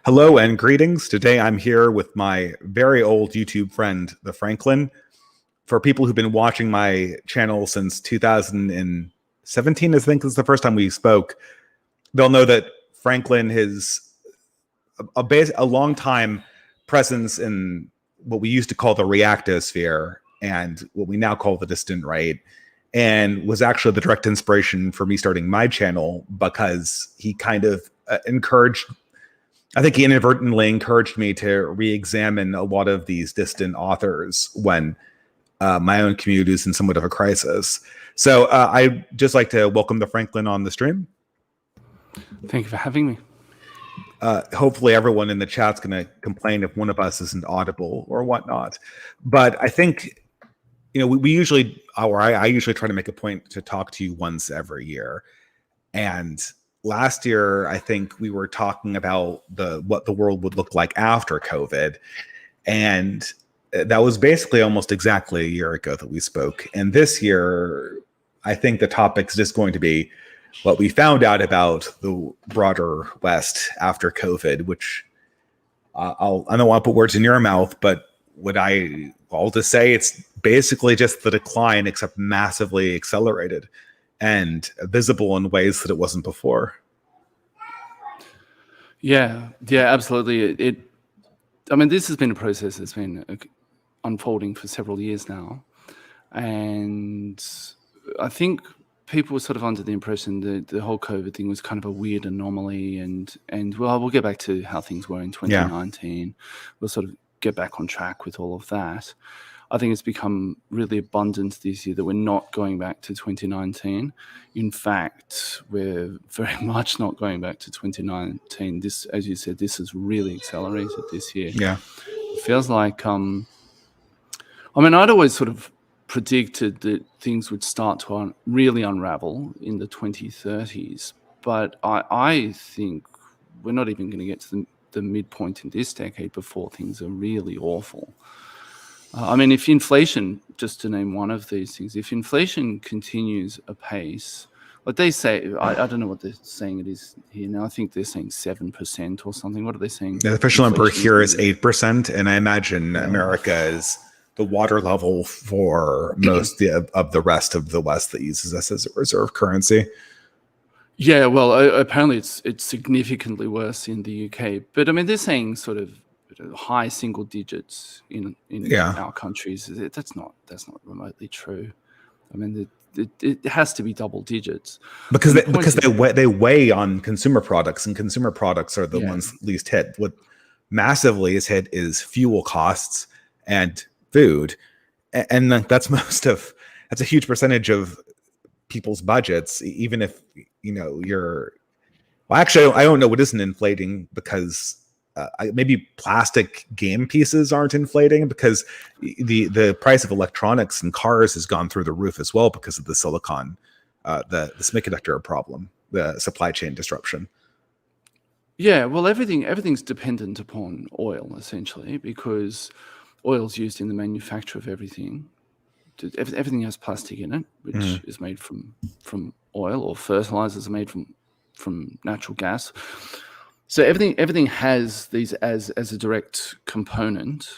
Hello and greetings. Today I'm here with my very old YouTube friend, the Franklin. For people who've been watching my channel since 2017, I think is the first time we spoke, they'll know that Franklin has a long time presence in what we used to call the reactosphere and what we now call the distant right, and was actually the direct inspiration for me starting my channel because he kind of I think he inadvertently encouraged me to re-examine a lot of these distant authors when my own community is in somewhat of a crisis. So I'd just like to welcome the Franklin on the stream. Thank you for having me. Hopefully everyone in the chat's going to complain if one of us isn't audible or whatnot. But I think, we usually, or I usually try to make a point to talk to you once every year. And last year, I think we were talking about what the world would look like after COVID. And that was basically almost exactly a year ago that we spoke. And this year, I think the topic's just going to be what we found out about the broader West after COVID, which I don't want to put words in your mouth, but I'll just say it's basically just the decline, except massively accelerated and visible in ways that it wasn't before. Yeah, absolutely. This has been a process that's been unfolding for several years now. And I think people were sort of under the impression that the whole COVID thing was kind of a weird anomaly. And we'll get back to how things were in 2019. Yeah. We'll sort of get back on track with all of that. I think it's become really abundant this year that we're not going back to 2019. In fact, we're very much not going back to 2019. This, as you said, this has really accelerated this year. Yeah. It feels like, I'd always sort of predicted that things would start to really unravel in the 2030s. But I think we're not even going to get to the midpoint in this decade before things are really awful. If inflation, just to name one of these things, if inflation continues apace, like they say, I don't know what they're saying it is here now. I think they're saying 7% or something. What are they saying? The official number here is 8%, and I imagine America is the water level for most of the rest of the West that uses us as a reserve currency. Yeah, well, apparently it's significantly worse in the UK. But they're saying sort of high single digits in our countries. That's not remotely true. It has to be double digits because they weigh on consumer products, and consumer products are the ones least hit. What massively is hit is fuel costs and food, and that's a huge percentage of people's budgets. Even if actually I don't know what isn't inflating, because maybe plastic game pieces aren't inflating, because the price of electronics and cars has gone through the roof as well because of the silicon, the semiconductor problem, the supply chain disruption. Yeah, well, everything's dependent upon oil, essentially, because oil's used in the manufacture of everything. Everything has plastic in it, which is made from oil, or fertilizers are made from natural gas. So everything has these as a direct component,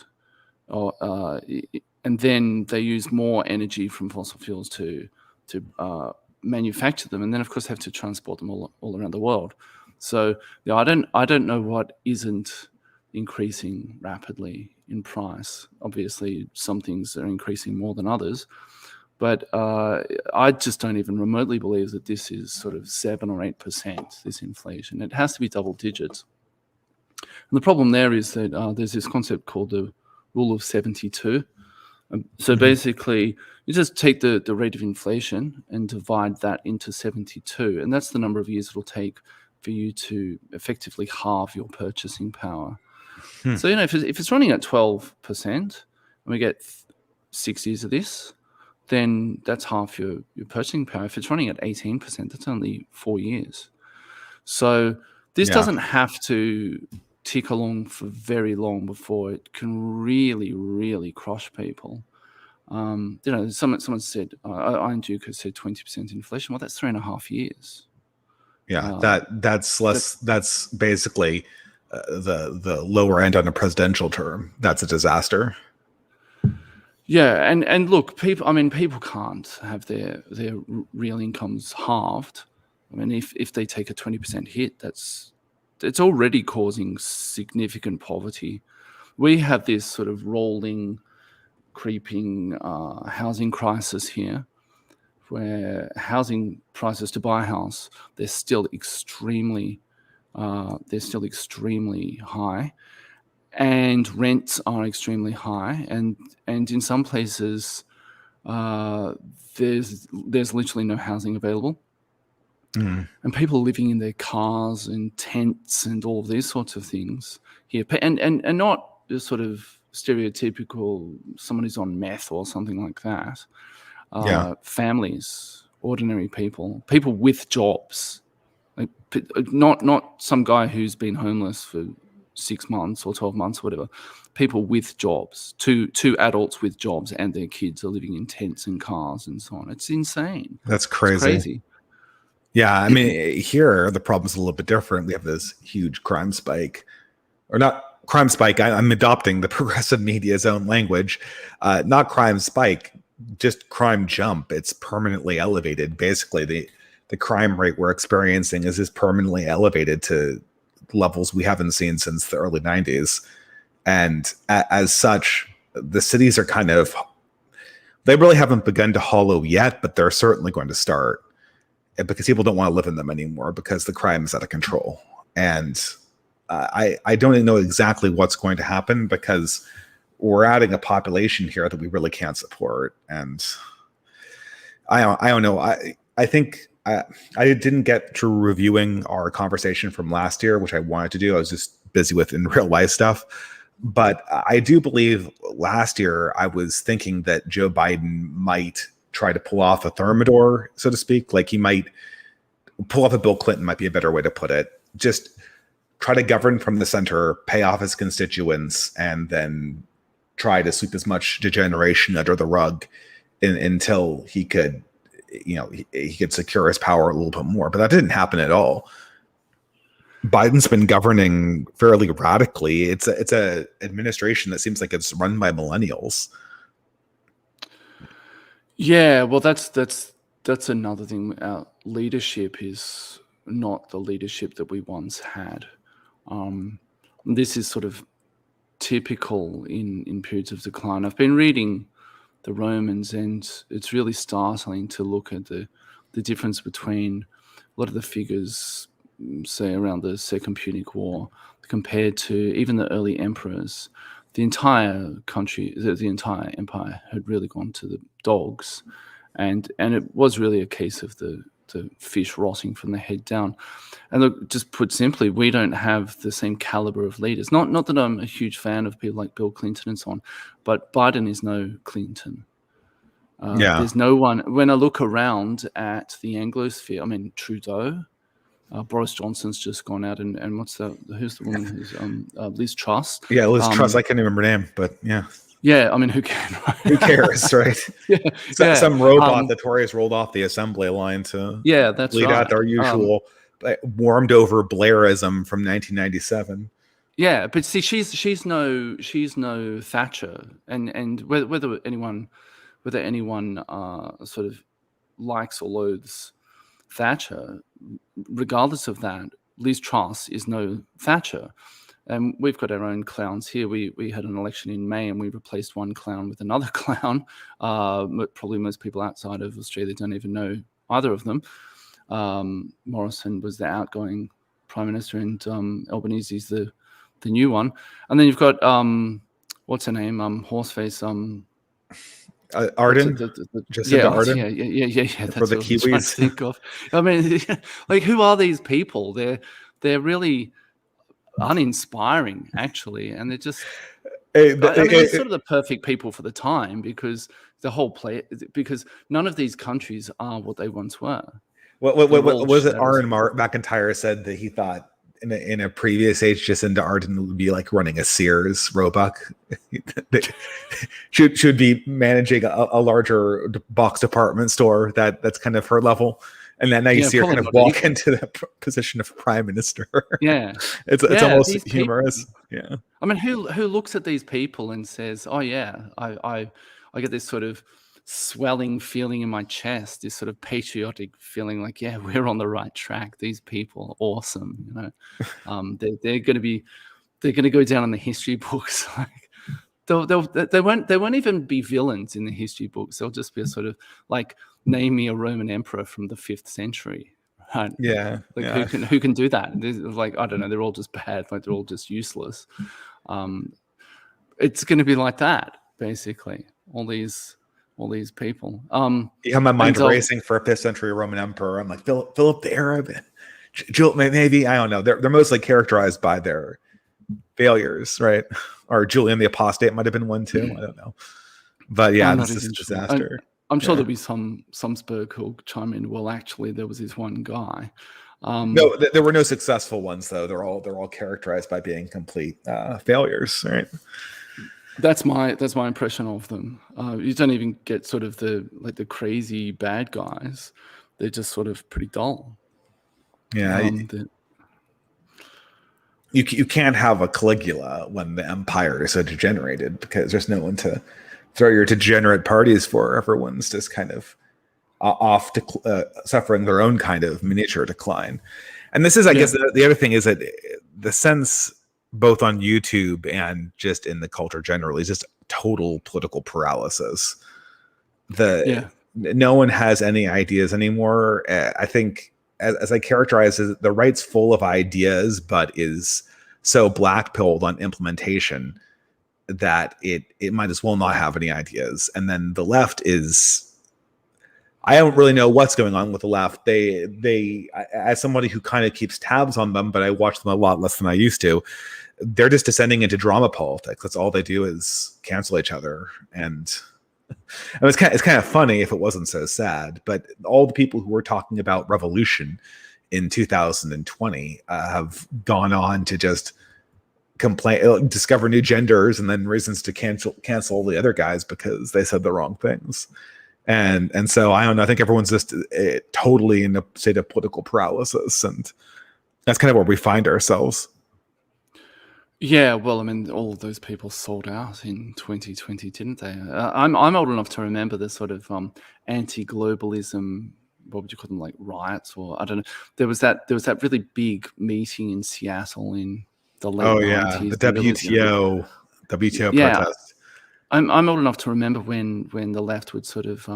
and then they use more energy from fossil fuels to manufacture them, and then of course have to transport them all around the world. So I don't know what isn't increasing rapidly in price. Obviously, some things are increasing more than others. But I just don't even remotely believe that this is sort of 7 or 8%, this inflation. It has to be double digits. And the problem there is that there's this concept called the rule of 72. So basically, you just take the rate of inflation and divide that into 72. And that's the number of years it'll take for you to effectively halve your purchasing power. So, if it's running at 12%, and we get 6 years of this, then that's half your purchasing power. If it's running at 18%, that's only 4 years. So this doesn't have to tick along for very long before it can really, really crush people. Someone said, Iron Duke has said 20% inflation. Well, that's 3.5 years. Yeah, that's less. That's basically the lower end on a presidential term, that's a disaster. Yeah, and look, people can't have their real incomes halved. I mean, if they take a 20% hit, it's already causing significant poverty. We have this sort of rolling, creeping housing crisis here, where housing prices to buy a house, they're still extremely high, and rents are extremely high, and in some places there's literally no housing available. And people living in their cars and tents and all of these sorts of things here, and not the sort of stereotypical someone who's on meth or something like that. Families, ordinary people with jobs, like not some guy who's been homeless for 6 months or 12 months or whatever. People with jobs, two adults with jobs, and their kids are living in tents and cars and so on. It's insane. That's crazy. It's crazy. Yeah, I mean, here the problem's a little bit different. We have this huge crime spike, or not crime spike. I'm adopting the progressive media's own language. Not crime spike, just crime jump. It's permanently elevated. Basically, the crime rate we're experiencing is permanently elevated to levels we haven't seen since the early 90s. And as such, the cities are they really haven't begun to hollow yet, but they're certainly going to start, because people don't want to live in them anymore because the crime is out of control. And I don't even know exactly what's going to happen, because we're adding a population here that we really can't support. And I don't know. I think I didn't get to reviewing our conversation from last year, which I wanted to do. I was just busy with in real life stuff. But I do believe last year I was thinking that Joe Biden might try to pull off a Thermidor, so to speak. Like, he might pull off a Bill Clinton, might be a better way to put it. Just try to govern from the center, pay off his constituents, and then try to sweep as much degeneration under the rug until he could, he could secure his power a little bit more. But that didn't happen at all. Biden's been governing fairly radically. It's a administration that seems like it's run by millennials. Yeah, well, that's another thing. Our leadership is not the leadership that we once had. This is sort of typical in periods of decline. I've been reading the Romans, and it's really startling to look at the difference between a lot of the figures, say, around the Second Punic War, compared to even the early emperors. The entire country, the entire empire had really gone to the dogs, and it was really a case of the fish rotting from the head down. And look, just put simply, we don't have the same caliber of leaders. Not that I'm a huge fan of people like Bill Clinton and so on, but Biden is no Clinton. There's no one. When I look around at the Anglosphere, I mean, Trudeau, Boris Johnson's just gone out, and who's the woman who's Liz Truss? Yeah, Liz Truss. I can't even remember her name, but yeah. Yeah, I mean, who can? Right? Who cares, right? Some robot the Tories rolled off the assembly line to lead out their usual warmed over Blairism from 1997. Yeah, but see, she's no Thatcher, and whether anyone sort of likes or loathes Thatcher, regardless of that, Liz Truss is no Thatcher. And we've got our own clowns here. We had an election in May, and we replaced one clown with another clown. Probably most people outside of Australia don't even know either of them. Morrison was the outgoing prime minister, and Albanese's the new one. And then you've got what's her name? Horseface. Ardern. Jacinda Ardern. Yeah. That's for the what I was trying to think of. I mean, like, who are these people? They're really uninspiring, actually, and they're just they're sort of the perfect people for the time, because because none of these countries are what they once were. What was it? Aaron McIntyre said that he thought in a previous age, Jacinda Ardern would be like running a Sears Roebuck. should be managing a larger box department store. That's kind of her level. And then now you Yeah, see her probably kind of not walk even. into the position of prime minister. Yeah. It's Yeah, almost these people. humorous. Yeah. I mean, who looks at these people and says, "Oh yeah, I get this sort of swelling feeling in my chest, this sort of patriotic feeling, like yeah, we're on the right track. These people are awesome. You know, they're going to be they're going to go down in the history books. Like they won't even be villains in the history books. They'll just be a sort of like name me a Roman emperor from the 5th century." Right. Yeah. Like Yeah. who can do that? Like, I don't know, they're all just bad, like they're all just useless. It's going to be like that, basically. All these people. Yeah, my mind And racing for a 5th century Roman emperor. I'm like Philip the Arab, maybe I don't know. They're mostly characterized by their failures, right? Or Julian the Apostate might have been one too. I don't know, but yeah, I'm not this is a even sure. disaster. I'm sure Yeah. there'll be some Spurg who'll chime in. Well, actually, there was this one guy. No, there were no successful ones though. They're all characterized by being complete failures, right? That's my impression of them. You don't even get sort of the crazy bad guys. They're just sort of pretty dull. Yeah, you can't have a Caligula when the empire is so degenerated because there's no one to throw your degenerate parties for. Everyone's just kind of off to suffering their own kind of miniature decline. And this is, I guess, the other thing is that the sense both on YouTube and just in the culture generally is just total political paralysis. No one has any ideas anymore. I think, as I characterize it, the right's full of ideas, but is so black-pilled on implementation that it might as well not have any ideas. And then the left is, I don't really know what's going on with the left. They as somebody who kind of keeps tabs on them, but I watch them a lot less than I used to, they're just descending into drama politics. That's all they do is cancel each other. And it's kind of funny if it wasn't so sad, but all the people who were talking about revolution in 2020 have gone on to just complain, discover new genders, and then reasons to cancel the other guys because they said the wrong things. And so I don't know. I think everyone's just totally in a state of political paralysis, and that's kind of where we find ourselves. Yeah, well, I mean, all of those people sold out in 2020, didn't they? I'm old enough to remember the sort of anti-globalism. What would you call them, like riots, or I don't know. There was that really big meeting in Seattle in the late 90s. The WTO protest. I'm old enough to remember when the left would sort of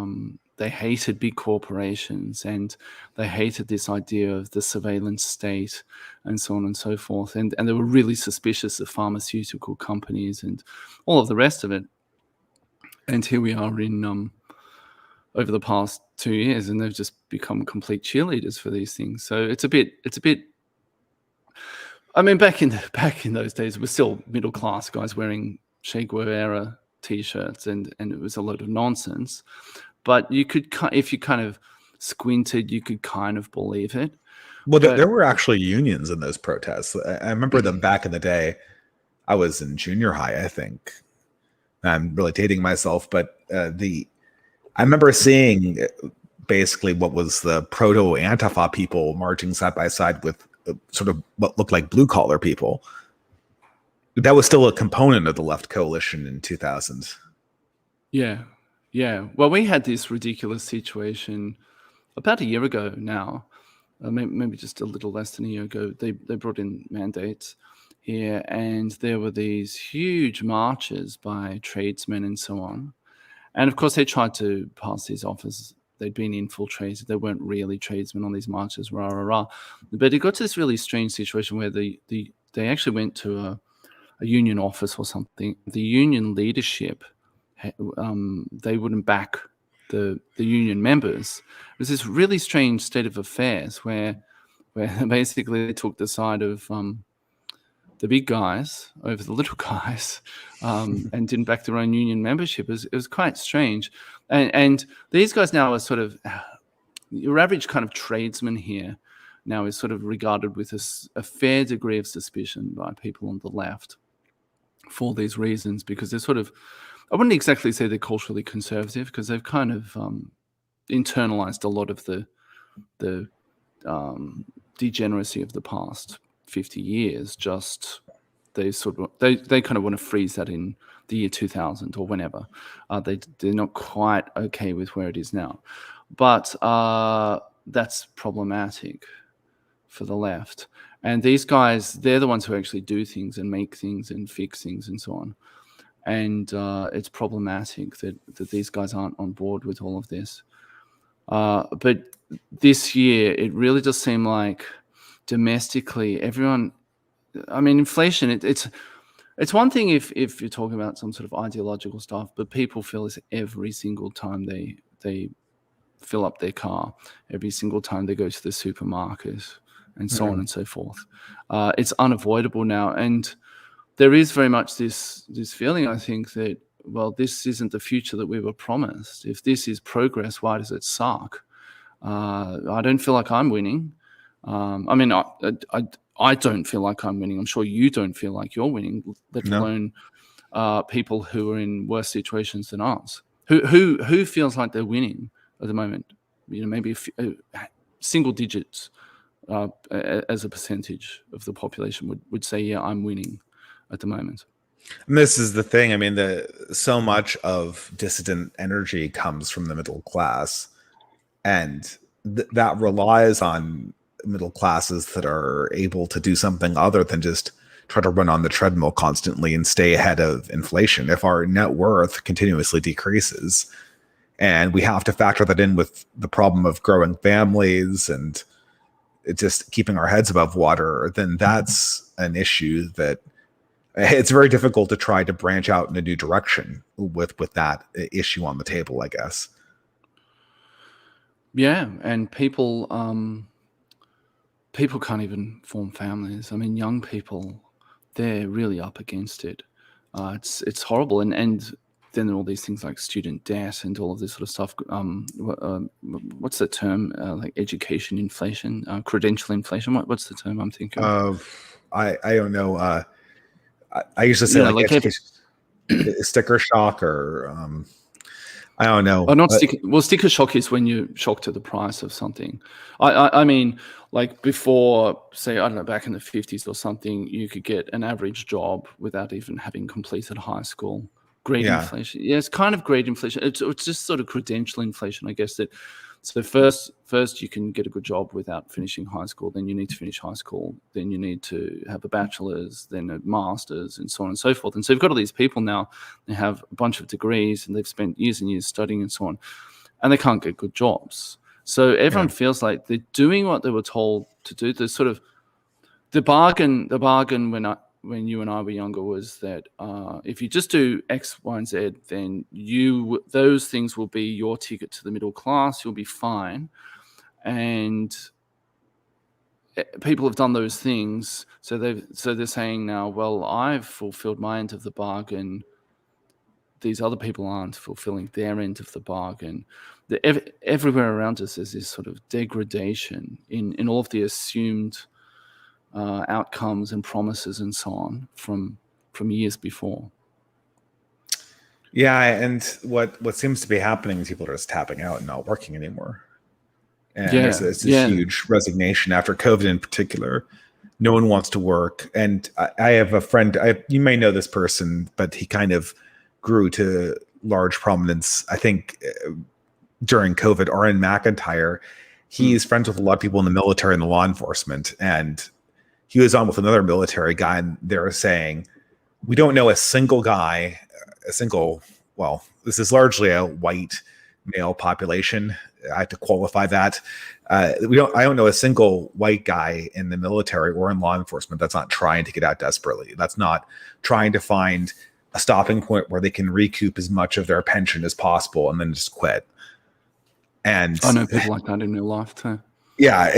they hated big corporations and they hated this idea of the surveillance state and so on and so forth, and they were really suspicious of pharmaceutical companies and all of the rest of it. And here we are in over the past 2 years, and they've just become complete cheerleaders for these things. So it's a bit. I mean, back in those days, it was still middle class guys wearing Che Guevara T-shirts, and it was a load of nonsense. But you could, if you kind of squinted, you could kind of believe it. Well, there were actually unions in those protests. I remember them back in the day. I was in junior high, I think. I'm really dating myself, but I remember seeing basically what was the proto-Antifa people marching side by side with sort of what looked like blue-collar people. That was still a component of the left coalition in 2000. Yeah. Well, we had this ridiculous situation about a year ago now, maybe just a little less than a year ago. They brought in mandates here, and there were these huge marches by tradesmen and so on. And of course, they tried to pass these off as they'd been infiltrated. They weren't really tradesmen on these marches, rah, rah, rah. But it got to this really strange situation where they actually went to a union office or something. The union leadership, they wouldn't back the union members. It was this really strange state of affairs where basically they took the side of the big guys over the little guys, and didn't back their own union membership. It was quite strange. And these guys now are sort of your average kind of tradesman here now is sort of regarded with a fair degree of suspicion by people on the left for these reasons, because they're sort of, I wouldn't exactly say they're culturally conservative, because they've kind of internalized a lot of the the degeneracy of the past 50 years. Just they kind of want to freeze that in the year 2000 or whenever. They're not quite okay with where it is now, but that's problematic for the left. And these guys, they're the ones who actually do things and make things and fix things and so on. And it's problematic that these guys aren't on board with all of this. But this year, it really does seem like domestically, everyone, I mean, inflation, it's one thing if you're talking about some sort of ideological stuff, but people feel this every single time they fill up their car, every single time they go to the supermarket, and so on and so forth. It's unavoidable now. And there is very much this feeling, I think, that, well, this isn't the future that we were promised. If this is progress, why does it suck? I don't feel like I'm winning. I mean, I don't feel like I'm winning. I'm sure you don't feel like you're winning, let alone people who are in worse situations than us. Who feels like they're winning at the moment? You know, maybe single digits as a percentage of the population would say, yeah, I'm winning at the moment. And this is the thing. I mean, so much of dissident energy comes from the middle class, and that relies on middle classes that are able to do something other than just try to run on the treadmill constantly and stay ahead of inflation. If our net worth continuously decreases, and we have to factor that in with the problem of growing families and just keeping our heads above water, then that's an issue that it's very difficult to try to branch out in a new direction with that issue on the table, I guess. Yeah, and people can't even form families. I mean, young people, they're really up against it. It's horrible, and then there are all these things like student debt and all of this sort of stuff. What's the term? Like education inflation, credential inflation. What's the term I'm thinking of? I don't know. I used to say like sticker shock, or I don't know. Sticker shock is when you're shocked at the price of something. I mean, like before, say, I don't know, back in the 50s or something, you could get an average job without even having completed high school. Great inflation. Yeah, it's kind of great inflation. It's just sort of credential inflation, I guess. So first you can get a good job without finishing high school. Then you need to finish high school. Then you need to have a bachelor's, then a master's, and so on and so forth. And so you've got all these people now. They have a bunch of degrees and they've spent years and years studying and so on, and they can't get good jobs. So everyone feels like they're doing what they were told to do. The sort of the bargain when you and I were younger was that if you just do X, Y, and Z, then those things will be your ticket to the middle class. You'll be fine. And people have done those things. So they're saying now, well, I've fulfilled my end of the bargain. These other people aren't fulfilling their end of the bargain. Everywhere around us there's this sort of degradation in all of the assumed outcomes and promises and so on from years before. Yeah, and what seems to be happening is people are just tapping out and not working anymore. And it's this huge resignation after COVID in particular. No one wants to work. And I have a friend, you may know this person, but he kind of grew to large prominence, I think, during COVID. Oren McIntyre. He's friends with a lot of people in the military and the law enforcement. And he was on with another military guy, and they were saying, we don't know a single guy, well, this is largely a white male population. I have to qualify that. I don't know a single white guy in the military or in law enforcement that's not trying to get out desperately. That's not trying to find a stopping point where they can recoup as much of their pension as possible and then just quit. And I know people like that in real life too. Yeah,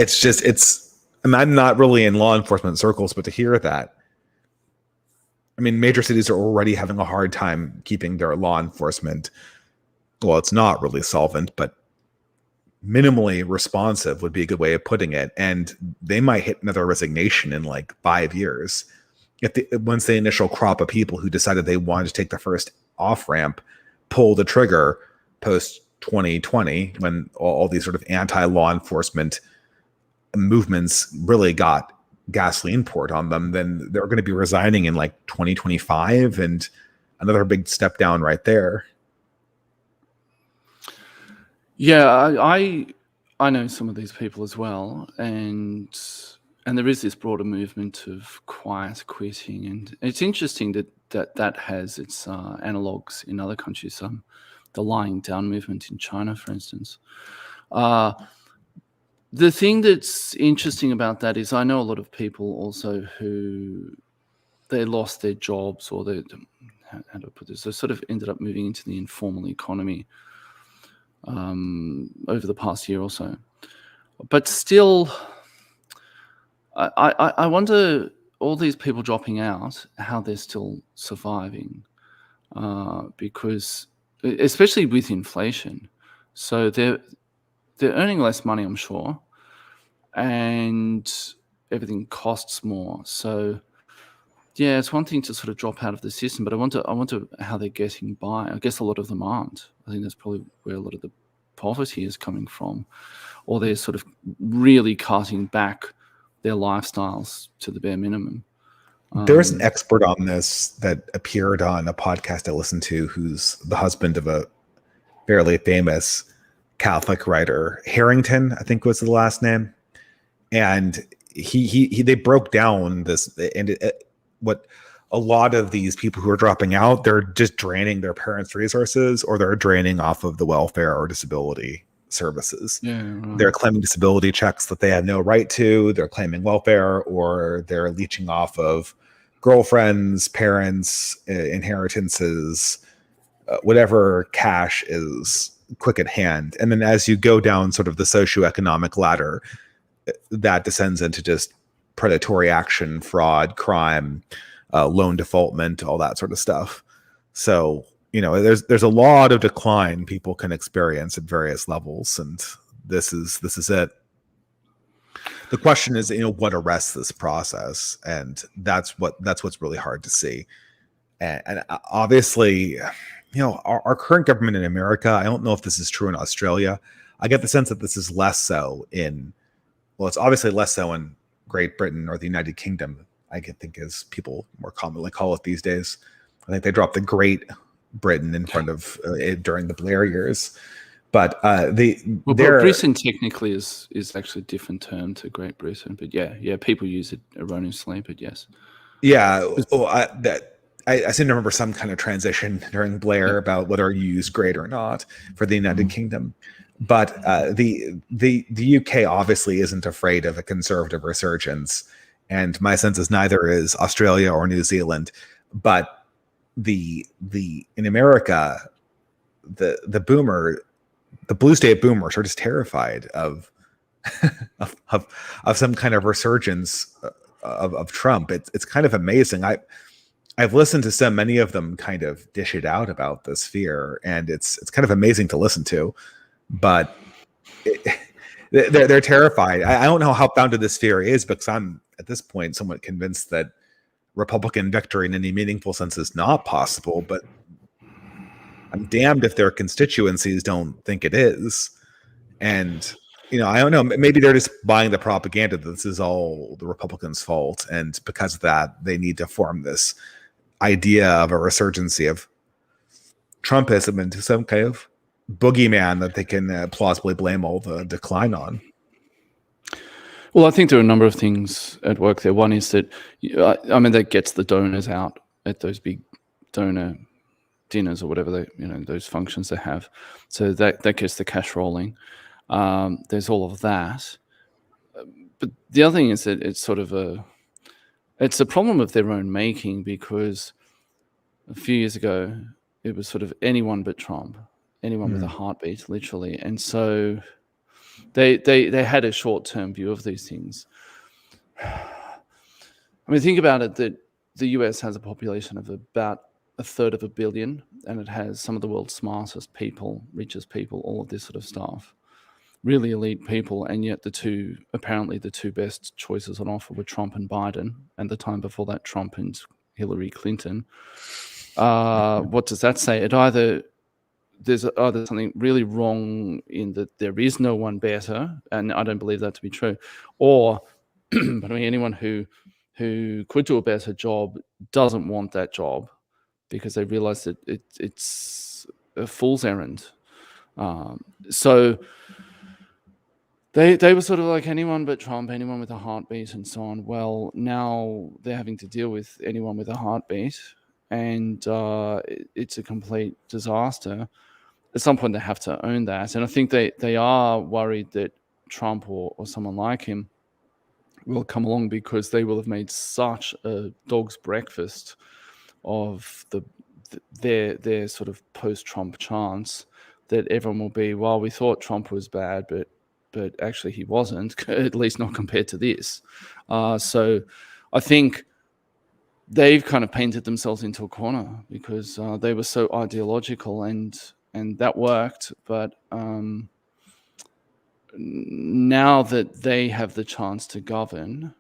I'm not really in law enforcement circles, but to hear that, I mean, major cities are already having a hard time keeping their law enforcement, well, it's not really solvent, but minimally responsive would be a good way of putting it. And they might hit another resignation in like 5 years. Once the initial crop of people who decided they wanted to take the first off-ramp pull the trigger post 2020, when all these sort of anti-law enforcement movements really got gasoline poured on them, then they're going to be resigning in like 2025, and another big step down right there. Yeah, I know some of these people as well, and there is this broader movement of quiet quitting, and it's interesting that has its analogues in other countries. The lying down movement in China, for instance. The thing that's interesting about that is I know a lot of people also who they lost their jobs, or how do I put this? They sort of ended up moving into the informal economy over the past year or so. But still, I wonder, all these people dropping out, how they're still surviving, because especially with inflation, so they're earning less money, I'm sure, and everything costs more. So yeah, it's one thing to sort of drop out of the system, but I wonder how they're getting by. I guess a lot of them aren't. I think that's probably where a lot of the poverty is coming from, or they're sort of really cutting back their lifestyles to the bare minimum. There's an expert on this that appeared on a podcast I listened to, who's the husband of a fairly famous Catholic writer. Harrington, I think was the last name. And they broke down this, and what a lot of these people who are dropping out, they're just draining their parents' resources, or they're draining off of the welfare or disability services. Yeah, right. They're claiming disability checks that they have no right to. They're claiming welfare, or they're leeching off of girlfriends, parents, inheritances, whatever cash is quick at hand. And then as you go down sort of the socioeconomic ladder, that descends into just predatory action, fraud, crime, loan defaultment, all that sort of stuff. So, there's a lot of decline people can experience at various levels, and this is it. The question is, what arrests this process, and that's what's really hard to see. And obviously, our current government in America, I don't know if this is true in Australia. I get the sense that this is less so it's obviously less so in Great Britain or the United Kingdom, I think, as people more commonly call it these days. I think they dropped the Great Britain in front of it during the Blair years. But Britain technically is actually a different term to Great Britain. But yeah, people use it erroneously. But yes, yeah. I seem to remember some kind of transition during Blair about whether you use great or not for the United Kingdom. But the UK obviously isn't afraid of a conservative resurgence, and my sense is neither is Australia or New Zealand. But in America, the blue state boomers are just terrified of some kind of resurgence of Trump. It's kind of amazing. I've listened to so many of them kind of dish it out about this fear, and it's kind of amazing to listen to. But they're terrified. I don't know how founded this fear is, because I'm at this point somewhat convinced that Republican victory in any meaningful sense is not possible. But I'm damned if their constituencies don't think it is. And I don't know. Maybe they're just buying the propaganda that this is all the Republicans' fault, and because of that, they need to form this idea of a resurgency of Trumpism into some kind of boogeyman that they can plausibly blame all the decline on. Well, I think there are a number of things at work there. One is that, that gets the donors out at those big donor dinners or whatever those functions they have. So that gets the cash rolling. There's all of that. But the other thing is that it's sort of it's a problem of their own making, because a few years ago it was sort of anyone but Trump. Anyone with a heartbeat, literally. And so they had a short-term view of these things. Think about it, that the US has a population of about 1/3 of a billion, and it has some of the world's smartest people, richest people, all of this sort of stuff. Really elite people, and yet apparently the two best choices on offer were Trump and Biden, and the time before that, Trump and Hillary Clinton. What does that say? It either there's something really wrong in that there is no one better, and I don't believe that to be true. Or, but I mean, anyone who could do a better job doesn't want that job because they realize that it's a fool's errand. So they were sort of like anyone but Trump, anyone with a heartbeat and so on. Well, now they're having to deal with anyone with a heartbeat, and it's a complete disaster. At some point, they have to own that. And I think they are worried that Trump or someone like him will come along because they will have made such a dog's breakfast of their sort of post-Trump chance that everyone will be, well, we thought Trump was bad, but actually he wasn't, at least not compared to this. So I think they've kind of painted themselves into a corner because they were so ideological and that worked. But now that they have the chance to govern,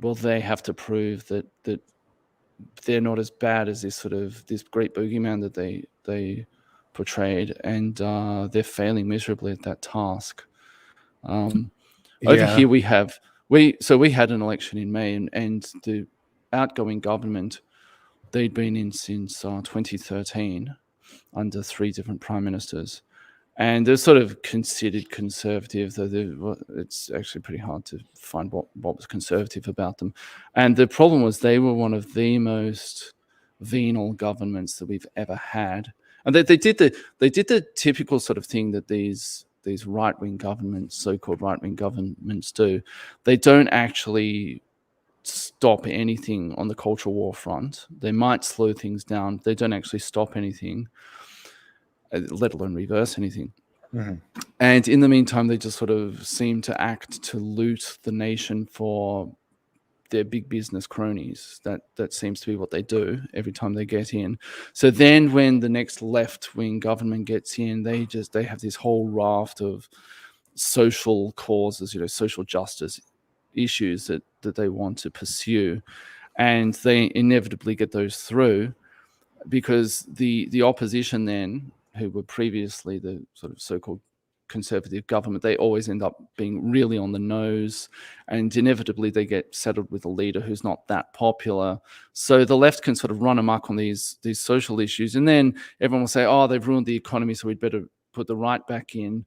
well, they have to prove that they're not as bad as this great boogeyman that they portrayed, and they're failing miserably at that task. Over here we had an election in May, and the outgoing government, they'd been in since 2013 under 3 different prime ministers, and they're sort of considered conservative, though it's actually pretty hard to find what was conservative about them. And the problem was they were one of the most venal governments that we've ever had, and they did the typical sort of thing that these right-wing governments, so-called right-wing governments, do. They don't actually stop anything on the cultural war front. They might slow things down. They don't actually stop anything, let alone reverse anything. Mm-hmm. And in the meantime, they just sort of seem to act to loot the nation for their big business cronies. That seems to be what they do every time they get in. So then when the next left-wing government gets in, they have this whole raft of social causes, social justice issues that they want to pursue. And they inevitably get those through because the opposition then, who were previously the sort of so-called conservative government, they always end up being really on the nose, and inevitably they get settled with a leader who's not that popular. So the left can sort of run amok on these social issues, and then everyone will say, oh, they've ruined the economy, so we'd better put the right back in.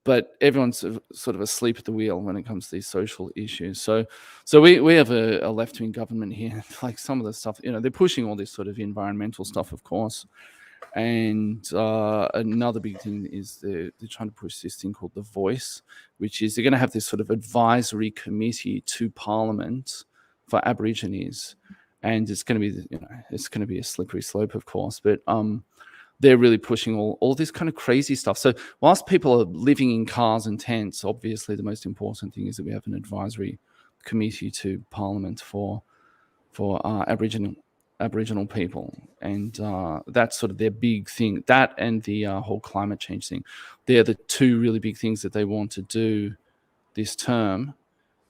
But everyone's sort of asleep at the wheel when it comes to these social issues. So we have a left-wing government here. Like some of the stuff, they're pushing all this sort of environmental stuff, of course. And another big thing is they're trying to push this thing called The Voice, which is they're going to have this sort of advisory committee to Parliament for Aborigines. And it's going to be a slippery slope, of course. But they're really pushing all this kind of crazy stuff. So whilst people are living in cars and tents, obviously the most important thing is that we have an advisory committee to Parliament for Aboriginal people, and that's sort of their big thing. That and the whole climate change thing. They're the 2 really big things that they want to do this term.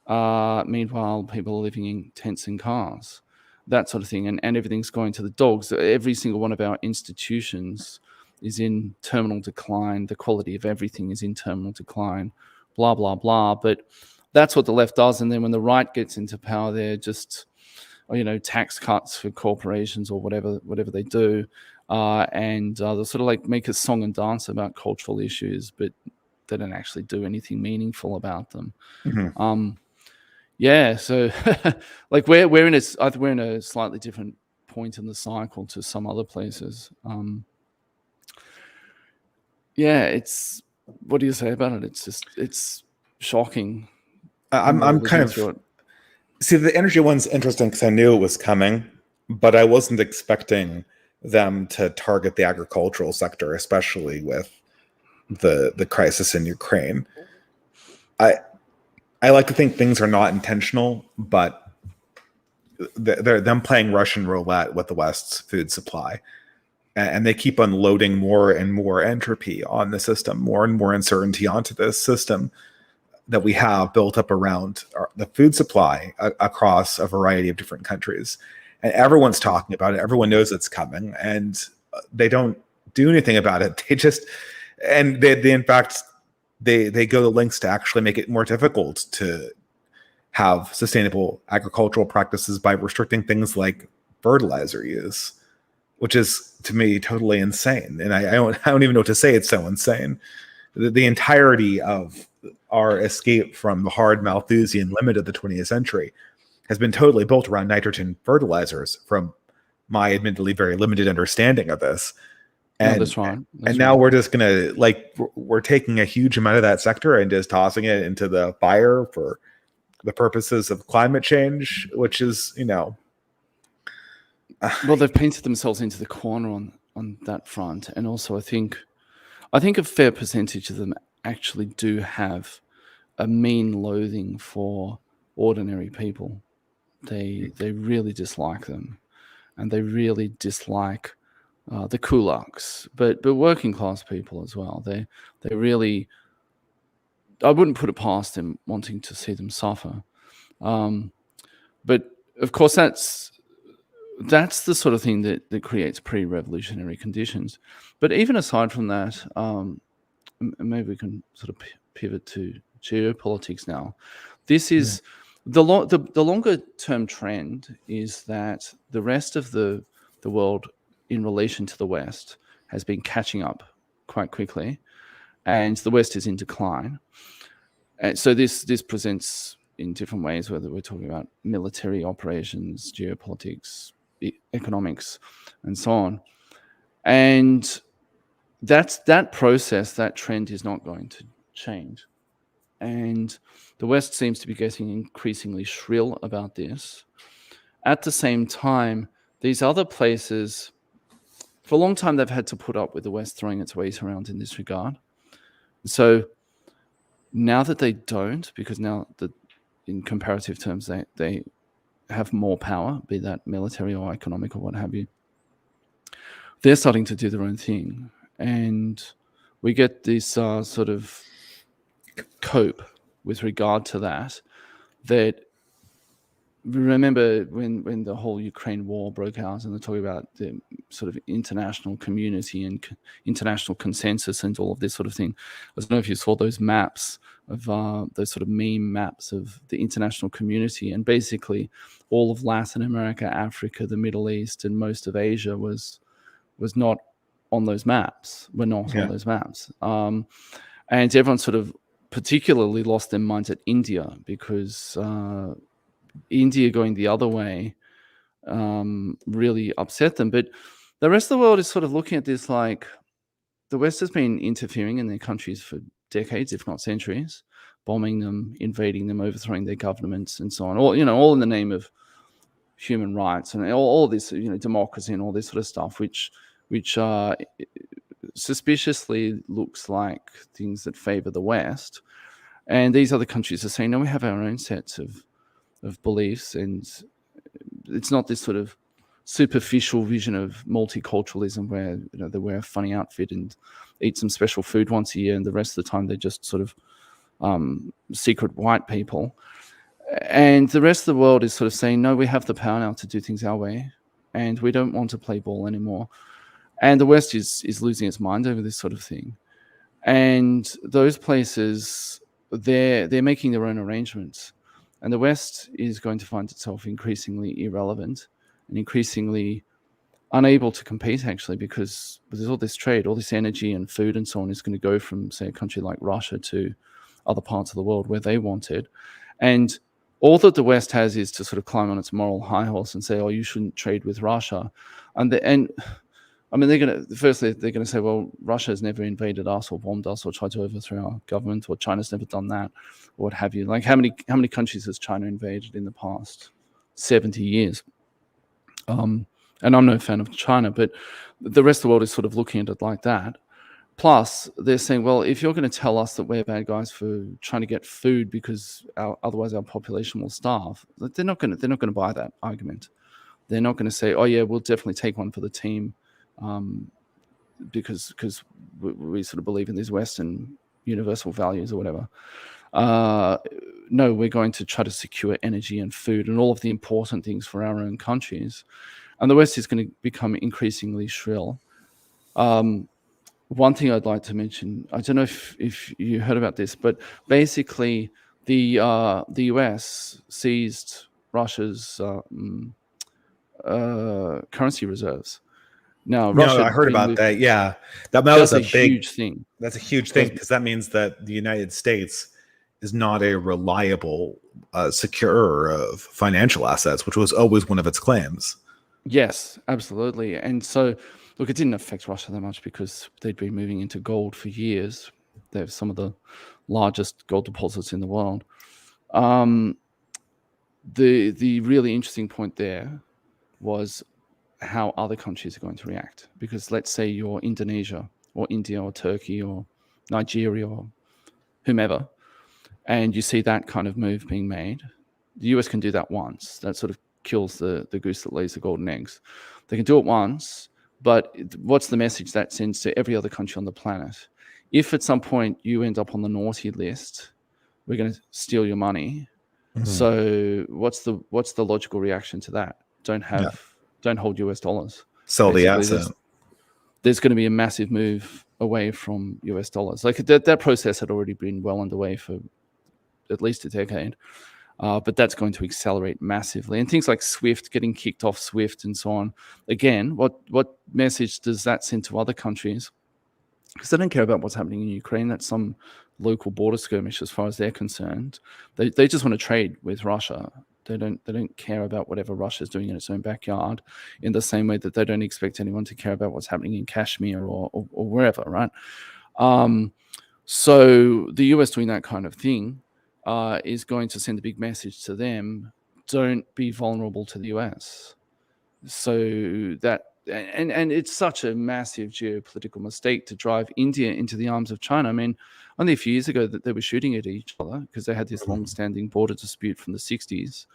Meanwhile, people are living in tents and cars. That sort of thing, and everything's going to the dogs. Every single one of our institutions is in terminal decline. The quality of everything is in terminal decline, blah, blah, blah. But that's what the left does. And then when the right gets into power, they're just, tax cuts for corporations or whatever they do. And they'll sort of like make a song and dance about cultural issues, but they don't actually do anything meaningful about them. Mm-hmm. Yeah, so like we're in a slightly different point in the cycle to some other places. It's, what do you say about it? It's shocking. I'm kind of see, the energy one's interesting because I knew it was coming, but I wasn't expecting them to target the agricultural sector, especially with the crisis in Ukraine. I like to think things are not intentional, but they're them playing Russian roulette with the West's food supply. And they keep unloading more and more entropy on the system, more and more uncertainty onto this system that we have built up around the food supply across a variety of different countries. And everyone's talking about it. Everyone knows it's coming. And they don't do anything about it. They just, and they in fact, they go to lengths to actually make it more difficult to have sustainable agricultural practices by restricting things like fertilizer use, which is to me totally insane. And I don't even know what to say. It's so insane. The entirety of our escape from the hard Malthusian limit of the 20th century has been totally built around nitrogen fertilizers, from my admittedly very limited understanding of this. And, no, that's right. And now we're just gonna, like, we're taking a huge amount of that sector and just tossing it into the fire for the purposes of climate change, which is, well, they've painted themselves into the corner on that front. And also I think a fair percentage of them actually do have a mean loathing for ordinary people. They really dislike them, and they really dislike the kulaks, but working class people as well. They really, I wouldn't put it past them wanting to see them suffer. But of course, that's the sort of thing that creates pre-revolutionary conditions. But even aside from that, maybe we can sort of pivot to geopolitics now. This is the longer term trend is that the rest of the world in relation to the West has been catching up quite quickly, and the West is in decline. And so this presents in different ways, whether we're talking about military operations, geopolitics, economics, and so on. And that process, that trend is not going to change. And the West seems to be getting increasingly shrill about this. At the same time, these other places, for a long time, they've had to put up with the West throwing its weight around in this regard. So now that they don't, because now that in comparative terms, they have more power, be that military or economic or what have you, they're starting to do their own thing. And we get this sort of cope with regard to that remember when the whole Ukraine war broke out, and they're talking about the sort of international community and international consensus and all of this sort of thing. I don't know if you saw those maps of those sort of meme maps of the international community, and basically all of Latin America, Africa, the Middle East, and most of Asia was not on those maps. We're not on those maps. And everyone sort of particularly lost their minds at India, because India going the other way really upset them. But the rest of the world is sort of looking at this like the West has been interfering in their countries for decades, if not centuries, bombing them, invading them, overthrowing their governments, and so on. All in the name of human rights and all this, democracy and all this sort of stuff, which suspiciously looks like things that favor the West. And these other countries are saying, no, we have our own sets of beliefs, and it's not this sort of superficial vision of multiculturalism where they wear a funny outfit and eat some special food once a year, and the rest of the time they're just sort of secret white people. And the rest of the world is sort of saying, no, we have the power now to do things our way, and we don't want to play ball anymore. And the West is losing its mind over this sort of thing. And those places, they're making their own arrangements. And the West is going to find itself increasingly irrelevant and increasingly unable to compete, actually, because there's all this trade, all this energy and food and so on is going to go from, say, a country like Russia to other parts of the world where they want it. And all that the West has is to sort of climb on its moral high horse and say, oh, you shouldn't trade with Russia. And I mean, they're going to say, well, Russia has never invaded us or bombed us or tried to overthrow our government, or China's never done that, or what have you. Like, how many countries has China invaded in the past 70 years? And I'm no fan of China, but the rest of the world is sort of looking at it like that. Plus, they're saying, well, if you're going to tell us that we're bad guys for trying to get food because otherwise our population will starve, they're not going to buy that argument. They're not going to say, oh yeah, we'll definitely take one for the team. Because we sort of believe in these Western universal values or whatever. No, we're going to try to secure energy and food and all of the important things for our own countries. And the West is going to become increasingly shrill. One thing I'd like to mention, I don't know if you heard about this, but basically the US seized Russia's currency reserves. Now, No, Russia I had heard been about living. that. Yeah, that was That's a a big. huge thing. That's a huge thing because that means that the United States is not a reliable securer of financial assets, which was always one of its claims. Yes, absolutely. And so, look, it didn't affect Russia that much because they'd been moving into gold for years. They have some of the largest gold deposits in the world. The really interesting point there was how other countries are going to react. Because let's say you're Indonesia or India or Turkey or Nigeria or whomever, and you see that kind of move being made. The US can do that once. That sort of kills the goose that lays the golden eggs. They can do it once, but what's the message that sends to every other country on the planet? If at some point you end up on the naughty list, we're going to steal your money. Mhm. So what's the logical reaction to that? Don't hold US dollars. Sell the Basically, asset. there's going to be a massive move away from US dollars. Like that process had already been well underway for at least a decade. But that's going to accelerate massively. And things like SWIFT, getting kicked off SWIFT and so on. Again, what message does that send to other countries? Because they don't care about what's happening in Ukraine. That's some local border skirmish as far as they're concerned. They just want to trade with Russia. They don't care about whatever Russia's doing in its own backyard, in the same way that they don't expect anyone to care about what's happening in Kashmir or wherever, right? So the US doing that kind of thing is going to send a big message to them: don't be vulnerable to the US. So that, and it's such a massive geopolitical mistake to drive India into the arms of China. I mean, only a few years ago that they were shooting at each other because they had this long-standing border dispute from the 60s,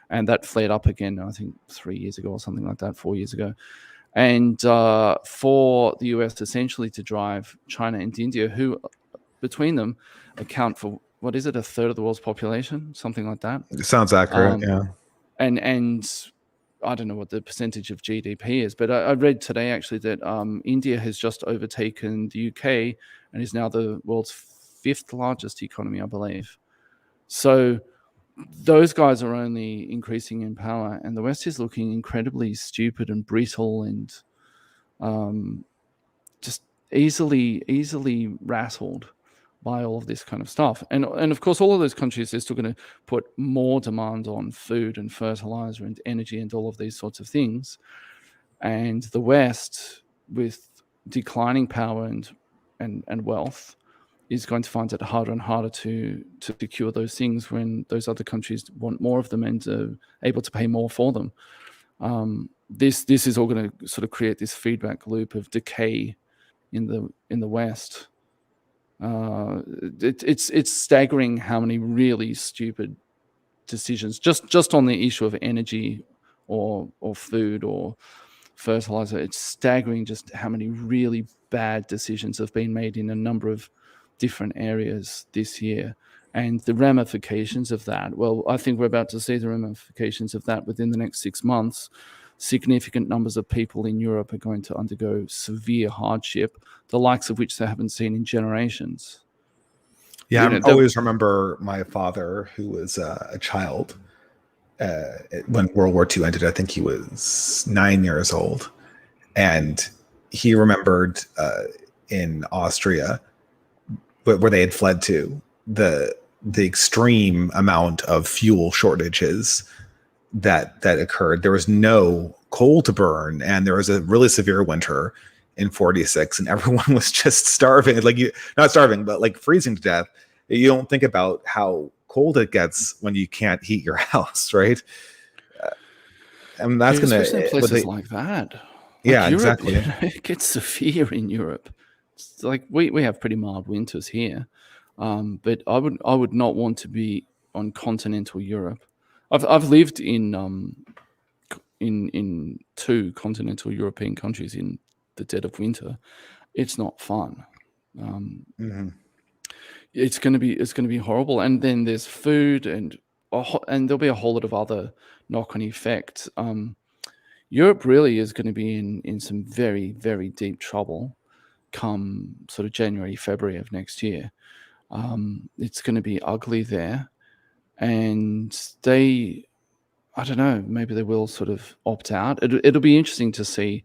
and that flared up again, I think 3 years ago or something like that, 4 years ago. And for the US essentially to drive China and India, who between them account for, what is it, a third of the world's population, something like that. It sounds accurate. Yeah. And I don't know what the percentage of GDP is, but I read today actually that India has just overtaken the UK and is now the world's 5th largest economy, I believe. So those guys are only increasing in power, and the West is looking incredibly stupid and brittle and just easily rattled by all of this kind of stuff. And of course, all of those countries, they're still going to put more demand on food and fertilizer and energy and all of these sorts of things. And the West, with declining power and wealth, is going to find it harder and harder to secure those things when those other countries want more of them and are able to pay more for them. This is all going to sort of create this feedback loop of decay in the West. It's staggering how many really stupid decisions just on the issue of energy or food or fertilizer. It's staggering just how many really bad decisions have been made in a number of different areas this year. And the ramifications of that, well, I think we're about to see the ramifications of that within the next 6 months. Significant numbers of people in Europe are going to undergo severe hardship, the likes of which they haven't seen in generations. Yeah, I always remember my father, who was a child when World War II ended. I think he was 9 years old, and he remembered in Austria, where they had fled to, the extreme amount of fuel shortages that occurred. There was no coal to burn, and there was a really severe winter in 46, and everyone was just starving, not starving, but like freezing to death. You don't think about how cold it gets when you can't heat your house, right? And that's going to, especially in places like that. Yeah, Europe, exactly. It gets severe in Europe. It's like we have pretty mild winters here, but I would not want to be on continental Europe. I've lived in 2 continental European countries in the dead of winter. It's not fun. It's going to be horrible. And then there's food and there'll be a whole lot of other knock-on effects. Europe really is going to be in some very, very deep trouble come sort of January, February of next year. It's going to be ugly there. And they, I don't know, maybe they will sort of opt out. It'll be interesting to see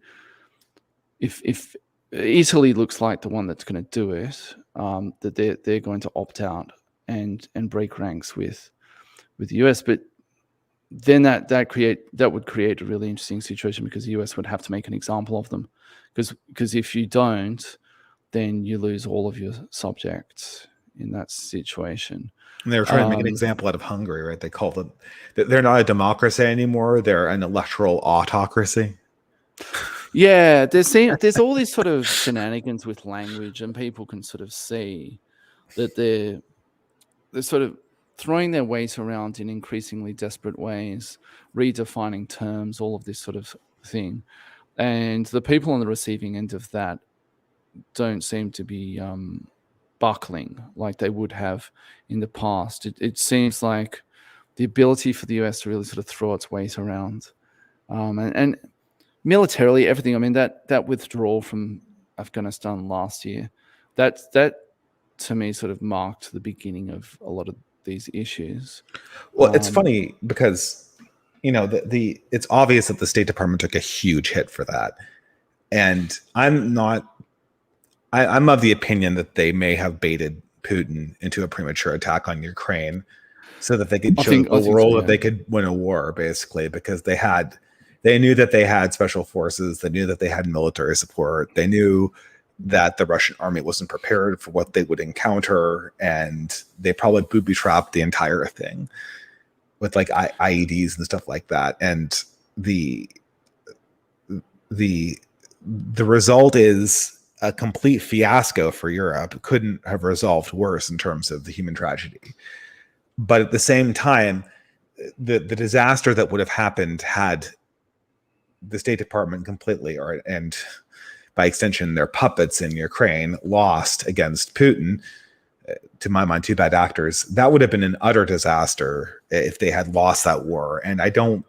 if Italy looks like the one that's going to do it, that they're going to opt out and break ranks with the US. But then that would create a really interesting situation, because the US would have to make an example of them, because if you don't, then you lose all of your subjects in that situation. And they were trying to make an example out of Hungary, right? They call them, they're not a democracy anymore. They're an electoral autocracy. Yeah, there's all these sort of shenanigans with language, and people can sort of see that they're sort of throwing their weight around in increasingly desperate ways, redefining terms, all of this sort of thing. And the people on the receiving end of that don't seem to be buckling like they would have in the past. It seems like the ability for the US to really sort of throw its weight around, and militarily, everything. I mean, that withdrawal from Afghanistan last year, that to me sort of marked the beginning of a lot of these issues. Well, it's funny because, you know, it's obvious that the State Department took a huge hit for that, and I'm of the opinion that they may have baited Putin into a premature attack on Ukraine so that they could show the world that they could win a war, basically, because they knew that they had special forces, they knew that they had military support, they knew that the Russian army wasn't prepared for what they would encounter, and they probably booby-trapped the entire thing with like IEDs and stuff like that. And the result is a complete fiasco for Europe. Couldn't have resolved worse in terms of the human tragedy. But at the same time, the disaster that would have happened had the State Department completely, and by extension their puppets in Ukraine, lost against Putin, to my mind, two bad actors, that would have been an utter disaster if they had lost that war. And they don't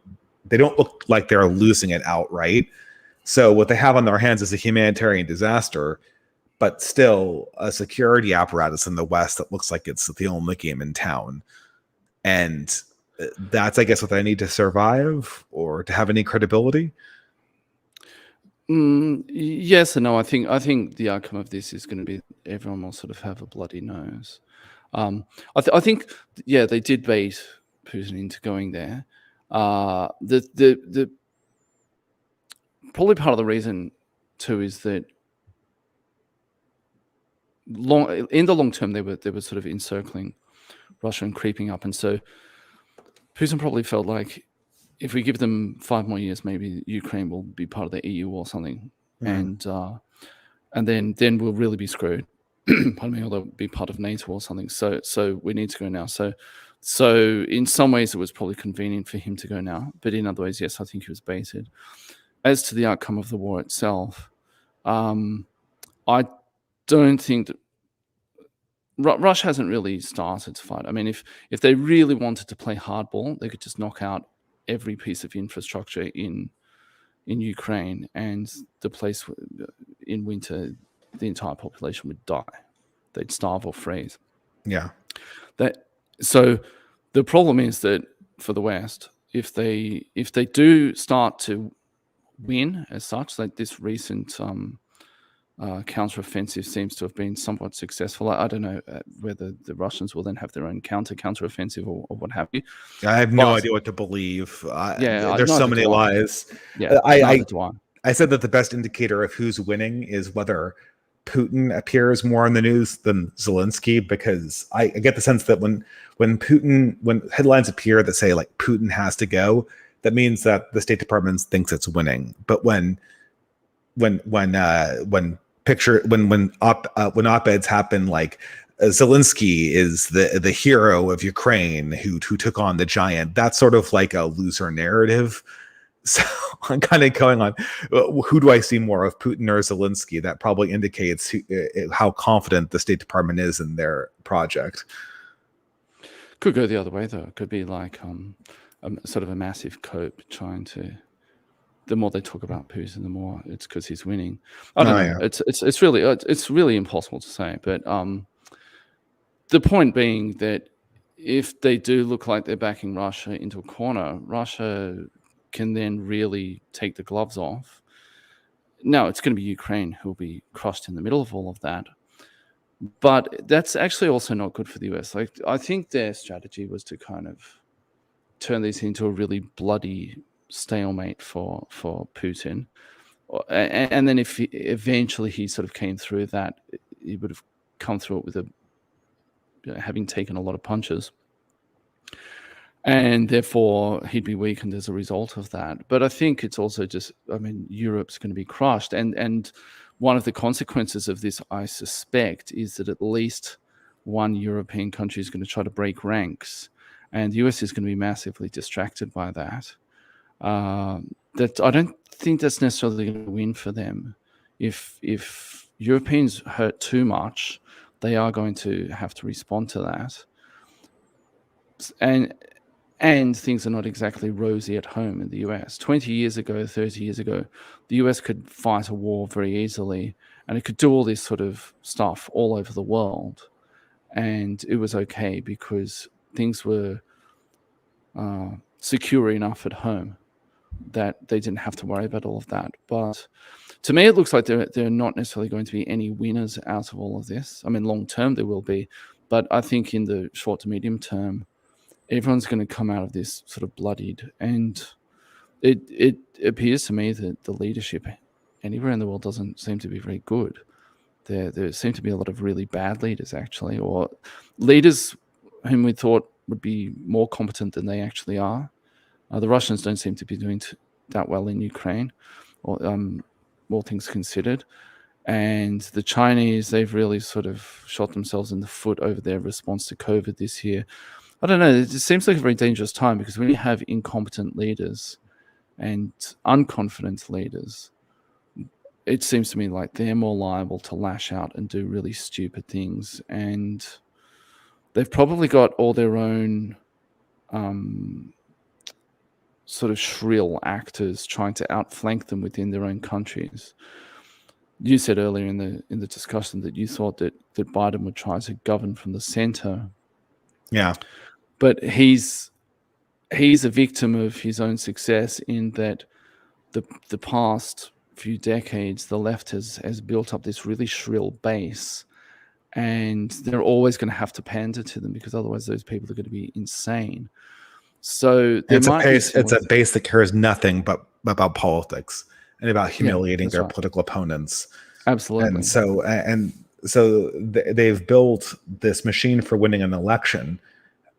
look like they're losing it outright. So what they have on their hands is a humanitarian disaster, but still a security apparatus in the West that looks like it's the only game in town. And that's, I guess, what they need to survive or to have any credibility. Yes and no. I think the outcome of this is going to be everyone will sort of have a bloody nose. I think, yeah, they did bait Putin into going there. The probably part of the reason too is that in the long term they were sort of encircling Russia and creeping up, and so Putin probably felt like, if we give them 5 more years, maybe Ukraine will be part of the EU or something, and then we'll really be screwed. Pardon me, or they'll be part of NATO or something. So we need to go now. So in some ways, it was probably convenient for him to go now, but in other ways, yes, I think he was baited. As to the outcome of the war itself, I don't think that Russia hasn't really started to fight. I mean, if they really wanted to play hardball, they could just knock out every piece of infrastructure in Ukraine, and the place in winter, the entire population would die. They'd starve or freeze. Yeah. So the problem is that for the West, if they do start to win as such, like this recent counteroffensive seems to have been somewhat successful. I don't know whether the Russians will then have their own counteroffensive or what have you. I have no idea what to believe. There's so many lies. Yeah, I said that the best indicator of who's winning is whether Putin appears more in the news than Zelensky, because I get the sense that when headlines appear that say like Putin has to go, that means that the State Department thinks it's winning. But when op-eds happen like Zelensky is the hero of Ukraine who took on the giant, that's sort of like a loser narrative. So I'm kind of going on, who do I see more of, Putin or Zelensky? That probably indicates how confident the State Department is in their project. Could go the other way though. It could be like sort of a massive cope trying to the more they talk about Putin, the more it's because he's winning. I don't Oh, know. yeah. It's really impossible to say. But the point being that if they do look like they're backing Russia into a corner, Russia can then really take the gloves off. Now it's going to be Ukraine who will be crushed in the middle of all of that. But that's actually also not good for the US. Like, I think their strategy was to kind of turn this into a really bloody stalemate for Putin. And then if eventually he sort of came through that, he would have come through it with having taken a lot of punches. And therefore, he'd be weakened as a result of that. But I think it's also just, I mean, Europe's going to be crushed. And one of the consequences of this, I suspect, is that at least one European country is going to try to break ranks. And the US is going to be massively distracted by that. That I don't think that's necessarily going to win for them. If Europeans hurt too much, they are going to have to respond to that. And things are not exactly rosy at home in the US. 20 years ago, 30 years ago, the US could fight a war very easily, and it could do all this sort of stuff all over the world. And it was okay because things were secure enough at home that they didn't have to worry about all of that. But to me, it looks like there are not necessarily going to be any winners out of all of this. I mean, long term there will be, but I think in the short to medium term, everyone's going to come out of this sort of bloodied. And it appears to me that the leadership anywhere in the world doesn't seem to be very good. There seem to be a lot of really bad leaders, actually, or leaders whom we thought would be more competent than they actually are. The Russians don't seem to be doing that well in Ukraine, or all things considered. And the Chinese, they've really sort of shot themselves in the foot over their response to COVID this year. I don't know. It just seems like a very dangerous time because when you have incompetent leaders and unconfident leaders, it seems to me like they're more liable to lash out and do really stupid things. And they've probably got all their own sort of shrill actors trying to outflank them within their own countries. You said earlier in the discussion that you thought that Biden would try to govern from the center. Yeah. But he's a victim of his own success in that the past few decades, the left has built up this really shrill base, and they're always going to have to pander to them because otherwise those people are going to be insane. So it's a base that cares nothing but about politics and about humiliating their political opponents. Absolutely. And so they've built this machine for winning an election,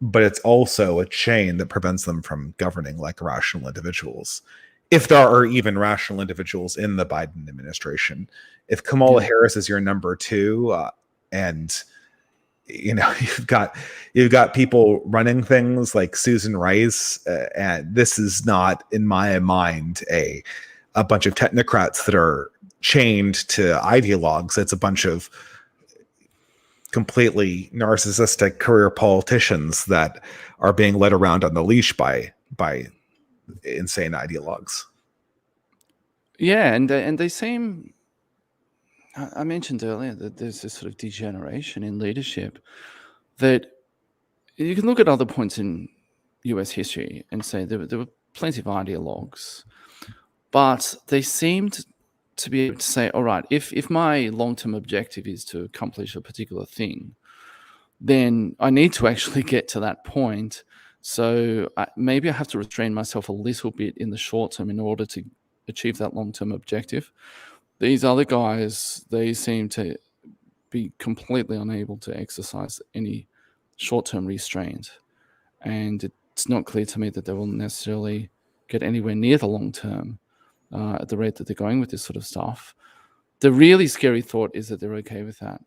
but it's also a chain that prevents them from governing like rational individuals. If there are even rational individuals in the Biden administration, if Kamala Harris is your number two, and you've got people running things like Susan Rice, and this is not, in my mind, a bunch of technocrats that are chained to ideologues. It's a bunch of completely narcissistic career politicians that are being led around on the leash by insane ideologues. Yeah, and they seem. I mentioned earlier that there's this sort of degeneration in leadership that you can look at other points in US history and say there were plenty of ideologues, but they seemed to be able to say, all right, if my long-term objective is to accomplish a particular thing, then I need to actually get to that point. So maybe I have to restrain myself a little bit in the short term in order to achieve that long-term objective. These other guys, they seem to be completely unable to exercise any short-term restraint. And it's not clear to me that they will necessarily get anywhere near the long term at the rate that they're going with this sort of stuff. The really scary thought is that they're okay with that.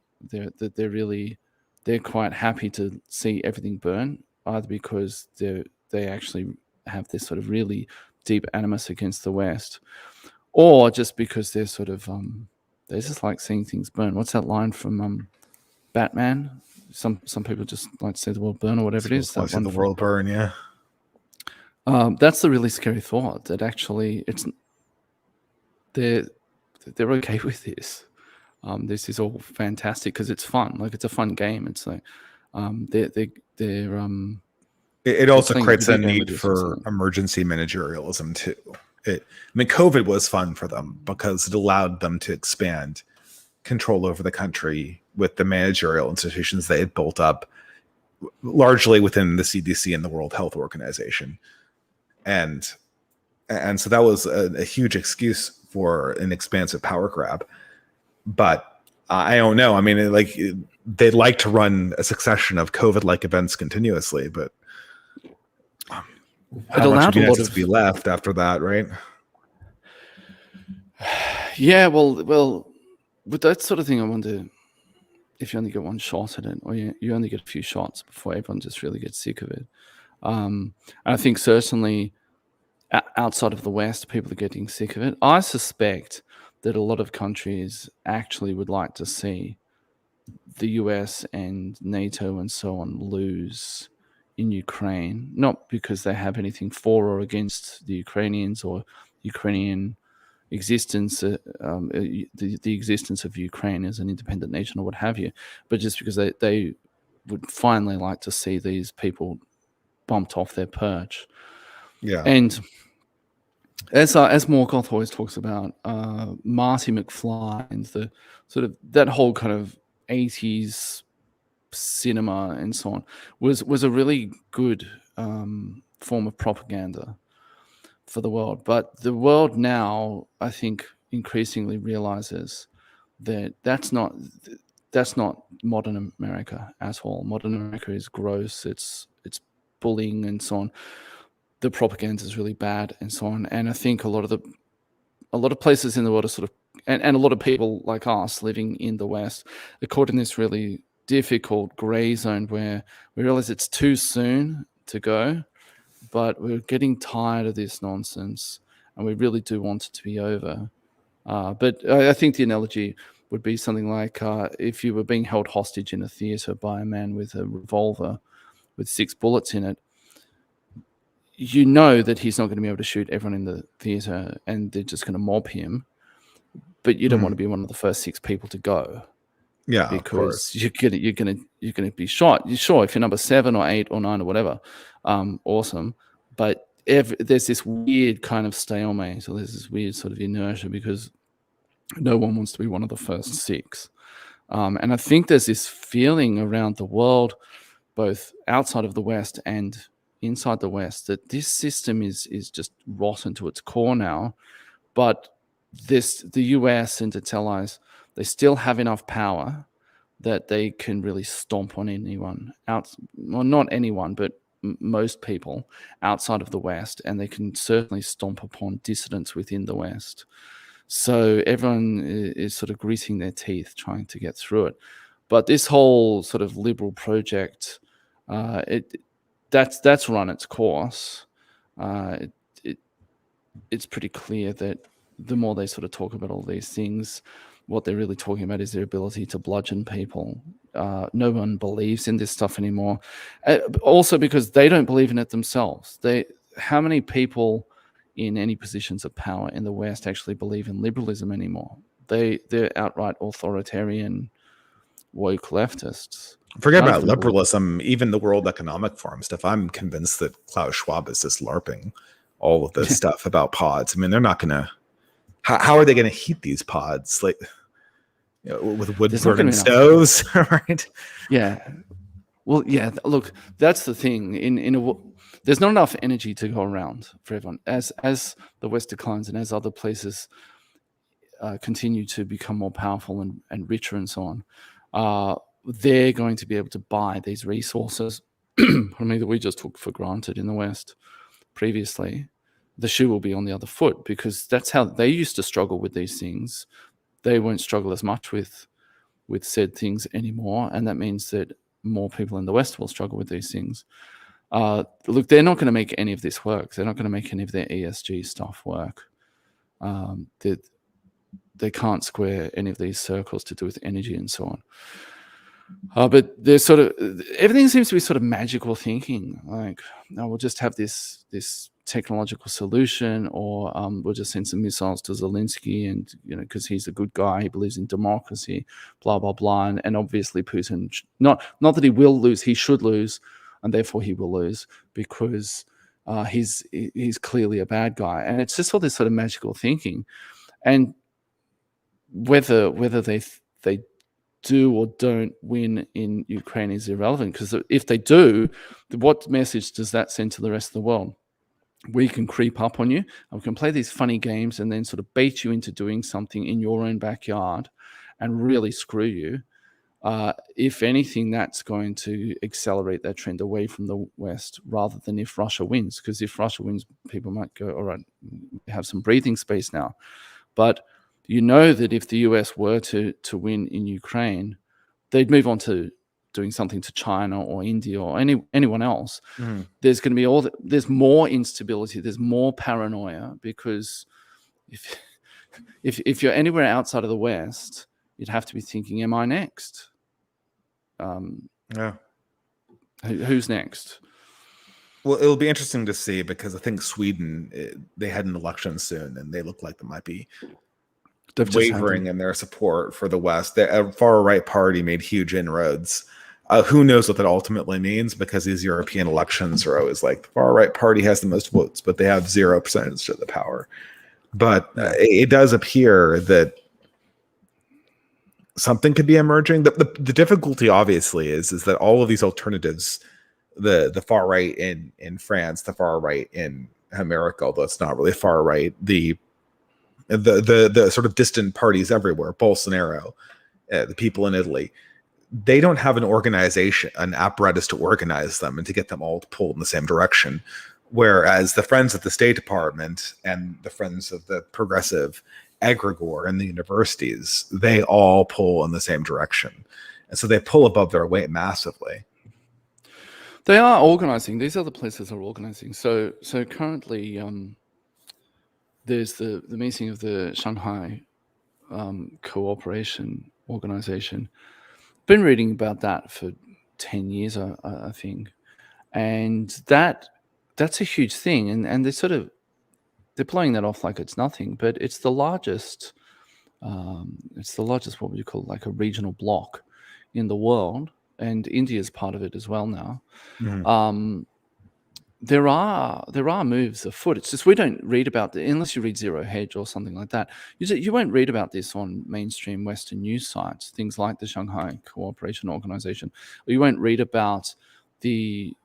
They're quite happy to see everything burn, either because they actually have this sort of really deep animus against the West, or just because they're sort of they just like seeing things burn. What's that line from Batman? Some people just like to see the world burn or whatever it is. That the world burn, yeah. That's the really scary thought, that actually they're okay with this. This is all fantastic because it's fun. Like, it's a fun game. It's like they're It also playing a creates a video game with need this for or emergency managerialism too. I mean, COVID was fun for them because it allowed them to expand control over the country with the managerial institutions they had built up largely within the CDC and the World Health Organization. And so that was a huge excuse for an expansive power grab. But I don't know. I mean, they'd like to run a succession of COVID-like events continuously, but how much of the United States to be left after that, right? Yeah, well, with that sort of thing, I wonder if you only get one shot at it, or you only get a few shots before everyone just really gets sick of it. And I think certainly outside of the West, people are getting sick of it. I suspect that a lot of countries actually would like to see the US and NATO and so on lose in Ukraine, not because they have anything for or against the Ukrainians or Ukrainian existence, the existence of Ukraine as an independent nation or what have you, but just because they would finally like to see these people bumped off their perch. Yeah. And as Morgoth always talks about, Marty McFly and the sort of that whole kind of 80s cinema and so on was a really good form of propaganda for the world. But the world now, I think, increasingly realizes that that's not modern America at all. Modern America is gross. It's bullying and so on. The propaganda is really bad and so on. And I think a lot of places in the world are sort of, and a lot of people like us living in the West are caught in this really difficult gray zone where we realize it's too soon to go, but we're getting tired of this nonsense and we really do want it to be over. But I think the analogy would be something like if you were being held hostage in a theater by a man with a revolver with 6 bullets in it, you know that he's not going to be able to shoot everyone in the theater and they're just going to mob him, but you don't want to be one of the first 6 people to go. Yeah, because you're gonna be shot. You're sure if you're number 7 or 8 or 9 or whatever, awesome. But there's this weird kind of stalemate, or there's this weird sort of inertia because no one wants to be one of the first 6. And I think there's this feeling around the world, both outside of the West and inside the West, that this system is just rotten to its core now. But the US and its allies, they still have enough power that they can really stomp on anyone well, not anyone, but most people outside of the West, and they can certainly stomp upon dissidents within the West. So everyone is sort of gritting their teeth trying to get through it. But this whole sort of liberal project, that's run its course. It's pretty clear that the more they sort of talk about all these things, what they're really talking about is their ability to bludgeon people. No one believes in this stuff anymore. Also because they don't believe in it themselves. How many people in any positions of power in the West actually believe in liberalism anymore? They're outright authoritarian, woke leftists. Forget about liberalism, even the World Economic Forum stuff. I'm convinced that Klaus Schwab is just LARPing all of this stuff about pods. I mean, they're not going to. How are they going to heat these pods? Like, with wood burning stoves, right? Yeah. Well, yeah. Look, that's the thing. There's not enough energy to go around for everyone. As the West declines and as other places continue to become more powerful and richer and so on, they're going to be able to buy these resources. That we just took for granted in the West previously. The shoe will be on the other foot because that's how they used to struggle with these things. They won't struggle as much with said things anymore, and that means that more people in the West will struggle with these things. Look, they're not going to make any of this work. They're not going to make any of their ESG stuff work. They can't square any of these circles to do with energy and so on. But there's sort of everything seems to be sort of magical thinking. Like, no, we'll just have this technological solution, or we'll just send some missiles to Zelensky, and because he's a good guy, he believes in democracy, blah blah blah, and obviously Putin, not that he will lose, he should lose, and therefore he will lose because he's clearly a bad guy, and it's just all this sort of magical thinking, and whether they do or don't win in Ukraine is irrelevant, because if they do, what message does that send to the rest of the world? We can creep up on you, and we can play these funny games and then sort of bait you into doing something in your own backyard and really screw you. If anything, that's going to accelerate that trend away from the West rather than if Russia wins, because if Russia wins, people might go, all right, we have some breathing space now. But that if the US were to win in Ukraine, they'd move on to doing something to China or India or anyone else. Mm-hmm. There's going to be there's more instability, there's more paranoia, because if you're anywhere outside of the West, you'd have to be thinking, am I next? Yeah. Who's next? Well, it'll be interesting to see, because I think Sweden, they had an election soon, and they look like they might be wavering in their support for the West. A far-right party made huge inroads. Who knows what that ultimately means, because these European elections are always like, the far-right party has the most votes, but they have 0% of the power. But it does appear that something could be emerging. The difficulty, obviously, is that all of these alternatives, the far right in France, the far right in America, although it's not really far right, the sort of distant parties everywhere, Bolsonaro, the people in Italy, they don't have an organization, an apparatus to organize them and to get them all to pull in the same direction. Whereas the friends of the State Department and the friends of the progressive egregore and the universities, they all pull in the same direction. And so they pull above their weight massively. They are organizing. These other places are organizing. So currently, there's the meeting of the Shanghai Cooperation Organization. Been reading about that for 10 years, I think. And that's a huge thing. And they're blowing that off like it's nothing, but it's the largest, what would you call it, like a regional bloc in the world. And India is part of it as well now. Mm-hmm. There are moves afoot. It's just we don't read about it unless you read Zero Hedge or something like that. You won't read about this on mainstream Western news sites, things like the Shanghai Cooperation Organization. Or you won't read about the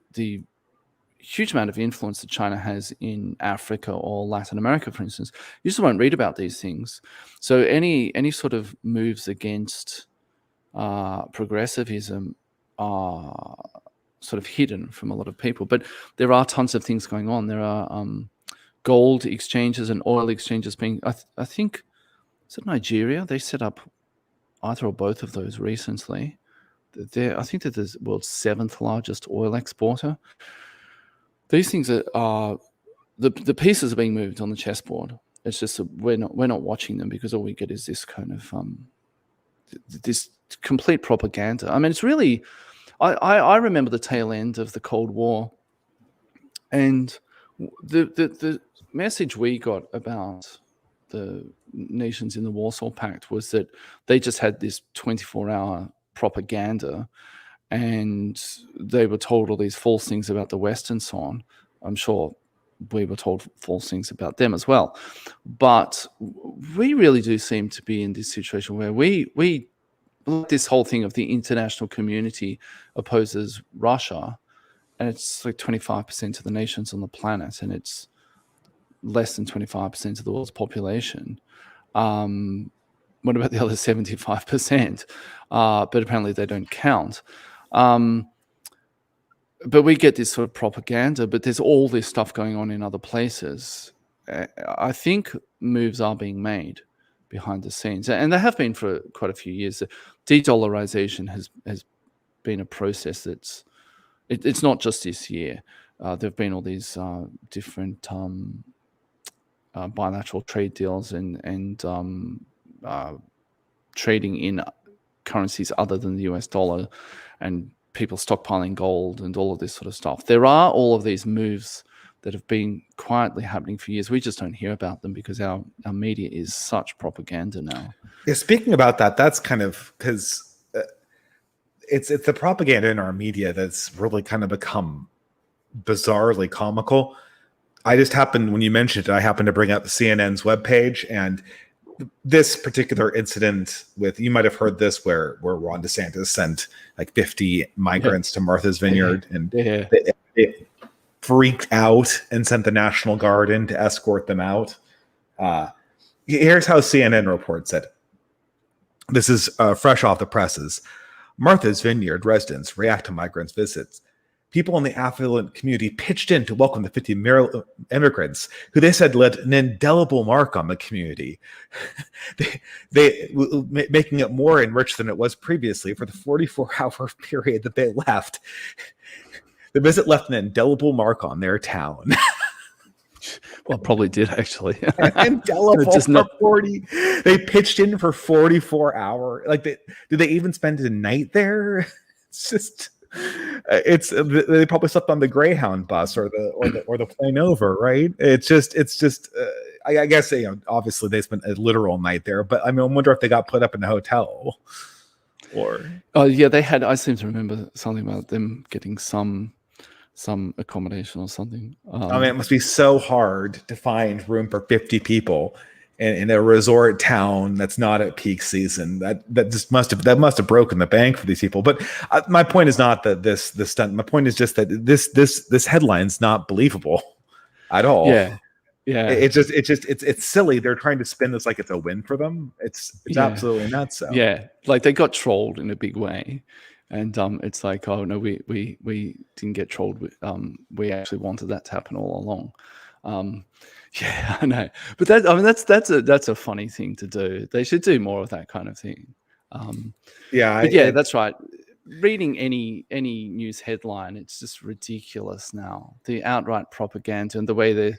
huge amount of influence that China has in Africa or Latin America, for instance. You just won't read about these things. So any sort of moves against progressivism are sort of hidden from a lot of people, but there are tons of things going on. There are gold exchanges and oil exchanges being, I think, is it Nigeria? They set up either or both of those recently. I think they're the world's 7th largest oil exporter. These things are the pieces are being moved on the chessboard. It's just we're not watching them, because all we get is this kind of this complete propaganda. I mean, it's really. I remember the tail end of the Cold War, and the message we got about the nations in the Warsaw Pact was that they just had this 24-hour propaganda, and they were told all these false things about the West and so on. I'm sure we were told false things about them as well. But we really do seem to be in this situation where we this whole thing of the international community opposes Russia, and it's like 25% of the nations on the planet, and it's less than 25% of the world's population. What about the other 75%? But apparently they don't count. But we get this sort of propaganda, but there's all this stuff going on in other places. I think moves are being made behind the scenes, and they have been for quite a few years. De-dollarization has been a process that's it's not just this year. There have been all these different bilateral trade deals and trading in currencies other than the US dollar, and people stockpiling gold and all of this sort of stuff. There are all of these moves that have been quietly happening for years. We just don't hear about them because our media is such propaganda now. Yeah, speaking about that, that's kind of because it's the propaganda in our media that's really kind of become bizarrely comical. I just happened, when you mentioned it, I happened to bring up CNN's webpage, and this particular incident with, you might have heard this, where Ron DeSantis sent like 50 migrants to Martha's Vineyard, and they freaked out and sent the National Guard in to escort them out. Here's how CNN reports it. This is fresh off the presses. Martha's Vineyard residents react to migrants' visits. People in the affluent community pitched in to welcome the 50 immigrants, who they said left an indelible mark on the community, they making it more enriched than it was previously for the 44-hour period that they left. The visit left an indelible mark on their town. Well, probably did actually. Indelible just for 40. They pitched in for 44 hours. Like, did they even spend a night there? It's just, they probably slept on the Greyhound bus or the plane over, right? It's just. I guess, obviously they spent a literal night there, but I mean, I wonder if they got put up in a hotel or. Oh yeah, they had. I seem to remember something about them getting some accommodation or something. I mean, it must be so hard to find room for 50 people in a resort town that's not at peak season. That just must have broken the bank for these people. But my point is not that this stunt. My point is just that this headline's not believable at all. Yeah. It's silly. They're trying to spin this like it's a win for them. It's absolutely nuts. So. Yeah, like they got trolled in a big way. And it's like, oh no, we didn't get trolled. We actually wanted that to happen all along. Yeah, I know, but that's a funny thing to do. They should do more of that kind of thing. That's right. Reading any news headline, it's just ridiculous now. The outright propaganda and the way there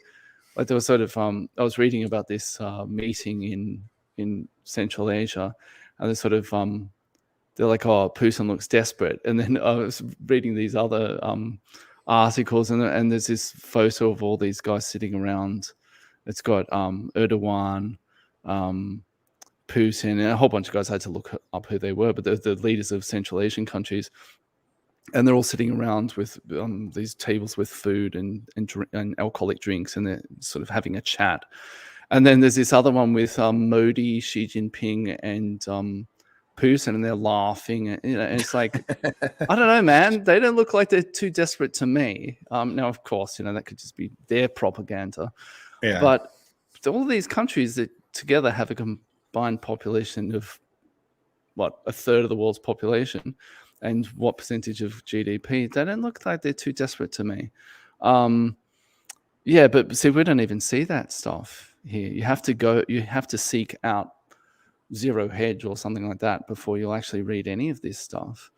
was sort of. I was reading about this meeting in Central Asia, and they're sort of. They're like, oh, Putin looks desperate. And then I was reading these other articles, and there's this photo of all these guys sitting around. It's got Erdogan, Putin, and a whole bunch of guys. I had to look up who they were, but they're the leaders of Central Asian countries. And they're all sitting around with these tables with food and alcoholic drinks, and they're sort of having a chat. And then there's this other one with Modi, Xi Jinping, and Putin, and they're laughing. And it's like, I don't know, man. They don't look like they're too desperate to me. Now, of course, that could just be their propaganda. Yeah. But all these countries that together have a combined population of what, a third of the world's population, and what percentage of GDP, they don't look like they're too desperate to me. But see, we don't even see that stuff here. You have to seek out Zero Hedge or something like that before you'll actually read any of this stuff.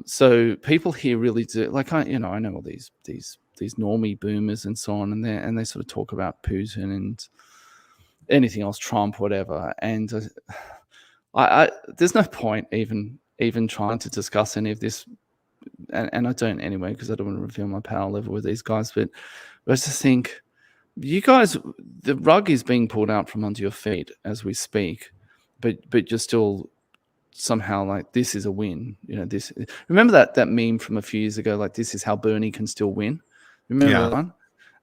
So people here really do, like, I know all these normie boomers and so on, and they sort of talk about Putin and anything else, Trump, whatever. And I there's no point even trying to discuss any of this, and I don't anyway, because I don't want to reveal my power level with these guys. But I just think, you guys, the rug is being pulled out from under your feet as we speak. But you're still somehow like, this is a win. This. Remember that meme from a few years ago, like, this is how Bernie can still win. Remember that one?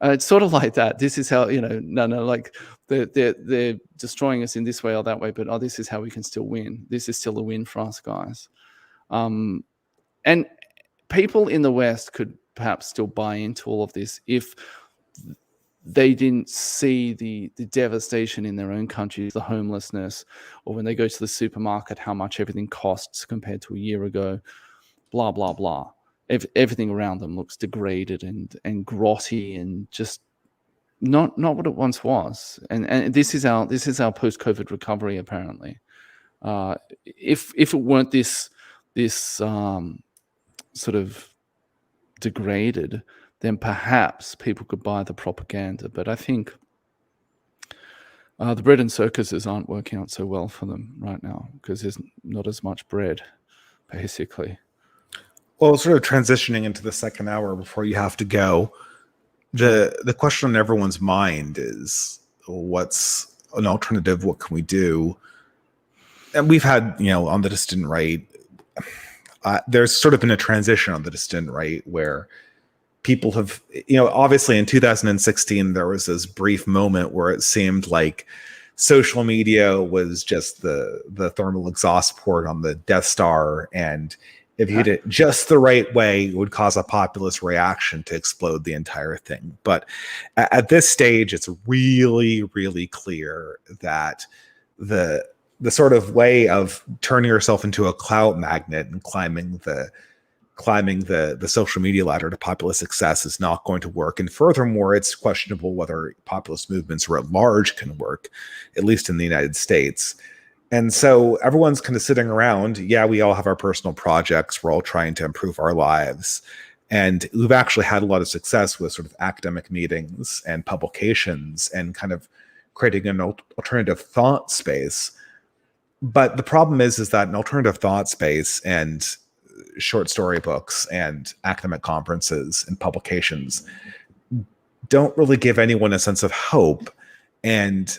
It's sort of like that. This is how, like they're destroying us in this way or that way, but this is how we can still win. This is still a win for us, guys. And people in the West could perhaps still buy into all of this if they didn't see the devastation in their own countries, the homelessness, or when they go to the supermarket, how much everything costs compared to a year ago, blah, blah, blah. Everything around them looks degraded and grotty and just not what it once was. And this is our post-COVID recovery, apparently. If it weren't this sort of degraded, then perhaps people could buy the propaganda. But I think The bread and circuses aren't working out so well for them right now because there's not as much bread, basically. Well, sort of transitioning into the second hour before you have to go, the question on everyone's mind is, what's an alternative? What can we do? And we've had, on the distant right, there's sort of been a transition on the distant right where people have, obviously in 2016, there was this brief moment where it seemed like social media was just the thermal exhaust port on the Death Star. And if you did it just the right way, it would cause a populist reaction to explode the entire thing. But at this stage, it's really, really clear that the sort of way of turning yourself into a clout magnet and climbing the social media ladder to populist success is not going to work. And furthermore, it's questionable whether populist movements at large can work, at least in the United States. And so everyone's kind of sitting around. Yeah, we all have our personal projects. We're all trying to improve our lives. And we've actually had a lot of success with sort of academic meetings and publications and kind of creating an alternative thought space. But the problem is that an alternative thought space and short story books and academic conferences and publications don't really give anyone a sense of hope. And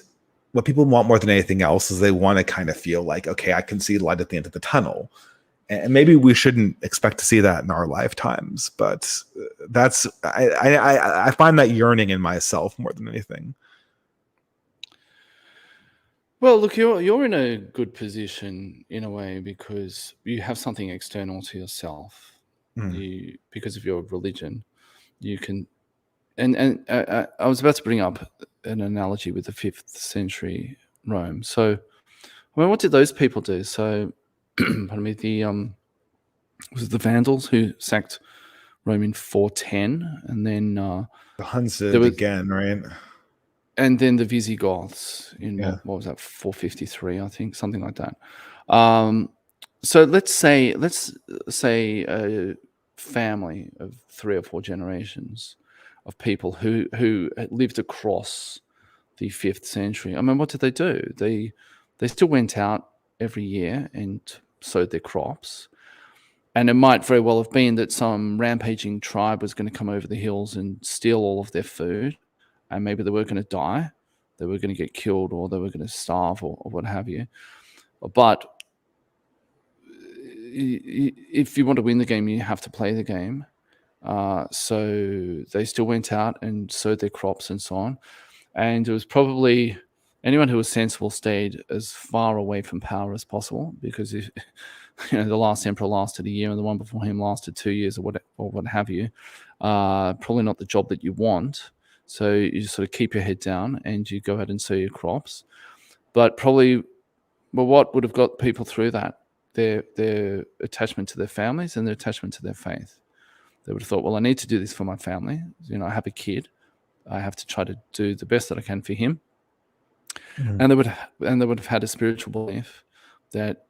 what people want more than anything else is they want to kind of feel like, okay, I can see light at the end of the tunnel. And maybe we shouldn't expect to see that in our lifetimes, but I find that yearning in myself more than anything. Well, look, you're in a good position in a way because you have something external to yourself. Because of your religion, you can. And I was about to bring up an analogy with the 5th century Rome. So, what did those people do? So, pardon me, was it the Vandals who sacked Rome in 410, and then the Huns did again, right? And then the Visigoths in what was that, 453, I think, something like that. So let's say a family of 3 or 4 generations of people who lived across the 5th century. I mean, what did they do? They still went out every year and sowed their crops. And it might very well have been that some rampaging tribe was going to come over the hills and steal all of their food. And maybe they were going to die. They were going to get killed, or they were going to starve, or what have you. But if you want to win the game, you have to play the game. So they still went out and sowed their crops and so on. And it was probably anyone who was sensible stayed as far away from power as possible, because if the last emperor lasted a year and the one before him lasted 2 years or what have you, probably not the job that you want. So you just sort of keep your head down and you go out and sow your crops. But probably, what would have got people through that? Their attachment to their families and their attachment to their faith. They would have thought, well, I need to do this for my family. I have a kid. I have to try to do the best that I can for him. Mm-hmm. And they would have had a spiritual belief that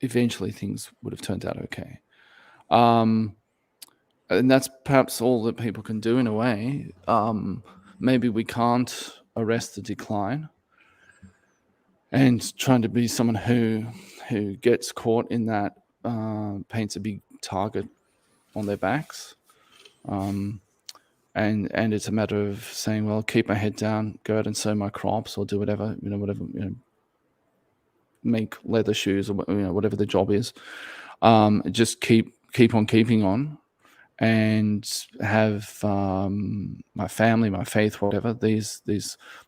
eventually things would have turned out okay. And that's perhaps all that people can do in a way. Maybe we can't arrest the decline. And trying to be someone who gets caught in that paints a big target on their backs. And it's a matter of saying, well, keep my head down, go out and sow my crops, or do whatever, make leather shoes, or whatever the job is. Just keep on keeping on, and have my family, my faith, whatever, these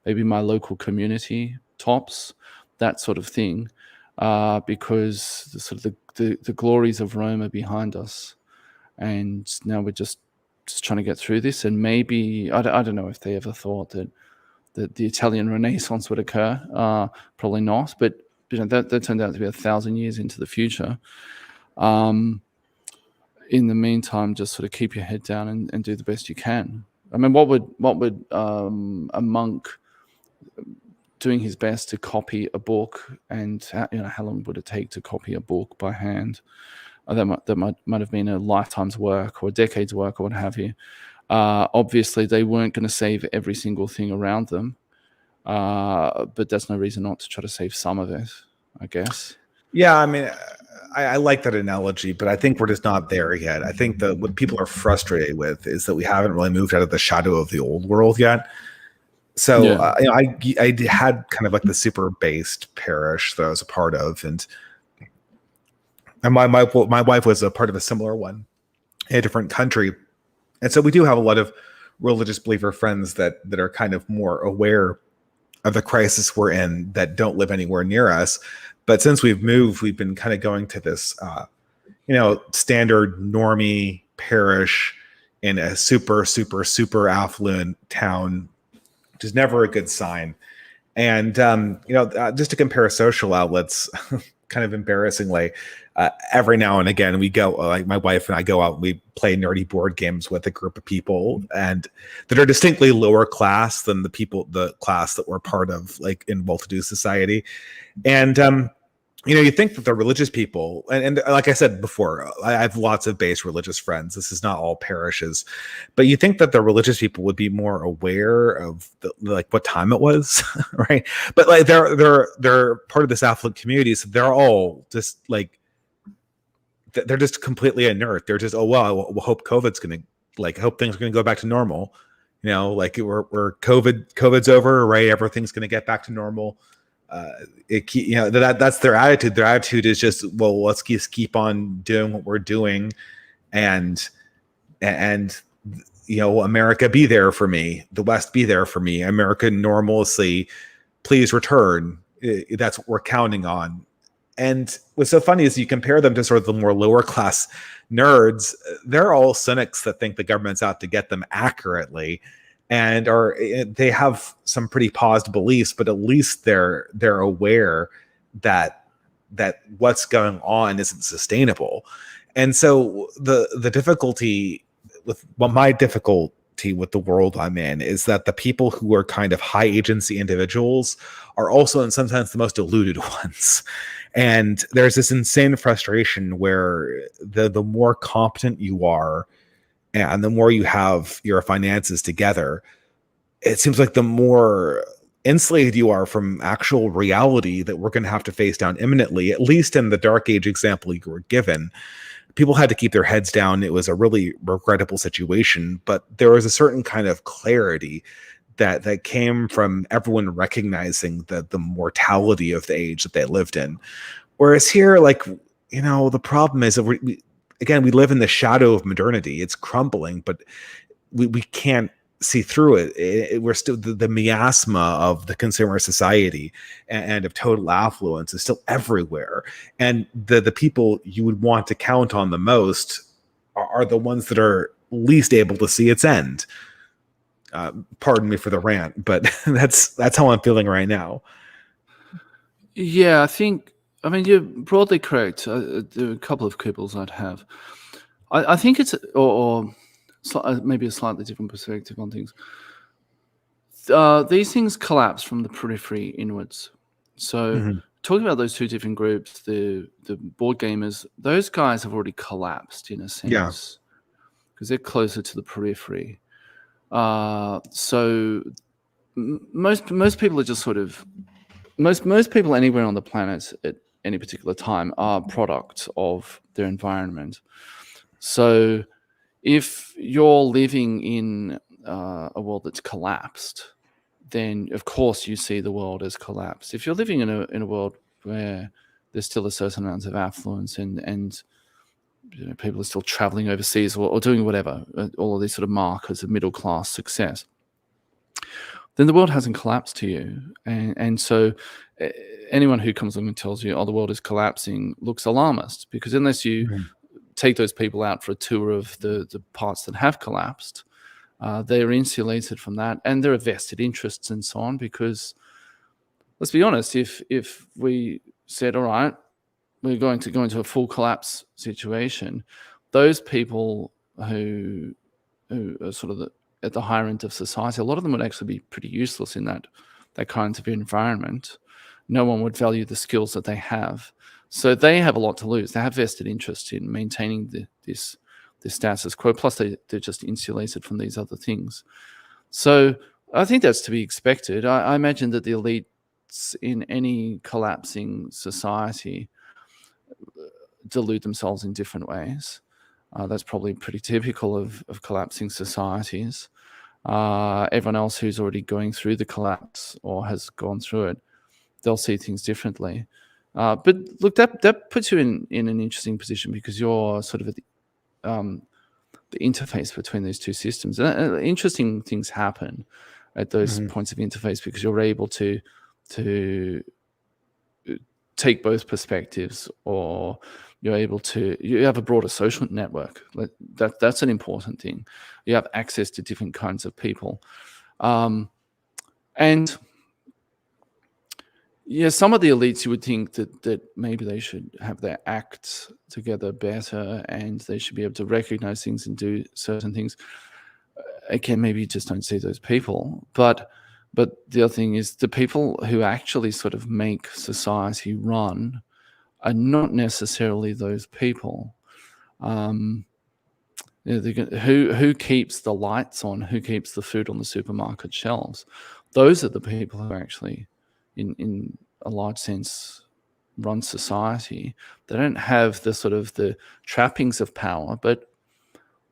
maybe my local community tops, that sort of thing, because the glories of Rome are behind us, and now we're just trying to get through this. And maybe I don't know if they ever thought that the Italian Renaissance would occur. Probably not, but that turned out to be 1,000 years into the future. In the meantime, just sort of keep your head down and do the best you can. I mean, what would a monk doing his best to copy a book, and how long would it take to copy a book by hand? That might have been a lifetime's work or a decade's work or what have you. Obviously, they weren't going to save every single thing around them. but that's no reason not to try to save some of it, I guess. Yeah, I mean, I like that analogy, but I think we're just not there yet. I think that what people are frustrated with is that we haven't really moved out of the shadow of the old world yet. So Yeah. I had kind of like the super based parish that I was a part of, and my wife was a part of a similar one in a different country, and so we do have a lot of religious believer friends that are kind of more aware of the crisis we're in that don't live anywhere near us. But since we've moved, we've been kind of going to this, standard normie parish in a super, super, super affluent town, which is never a good sign. And, just to compare social outlets, kind of embarrassingly, every now and again we go, like my wife and I go out and we play nerdy board games with a group of people and that are distinctly lower class than the class that we're part of, like in well-to-do society. And you think that the religious people, and like I said before, I have lots of base religious friends. This is not all parishes, but you think that the religious people would be more aware of like what time it was, right? But like they're part of this affluent community, so they're all just like they're just completely inert. They're just, oh well, we'll hope COVID's gonna hope things are gonna go back to normal. Like we're COVID's over, right? Everything's gonna get back to normal. That's their attitude. Their attitude is just, well, let's keep on doing what we're doing, and America be there for me, the West be there for me, American normalcy, please return. That's what we're counting on. And what's so funny is you compare them to sort of the more lower class nerds. They're all cynics that think the government's out to get them accurately, and they have some pretty paused beliefs, but at least they're aware that what's going on isn't sustainable. And so the difficulty with my difficulty with the world I'm in is that the people who are kind of high agency individuals are also in some sense the most deluded ones. And there's this insane frustration where the more competent you are and the more you have your finances together, it seems like the more insulated you are from actual reality that we're going to have to face down imminently. At least in the Dark Age example you were given, people had to keep their heads down. It was a really regrettable situation, but there was a certain kind of clarity that came from everyone recognizing the mortality of the age that they lived in. Whereas here, the problem is that we live in the shadow of modernity. It's crumbling, but we can't see through it. We're still the miasma of the consumer society and of total affluence is still everywhere. And the people you would want to count on the most are the ones that are least able to see its end. Pardon me for the rant, but that's how I'm feeling right now. Yeah, I mean, you're broadly correct. There are a couple of quibbles I'd have. I think it's, or maybe a slightly different perspective on things. These things collapse from the periphery inwards. So talking about those two different groups, the board gamers, those guys have already collapsed in a sense, because they're closer to the periphery. So most people are just sort of most people anywhere on the planet at any particular time are products of their environment. So if you're living in a world that's collapsed, then of course you see the world as collapsed. If you're living in a world where there's still a certain amount of affluence and people are still traveling overseas or doing whatever, all of these sort of markers of middle class success, then the world hasn't collapsed to you. And so anyone who comes along and tells you, oh, the world is collapsing, looks alarmist, because unless you take those people out for a tour of the parts that have collapsed, they're insulated from that, and there are vested interests and so on. Because let's be honest, if we said, all right, we're going to go into a full collapse situation, those people who are sort of at the higher end of society, a lot of them would actually be pretty useless in that kind of environment. No one would value the skills that they have. So they have a lot to lose. They have vested interest in maintaining this status quo. Plus, they're just insulated from these other things. So I think that's to be expected. I imagine that the elites in any collapsing society delude themselves in different ways. That's probably pretty typical of collapsing societies. Everyone else who's already going through the collapse or has gone through it, they'll see things differently. But look, that puts you in an interesting position, because you're sort of at the interface between these two systems. And interesting things happen at those points of interface, because you're able to take both perspectives, or you have a broader social network. That's an important thing. You have access to different kinds of people. And yeah, some of the elites, you would think that maybe they should have their act together better, and they should be able to recognize things and do certain things. Again, maybe you just don't see those people. But the other thing is, the people who actually sort of make society run are not necessarily those people. Who keeps the lights on? Who keeps the food on the supermarket shelves? Those are the people who actually, in a large sense, run society. They don't have the sort of the trappings of power, but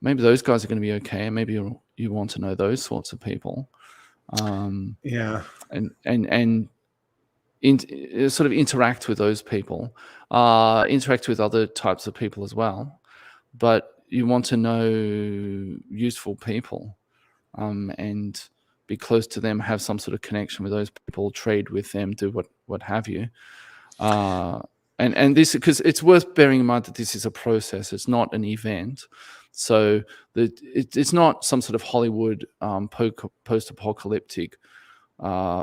maybe those guys are going to be okay, and maybe you want to know those sorts of people. And sort of interact with those people, interact with other types of people as well. But you want to know useful people, and be close to them, have some sort of connection with those people, trade with them, do what have you. And this, because it's worth bearing in mind that this is a process, it's not an event. So it's not some sort of Hollywood post-apocalyptic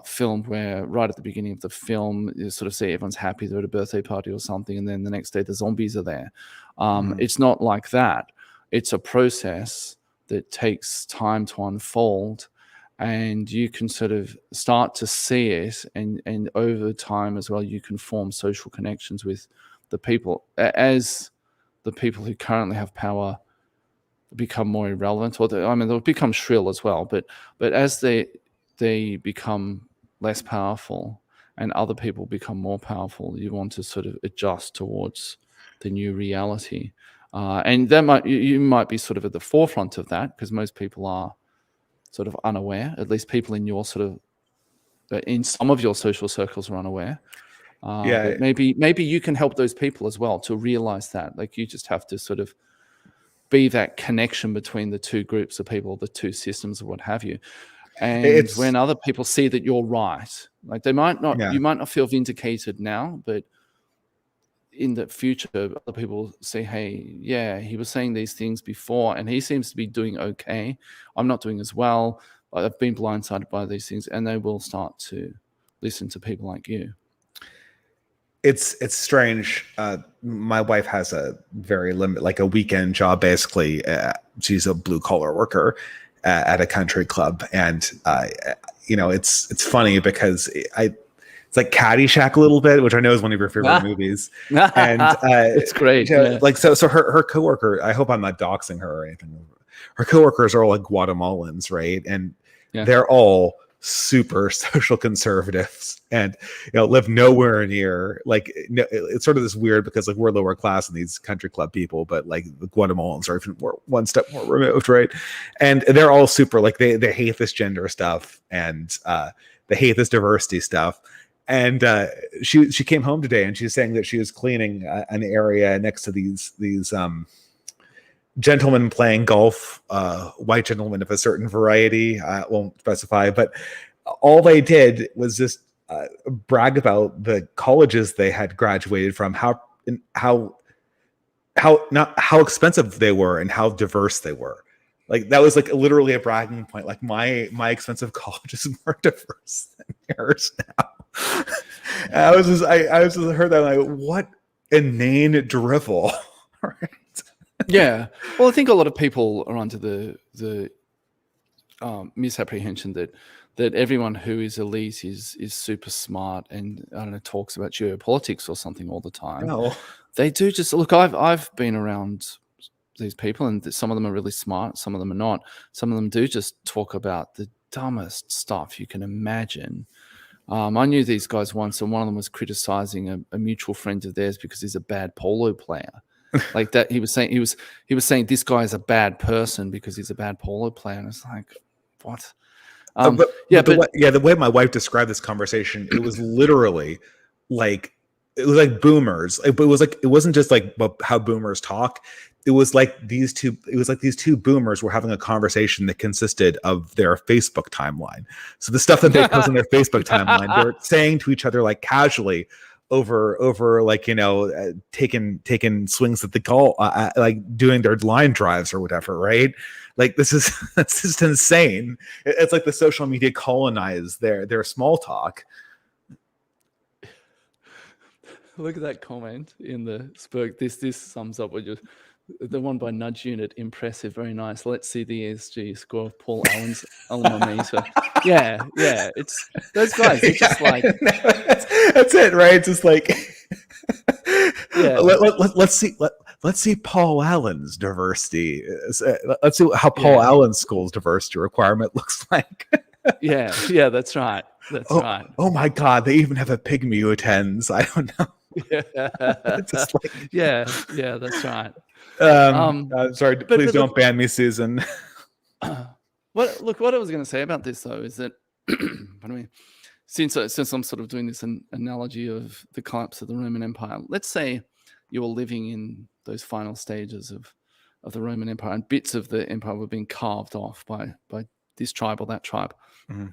film where right at the beginning of the film you sort of see everyone's happy, they're at a birthday party or something, and then the next day the zombies are there. It's not like that. It's a process that takes time to unfold, and you can sort of start to see it, and over time as well you can form social connections with the people. As the people who currently have power become more irrelevant, or they'll become shrill as well, but as they become less powerful and other people become more powerful, you want to sort of adjust towards the new reality. And that you might be sort of at the forefront of that, because most people are sort of unaware. At least people in your sort of, in some of your social circles are unaware. But maybe you can help those people as well to realize that. Like, you just have to sort of be that connection between the two groups of people, the two systems, or what have you. And when other people see that you're right, like you might not feel vindicated now, but in the future, other people say, hey, yeah, he was saying these things before and he seems to be doing okay. I'm not doing as well. I've been blindsided by these things, and they will start to listen to people like you. It's strange. My wife has a very like a weekend job, basically. She's a blue collar worker at a country club, and it's funny because it's like Caddyshack a little bit, which I know is one of your favorite movies. And it's great. Like so her coworker, I hope I'm not doxing her or anything. Her coworkers are all like Guatemalans, right? And they're all super social conservatives, and live nowhere near, like, it's sort of this weird, because like we're lower class and these country club people, but like the Guatemalans are even one step more removed, right? And they're all super, like, they hate this gender stuff, and they hate this diversity stuff. And she came home today, and she's saying that she was cleaning an area next to these gentlemen playing golf, white gentlemen of a certain variety. I won't specify, but all they did was just brag about the colleges they had graduated from, how expensive they were and how diverse they were. Like, that was like literally a bragging point. Like, my expensive college is more diverse than yours now. And I was just heard that, like, what inane drivel. Right? Yeah. Well, I think a lot of people are under the misapprehension that everyone who is elite is super smart and, I don't know, talks about geopolitics or something all the time. No. They do just look. I've been around these people, and some of them are really smart, some of them are not. Some of them do just talk about the dumbest stuff you can imagine. I knew these guys once, and one of them was criticizing a mutual friend of theirs because he's a bad polo player. Like that, he was saying this guy is a bad person because he's a bad polo player, and it's like, what? The way my wife described this conversation, it was literally like, it was like boomers. It wasn't just like how boomers talk. It was like these two boomers were having a conversation that consisted of their Facebook timeline. So the stuff that they post on their Facebook timeline, they're saying to each other like casually over like, taking swings at the goal, like doing their line drives or whatever, right? Like that's just insane. It's like the social media colonized their small talk. Look at that comment in the Spurk. This sums up what you're. The one by Nudge Unit, impressive, very nice. Let's see the ESG score of Paul Allen's alma mater. Yeah, it's those guys. They're just like that's it, right? It's just like let's see Paul Allen's diversity. Let's see how Paul Allen's school's diversity requirement looks like. yeah, that's right. That's right. Oh my God, they even have a pigmy who attends. I don't know. Just like, yeah, that's right. Sorry, please don't ban me, Susan. What I was going to say about this though is that, since I'm sort of doing this analogy of the collapse of the Roman Empire, let's say you were living in those final stages of the Roman Empire, and bits of the empire were being carved off by this tribe or that tribe. Mm-hmm.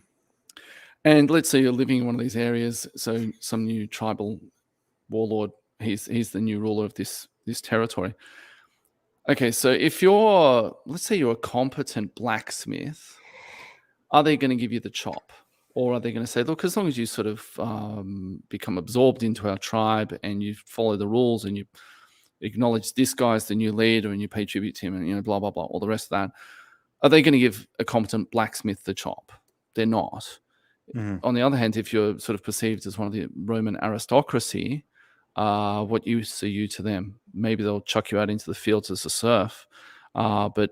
And let's say you're living in one of these areas, so some new tribal warlord, he's the new ruler of this territory. Okay, so let's say you're a competent blacksmith, are they going to give you the chop? Or are they going to say, look, as long as you sort of become absorbed into our tribe and you follow the rules and you acknowledge this guy's the new leader and you pay tribute to him and, blah, blah, blah, all the rest of that, are they going to give a competent blacksmith the chop? They're not. Mm-hmm. On the other hand, if you're sort of perceived as one of the Roman aristocracy, what use are you to them? Maybe they'll chuck you out into the fields as a serf, but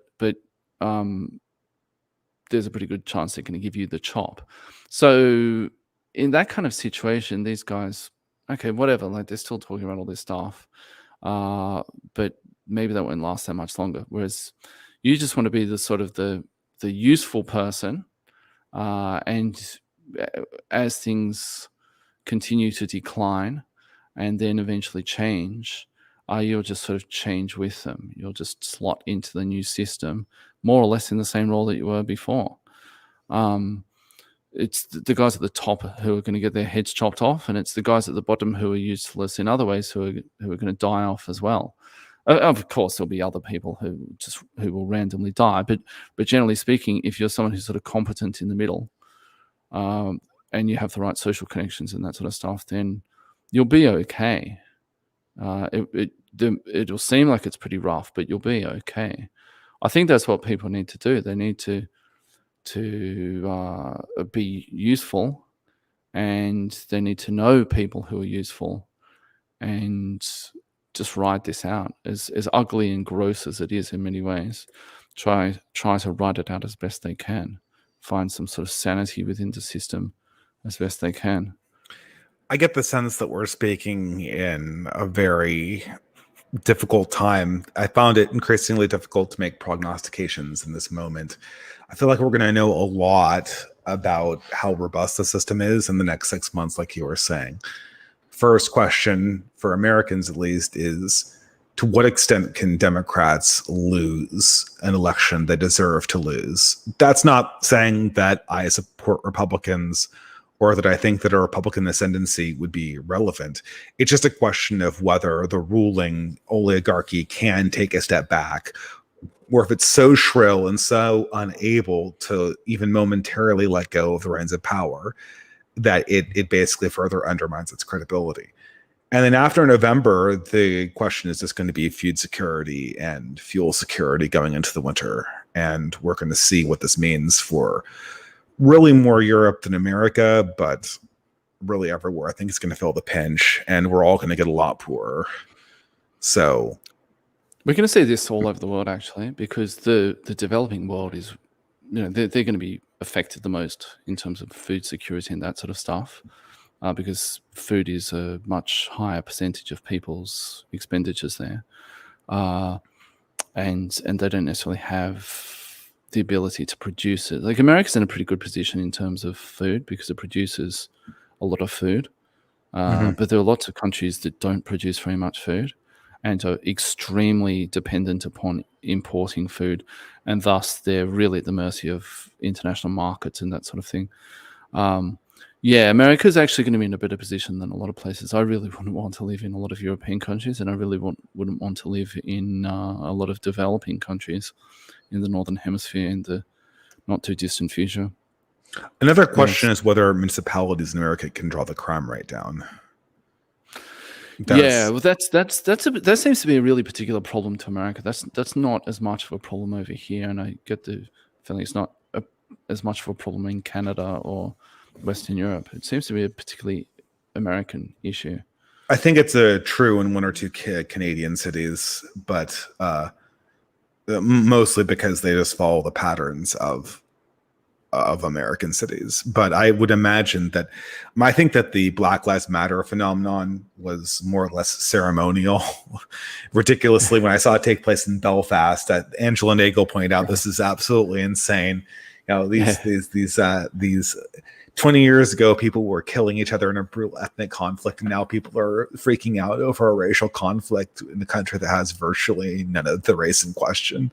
there's a pretty good chance they're going to give you the chop. So in that kind of situation, these guys, okay, whatever, like they're still talking about all this stuff, but maybe that won't last that much longer. Whereas you just want to be the sort of the useful person, and as things continue to decline and then eventually change, you'll just sort of change with them. You'll just slot into the new system, more or less in the same role that you were before. It's the guys at the top who are going to get their heads chopped off, and it's the guys at the bottom who are useless in other ways who are going to die off as well. Of course, there'll be other people who will randomly die, but generally speaking, if you're someone who's sort of competent in the middle, and you have the right social connections and that sort of stuff, then you'll be okay. It'll seem like it's pretty rough, but you'll be okay. I think that's what people need to do. They need to be useful, and they need to know people who are useful, and just ride this out. As ugly and gross as it is in many ways, try to ride it out as best they can. Find some sort of sanity within the system as best they can. I get the sense that we're speaking in a very difficult time. I found it increasingly difficult to make prognostications in this moment. I feel like we're going to know a lot about how robust the system is in the next 6 months, like you were saying. First question, for Americans at least, is to what extent can Democrats lose an election they deserve to lose? That's not saying that I support Republicans or that I think that a Republican ascendancy would be relevant. It's just a question of whether the ruling oligarchy can take a step back, or if it's so shrill and so unable to even momentarily let go of the reins of power that it basically further undermines its credibility. And then after November, the question is just going to be food security and fuel security going into the winter. And we're going to see what this means for really more Europe than America, but really everywhere. I think it's going to feel the pinch, and we're all going to get a lot poorer. So we're going to see this all over the world, actually, because the developing world is they're going to be affected the most in terms of food security and that sort of stuff, because food is a much higher percentage of people's expenditures there, and they don't necessarily have the ability to produce it. Like America's in a pretty good position in terms of food because it produces a lot of food, but there are lots of countries that don't produce very much food and are extremely dependent upon importing food, and thus they're really at the mercy of international markets and that sort of thing. America's actually going to be in a better position than a lot of places. I really wouldn't want to live in a lot of European countries, and I really wouldn't want to live in a lot of developing countries in the Northern Hemisphere in the not too distant future. Another question is whether municipalities in America can draw the crime rate down. Well, that seems to be a really particular problem to America. That's not as much of a problem over here, and I get the feeling it's not as much of a problem in Canada or Western Europe. It seems to be a particularly American issue. I think it's true in one or two Canadian cities, but mostly because they just follow the patterns of American cities. But I would imagine that I think that the Black Lives Matter phenomenon was more or less ceremonial. Ridiculously, when I saw it take place in Belfast, Angela Nagel pointed out this is absolutely insane. These 20 years ago, people were killing each other in a brutal ethnic conflict, and now people are freaking out over a racial conflict in a country that has virtually none of the race in question.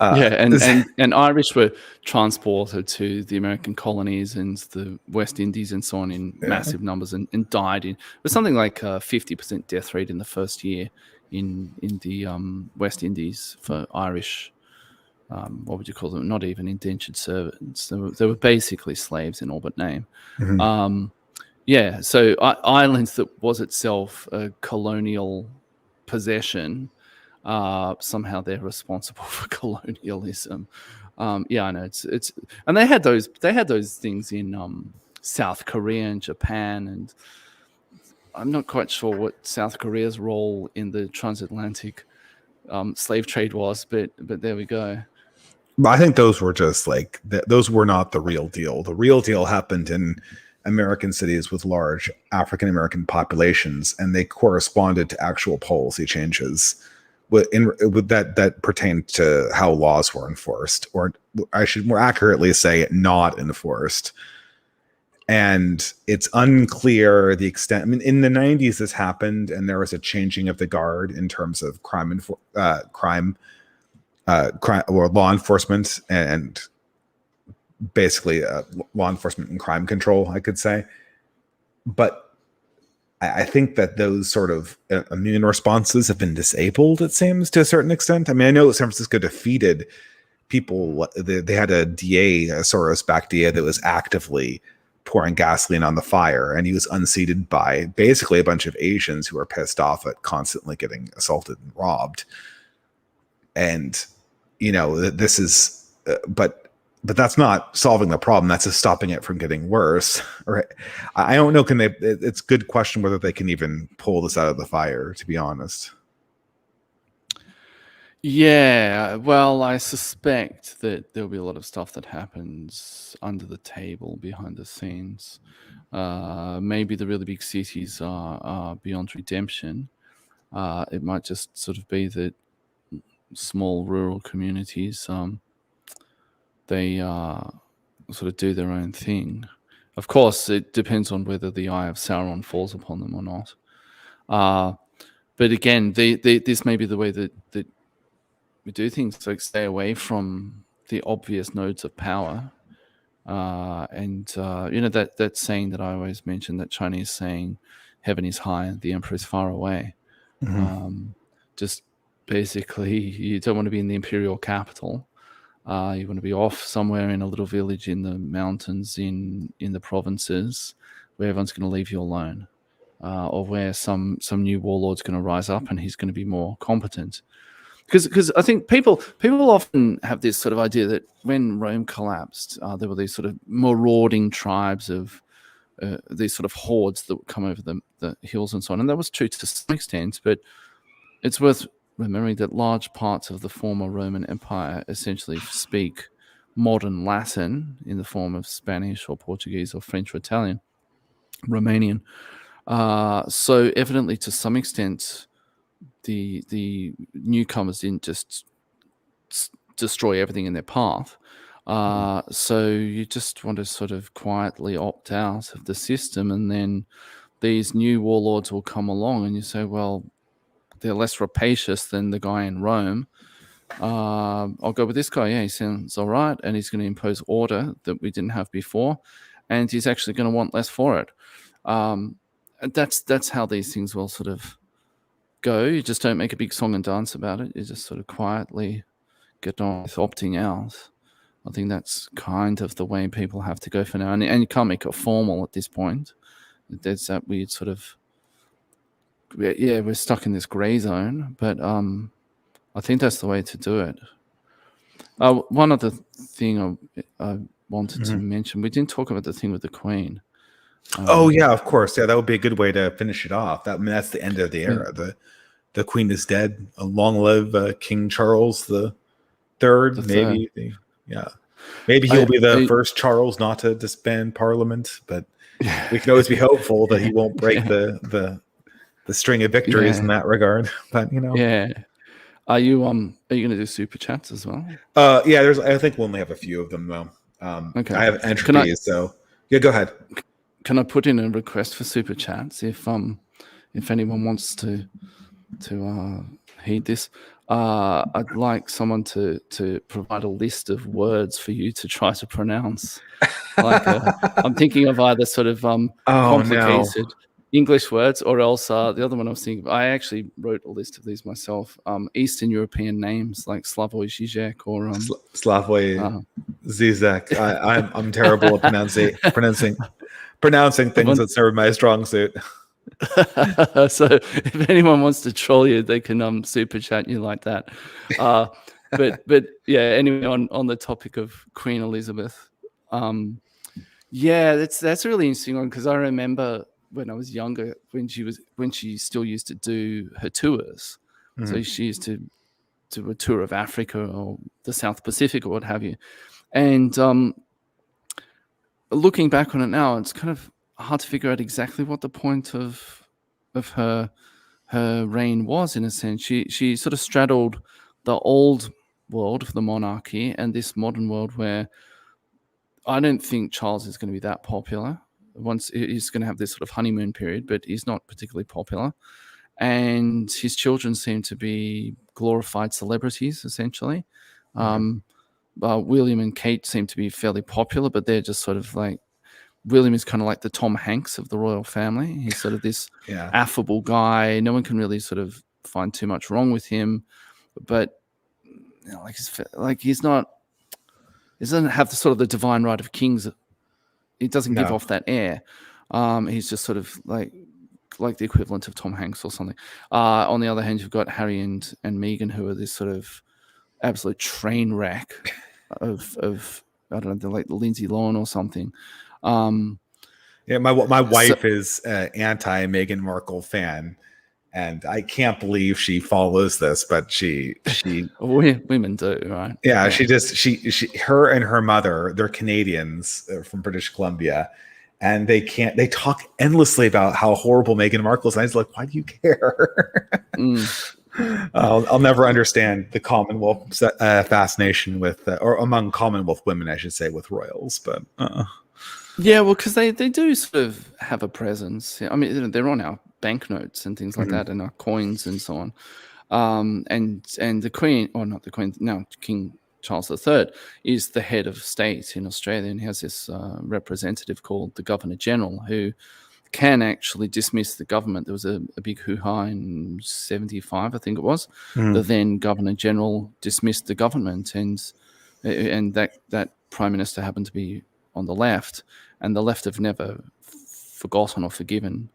And Irish were transported to the American colonies and the West Indies and so on in massive numbers and died in. It was something like 50% death rate in the first year in the West Indies for Irish. What would you call them? Not even indentured servants. They were basically slaves in all but name. So Ireland that was itself a colonial possession. Somehow they're responsible for colonialism. I know it's and they had those things in South Korea and Japan, and I'm not quite sure what South Korea's role in the transatlantic slave trade was, but there we go. I think those were just those were not the real deal. The real deal happened in American cities with large African American populations, and they corresponded to actual policy changes that pertained to how laws were enforced, or I should more accurately say not enforced. And it's unclear the extent. I mean, in the 90s this happened, and there was a changing of the guard in terms of crime or law enforcement, and basically law enforcement and crime control, I could say. But I think that those sort of immune responses have been disabled, it seems, to a certain extent. I mean, I know San Francisco defeated people. They had a DA, a Soros-backed DA, that was actively pouring gasoline on the fire, and he was unseated by basically a bunch of Asians who are pissed off at constantly getting assaulted and robbed. And, this is, but that's not solving the problem. That's just stopping it from getting worse. Right? I don't know. It's a good question whether they can even pull this out of the fire, to be honest. Yeah, well, I suspect that there'll be a lot of stuff that happens under the table, behind the scenes. Maybe the really big cities are beyond redemption. It might just sort of be that small rural communities, they sort of do their own thing. Of course, it depends on whether the eye of Sauron falls upon them or not. But again, this may be the way that we do things, like stay away from the obvious nodes of power. That saying that I always mention, that Chinese saying, heaven is high, the emperor is far away. Just basically, you don't want to be in the imperial capital. You want to be off somewhere in a little village in the mountains in the provinces where everyone's going to leave you alone, or where some new warlord's going to rise up and he's going to be more competent. Because I think people often have this sort of idea that when Rome collapsed, there were these sort of marauding tribes of these sort of hordes that would come over the hills and so on. And that was true to some extent, but it's worth remembering that large parts of the former Roman Empire essentially speak modern Latin in the form of Spanish or Portuguese or French or Italian, Romanian. So evidently, to some extent, the newcomers didn't just destroy everything in their path. So you just want to sort of quietly opt out of the system, and then these new warlords will come along, and you say, well, they're less rapacious than the guy in Rome. I'll go with this guy. Yeah, he sounds all right, and he's going to impose order that we didn't have before, and he's actually going to want less for it. And that's how these things will sort of go. You just don't make a big song and dance about it. You just sort of quietly get on with opting out. I think that's kind of the way people have to go for now, and you can't make it formal at this point. There's that weird sort of, yeah, we're stuck in this gray zone, but I think that's the way to do it. One other thing I wanted to mention, we didn't talk about the thing with the Queen. Oh yeah, of course. Yeah, that would be a good way to finish it off. That's the end of the era. The Queen is dead. Long live King Charles the Third. Maybe he'll be the first Charles not to disband Parliament, but we can always be hopeful that he won't break the string of victories in that regard. But yeah. Are you going to do super chats as well? Yeah. I think we'll only have a few of them though. Okay. I have entropy, so yeah. Go ahead. Can I put in a request for super chats if anyone wants to heed this? I'd like someone to provide a list of words for you to try to pronounce. Like I'm thinking of either sort of complicated English words, or else the other one I was thinking of, I actually wrote a list of these myself. Eastern European names like Slavoj Žižek or Slavoj Zizek. I'm terrible at pronouncing things that's never my strong suit. So if anyone wants to troll you, they can super chat you like that. But yeah, anyway, on the topic of Queen Elizabeth, yeah, that's a really interesting one, because I remember when I was younger, when she still used to do her tours. So she used to do a tour of Africa or the South Pacific or what have you. And looking back on it now, it's kind of hard to figure out exactly what the point of her reign was, in a sense. She sort of straddled the old world of the monarchy and this modern world where I don't think Charles is going to be that popular. Once he's going to have this sort of honeymoon period, but he's not particularly popular. And his children seem to be glorified celebrities, essentially. William and Kate seem to be fairly popular, but they're just sort of like, William is kind of like the Tom Hanks of the royal family. He's sort of this affable guy. No one can really sort of find too much wrong with him, but he's not. He doesn't have the sort of the divine right of kings. He doesn't give off that air. He's just sort of like the equivalent of Tom Hanks or something. On the other hand, you've got Harry and Meghan, who are this sort of absolute train wreck of I don't know, they're like Lindsay Lohan or something. Yeah, my wife is an anti Meghan Markle fan, and I can't believe she follows this, but she women do, right? Yeah, her and her mother, they're Canadians from British Columbia, and they talk endlessly about how horrible Meghan Markle is. And I was like, why do you care? I'll never understand the Commonwealth fascination with, or among Commonwealth women, I should say, with royals, but. Yeah, well, because they do sort of have a presence. I mean, they're on our banknotes and things like that, and our coins and so on. And the Queen, or not the Queen, now King Charles III is the head of state in Australia, and he has this representative called the Governor General, who can actually dismiss the government. There was a big hoo-ha in 75, I think it was. The then Governor General dismissed the government, and that Prime Minister happened to be on the left, and the left have never forgotten or forgiven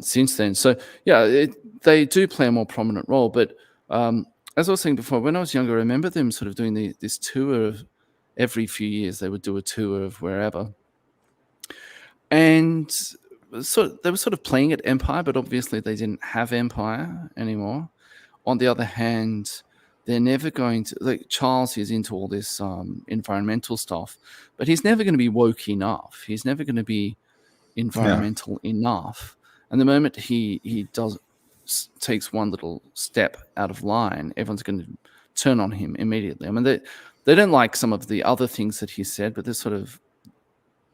since then. So yeah, they do play a more prominent role. But as I was saying before, when I was younger, I remember them sort of doing this tour of every few years. They would do a tour of wherever, and so they were sort of playing at empire, but obviously they didn't have empire anymore. On the other hand, they're never going to, like, Charles is into all this environmental stuff, but he's never going to be woke enough. He's never going to be environmental enough. And the moment he takes one little step out of line, everyone's going to turn on him immediately. I mean, they don't like some of the other things that he said, but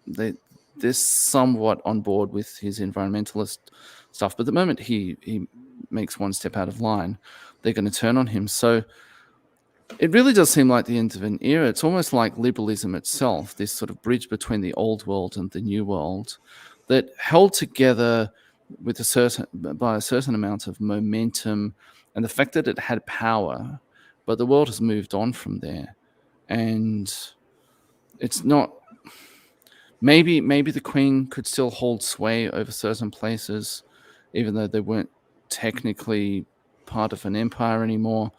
they're somewhat on board with his environmentalist stuff. But the moment he makes one step out of line, they're going to turn on him. So it really does seem like the end of an era. It's almost like liberalism itself, this sort of bridge between the old world and the new world, that held together with by a certain amount of momentum and the fact that it had power, but the world has moved on from there. And it's not, maybe the Queen could still hold sway over certain places, even though they weren't technically part of an empire anymore.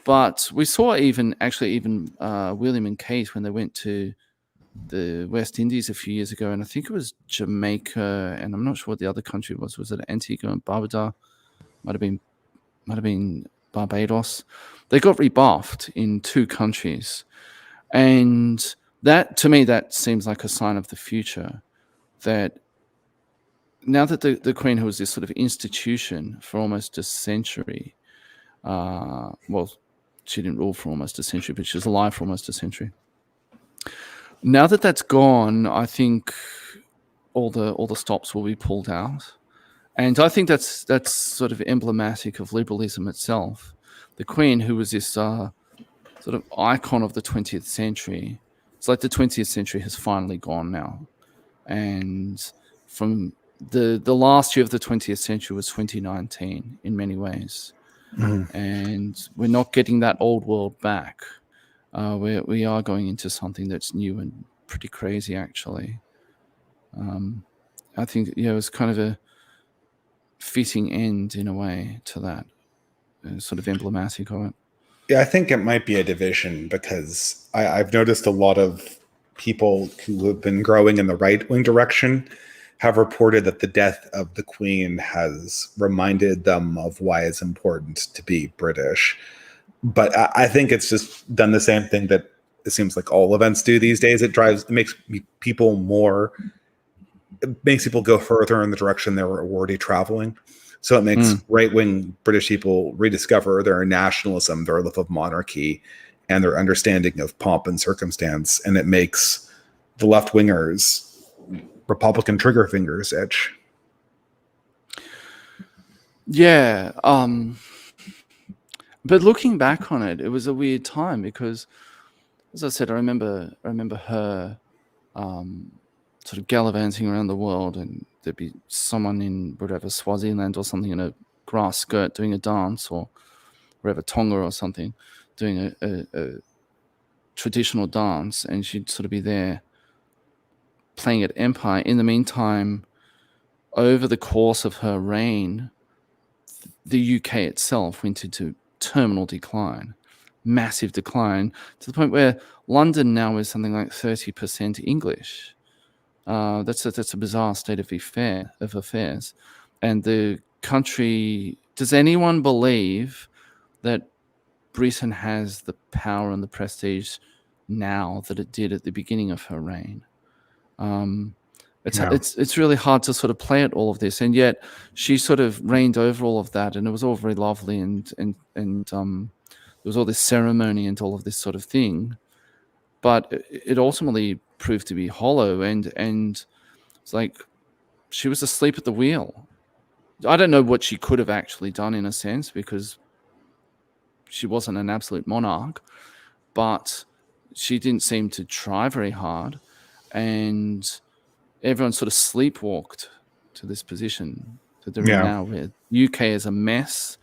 But we saw even William and Kate, when they went to the West Indies a few years ago, and I think it was Jamaica, and I'm not sure what the other country was. Was it Antigua and Barbuda? Might have been Barbados. They got rebuffed in 2 countries, and that, to me, that seems like a sign of the future. That now that the Queen, who was this sort of institution for almost a century, well, she didn't rule for almost a century, but she was alive for almost a century. Now that that's gone, I think all the stops will be pulled out, and I think that's sort of emblematic of liberalism itself. The Queen, who was this sort of icon of the 20th century, it's like the 20th century has finally gone now, and from the last year of the 20th century was 2019 in many ways, and we're not getting that old world back. We are going into something that's new and pretty crazy, actually. I think it's kind of a fitting end in a way to that, sort of emblematic of it. Yeah, I think it might be a division, because I've noticed a lot of people who have been growing in the right-wing direction have reported that the death of the Queen has reminded them of why it's important to be British. But I think it's just done the same thing that it seems like all events do these days. It makes people go further in the direction they were already traveling. So it makes right-wing British people rediscover their nationalism, their love of monarchy, and their understanding of pomp and circumstance. And it makes the left-wingers, Republican trigger fingers, itch. Yeah. But looking back on it, it was a weird time because, as I said, I remember her sort of gallivanting around the world, and there'd be someone in whatever, Swaziland or something, in a grass skirt doing a dance, or wherever, Tonga or something, doing a traditional dance, and she'd sort of be there playing at Empire. In the meantime, over the course of her reign, the UK itself went into terminal decline, massive decline, to the point where London now is something like 30% English. That's a bizarre state of affairs. And the country, does anyone believe that Britain has the power and the prestige now that it did at the beginning of her reign? It's really hard to sort of play at all of this, and yet she sort of reigned over all of that, and it was all very lovely, and there was all this ceremony and all of this sort of thing, but it ultimately proved to be hollow, and it's like she was asleep at the wheel. I don't know what she could have actually done, in a sense, because she wasn't an absolute monarch, but she didn't seem to try very hard, and everyone sort of sleepwalked to this position that they're in now, where UK is a mess,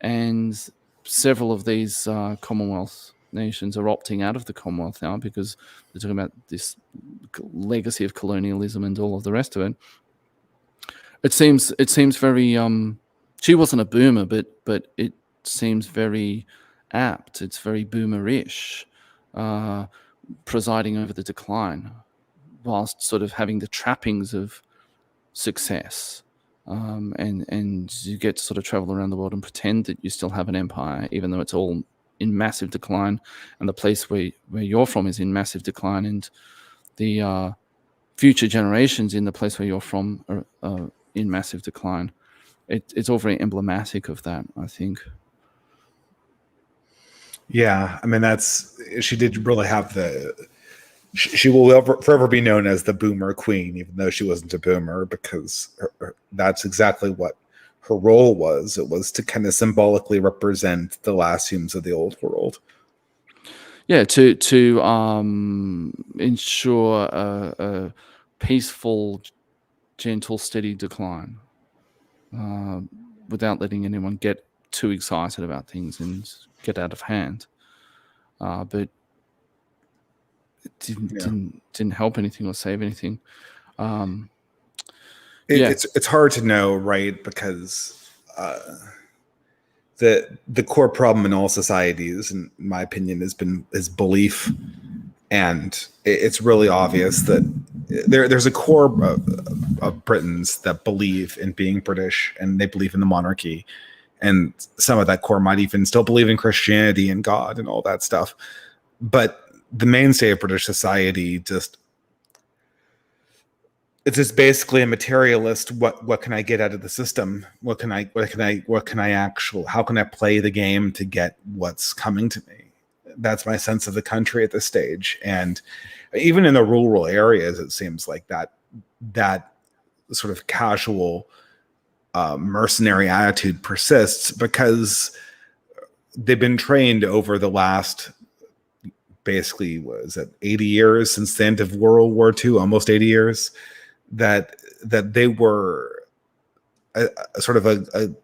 and several of these Commonwealth nations are opting out of the Commonwealth now because they're talking about this legacy of colonialism and all of the rest of it. It seems very she wasn't a boomer, but it seems very apt. It's very boomerish, presiding over the decline, whilst sort of having the trappings of success. And you get to sort of travel around the world and pretend that you still have an empire, even though it's all in massive decline, and the place where you're from is in massive decline, and the future generations in the place where you're from are in massive decline. It's all very emblematic of that, I think. Yeah, I mean, she did really have she will forever be known as the boomer queen, even though she wasn't a boomer, because that's exactly what her role was. It was to kind of symbolically represent the last humans of the old world. Yeah, to ensure a peaceful, gentle, steady decline, without letting anyone get too excited about things and get out of hand. But it didn't help anything or save anything. It's hard to know, right? Because the core problem in all societies, in my opinion, is belief, and it's really obvious that there's a core of Britons that believe in being British, and they believe in the monarchy, and some of that core might even still believe in Christianity and God and all that stuff. But the mainstay of British society it's just basically a materialist. What can I get out of the system? How can I play the game to get what's coming to me? That's my sense of the country at this stage. And even in the rural areas, it seems like that sort of casual mercenary attitude persists, because they've been trained over the last, basically, what is it, 80 years since the end of World War II, almost 80 years, that they were a sort of an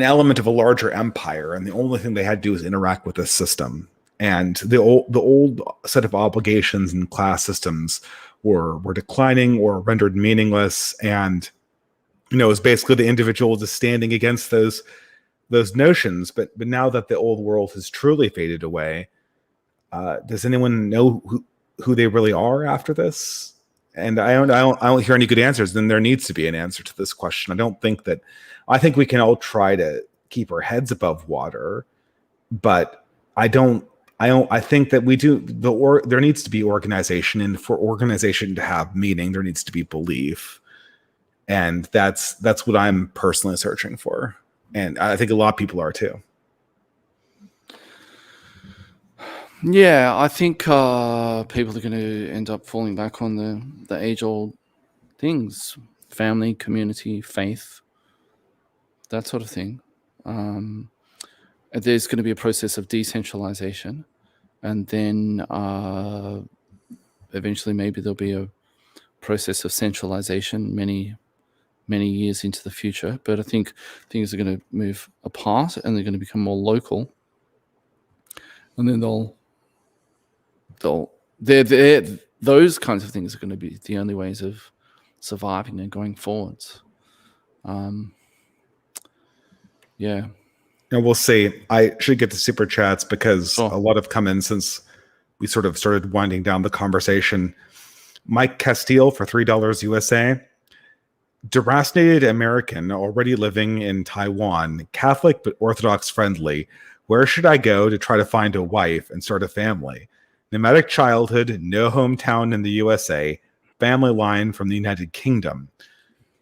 element of a larger empire, and the only thing they had to do was interact with the system. And the old set of obligations and class systems were declining or rendered meaningless, and it was basically the individual just standing against those notions. But now that the old world has truly faded away, does anyone know who they really are after this? And I don't hear any good answers. Then there needs to be an answer to this question. I think we can all try to keep our heads above water, but I think that we do. There needs to be organization, and for organization to have meaning, there needs to be belief, and that's what I'm personally searching for, and I think a lot of people are too. Yeah, I think people are going to end up falling back on the age-old things: family, community, faith, that sort of thing. There's going to be a process of decentralization, and then eventually maybe there'll be a process of centralization many years into the future. But I think things are going to move apart, and they're going to become more local, and then those kinds of things are going to be the only ways of surviving and going forwards. Yeah. And we'll see. I should get the super chats, because a lot have come in since we sort of started winding down the conversation. Mike Castile for $3 USA. Deracinated American already living in Taiwan, Catholic but Orthodox friendly. Where should I go to try to find a wife and start a family? Nomadic childhood, no hometown in the USA, family line from the United Kingdom.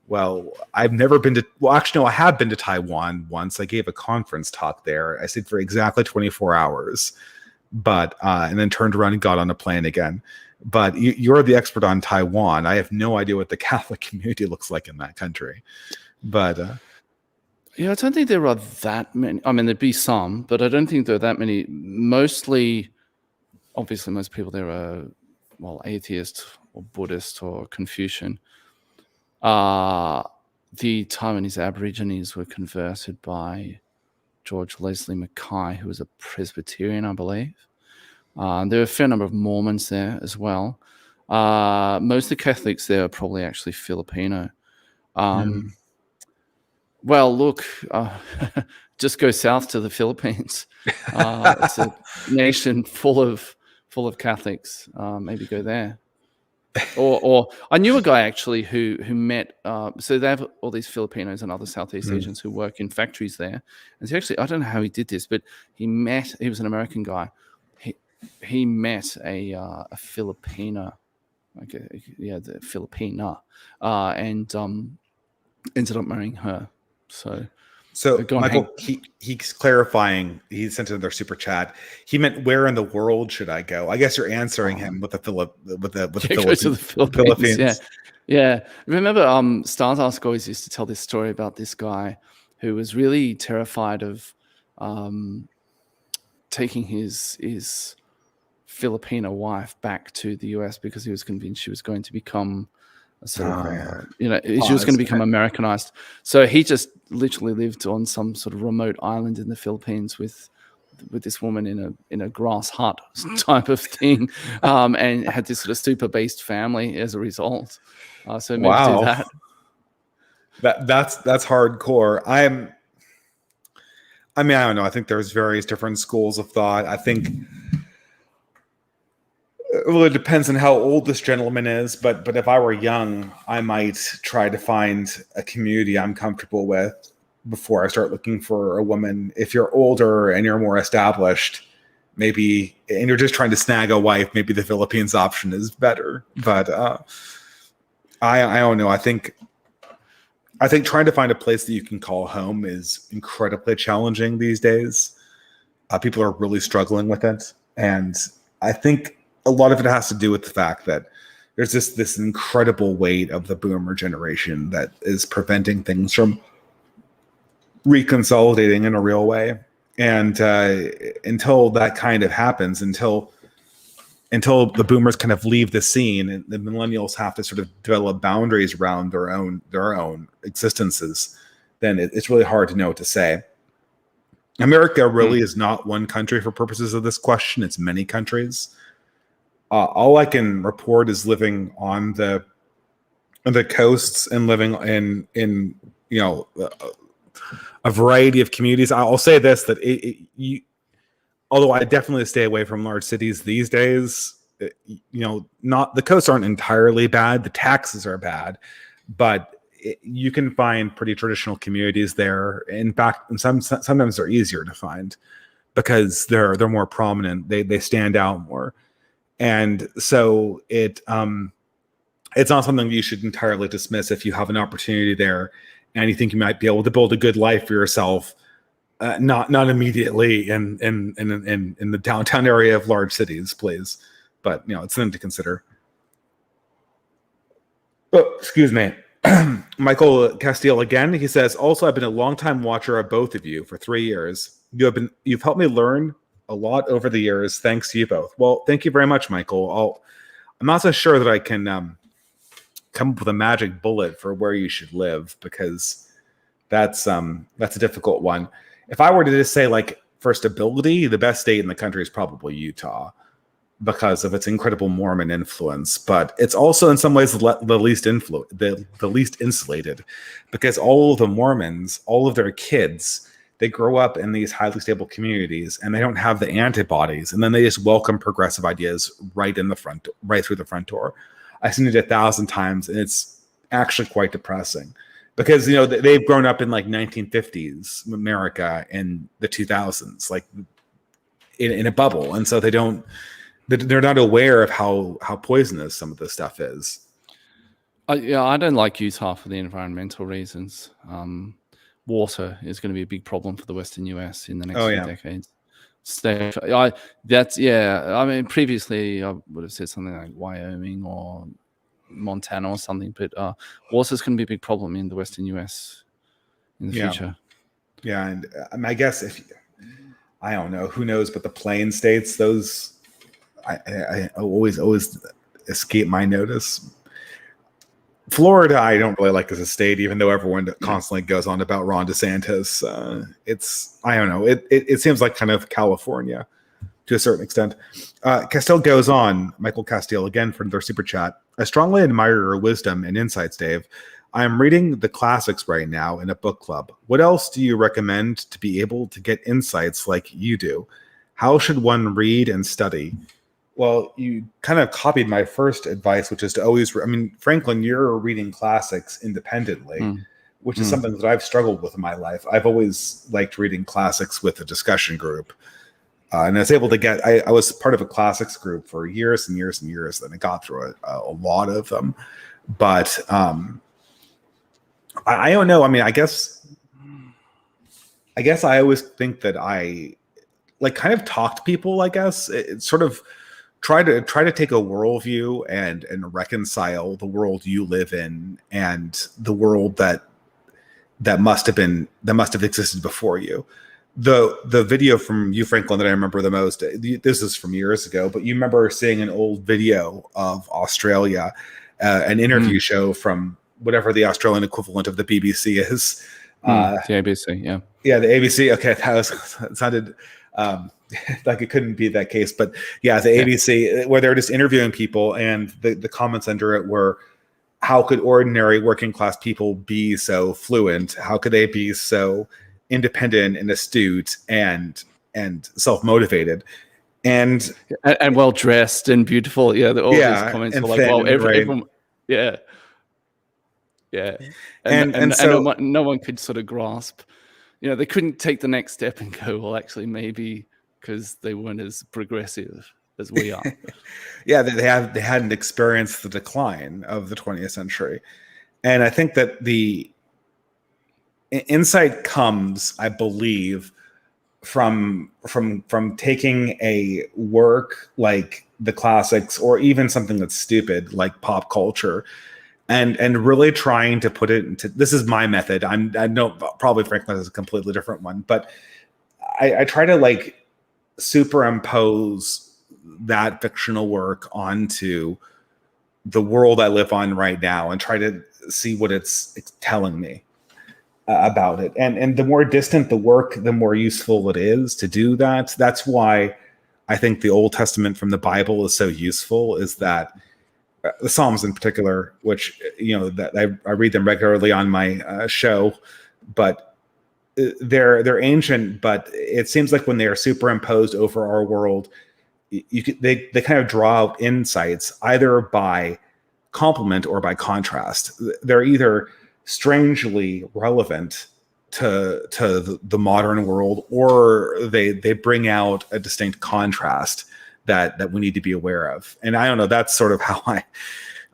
Well, I've never been to, well, actually, no, I have been to Taiwan once. I gave a conference talk there. I stayed for exactly 24 hours, but, and then turned around and got on a plane again. But you're the expert on Taiwan. I have no idea what the Catholic community looks like in that country. But, yeah, I don't think there are that many. I mean, there'd be some, but I don't think there are that many. Mostly, obviously, most people there are, well, atheist or Buddhist or Confucian. The Taiwanese Aborigines were converted by George Leslie Mackay, who was a Presbyterian, I believe. There are a fair number of Mormons there as well. Most of the Catholics there are probably actually Filipino. Well, look, just go south to the Philippines. It's a nation full of Catholics. Maybe go there. Or I knew a guy actually who met. So they have all these Filipinos and other Southeast Mm. Asians who work in factories there. And so actually, I don't know how he did this, but he was an American guy. He met a Filipina, the Filipina, and ended up marrying her. So go on, Michael, he's clarifying. He sent another super chat. He meant, where in the world should I go? I guess you're answering him with the go to the Philippines. Yeah. Remember, Stardust always used to tell this story about this guy who was really terrified of taking his Filipino wife back to the US because he was convinced she was going to become she was going to become Americanized. So he just literally lived on some sort of remote island in the Philippines with this woman in a grass hut type of thing, and had this sort of super based family as a result. So maybe do that. That's hardcore. I don't know. I think there's various different schools of thought. I think well, it depends on how old this gentleman is, but if I were young, I might try to find a community I'm comfortable with before I start looking for a woman. If you're older and you're more established, maybe, and you're just trying to snag a wife, maybe the Philippines option is better. But I don't know. I think trying to find a place that you can call home is incredibly challenging these days. People are really struggling with it, and I think a lot of it has to do with the fact that there's this incredible weight of the boomer generation that is preventing things from reconsolidating in a real way. And until that kind of happens, until the boomers kind of leave the scene, and the millennials have to sort of develop boundaries around their own existences, then it's really hard to know what to say. America really is not one country for purposes of this question. It's many countries. All I can report is living on the coasts and living in a variety of communities. I'll say this, that although I definitely stay away from large cities these days, not the coasts aren't entirely bad. The taxes are bad, but you can find pretty traditional communities there. In fact, sometimes they're easier to find because they're more prominent. They stand out more. And so it's not something you should entirely dismiss if you have an opportunity there and you think you might be able to build a good life for yourself, not immediately in the downtown area of large cities, please. But it's something to consider. Oh, excuse me. Michael Castile again. He says, also, I've been a longtime watcher of both of you for 3 years. You've helped me learn a lot over the years. Thanks to you both. Well, thank you very much, Michael. I'm not so sure that I can come up with a magic bullet for where you should live, because that's a difficult one. If I were to just say, like, for stability, the best state in the country is probably Utah because of its incredible Mormon influence, but it's also in some ways the least insulated, because all of the Mormons, all of their kids, they grow up in these highly stable communities and they don't have the antibodies, and then they just welcome progressive ideas right through the front door. I've seen it 1,000 times, and it's actually quite depressing, because they've grown up in like 1950s America and the 2000s, like in a bubble, and so they're not aware of how poisonous some of this stuff is. I don't like Utah for the environmental reasons. Water is going to be a big problem for the Western US in the next few decades. I mean, previously I would have said something like Wyoming or Montana or something, but water is going to be a big problem in the Western US in the future. Yeah, and I guess I don't know, who knows, but the plain states, those I always escape my notice. Florida, I don't really like as a state, even though everyone constantly goes on about Ron DeSantis. I don't know. It seems like kind of California to a certain extent. Castile goes on, Michael Castile, again for their super chat. I strongly admire your wisdom and insights, Dave. I am reading the classics right now in a book club. What else do you recommend to be able to get insights like you do? How should one read and study? Well, you kind of copied my first advice, which is to always, I mean, Franklin, you're reading classics independently, which is something that I've struggled with in my life. I've always liked reading classics with a discussion group. And I was able to get, I was part of a classics group for years and years and years. And I got through a lot of them. But I don't know. I mean, I guess I always think that I like kind of talk to people, I guess. It's sort of try to take a worldview and reconcile the world you live in and the world that must have existed before you. The video from you, Franklin, that I remember the most, this is from years ago, but you remember seeing an old video of Australia, an interview show from whatever the Australian equivalent of the BBC is. The ABC, yeah. Yeah, the ABC. Okay, that sounded like it couldn't be that case. But yeah, the ABC, where they're just interviewing people, and the comments under it were, how could ordinary working class people be so fluent? How could they be so independent and astute and self-motivated and well dressed and beautiful? Yeah, all these comments were like, well, everyone, yeah. And so no one could sort of grasp, they couldn't take the next step and go, well, actually, maybe because they weren't as progressive as we are. Yeah, they hadn't experienced the decline of the 20th century. And I think that the insight comes, I believe, from taking a work like the classics, or even something that's stupid like pop culture, and really trying to put it into, this is my method. I know probably Franklin has a completely different one, but I try to like superimpose that fictional work onto the world I live on right now and try to see what it's telling me about it. And the more distant the work, the more useful it is to do that. That's why I think the Old Testament from the Bible is so useful, is that the Psalms in particular, which, that I read them regularly on my show, but they're ancient, but it seems like when they are superimposed over our world, they kind of draw out insights either by complement or by contrast. They're either strangely relevant to the modern world, or they bring out a distinct contrast that we need to be aware of. And I don't know, that's sort of how I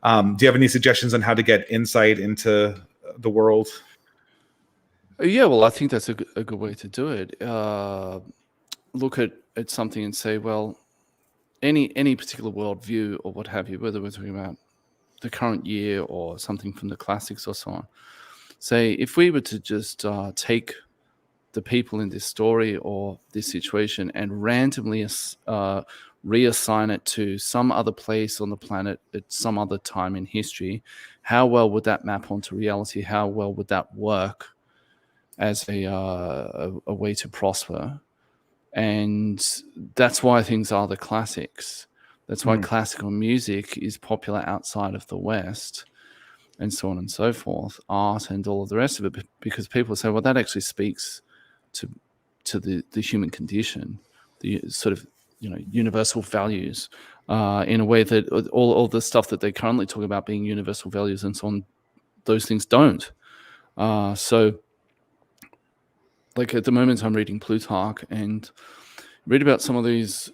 do you have any suggestions on how to get insight into the world? Yeah, well, I think that's a good way to do it. Look at something and say, well, any particular worldview or what have you, whether we're talking about the current year or something from the classics or so on. Say, if we were to just take the people in this story or this situation and randomly reassign it to some other place on the planet at some other time in history, how well would that map onto reality? How well would that work as a way to prosper? And that's why things are the classics. That's why classical music is popular outside of the West, and so on and so forth, art and all of the rest of it, because people say, well, that actually speaks to the human condition, the sort of universal values, in a way that all the stuff that they currently talk about being universal values and so on, those things don't. So like at the moment I'm reading Plutarch and read about some of these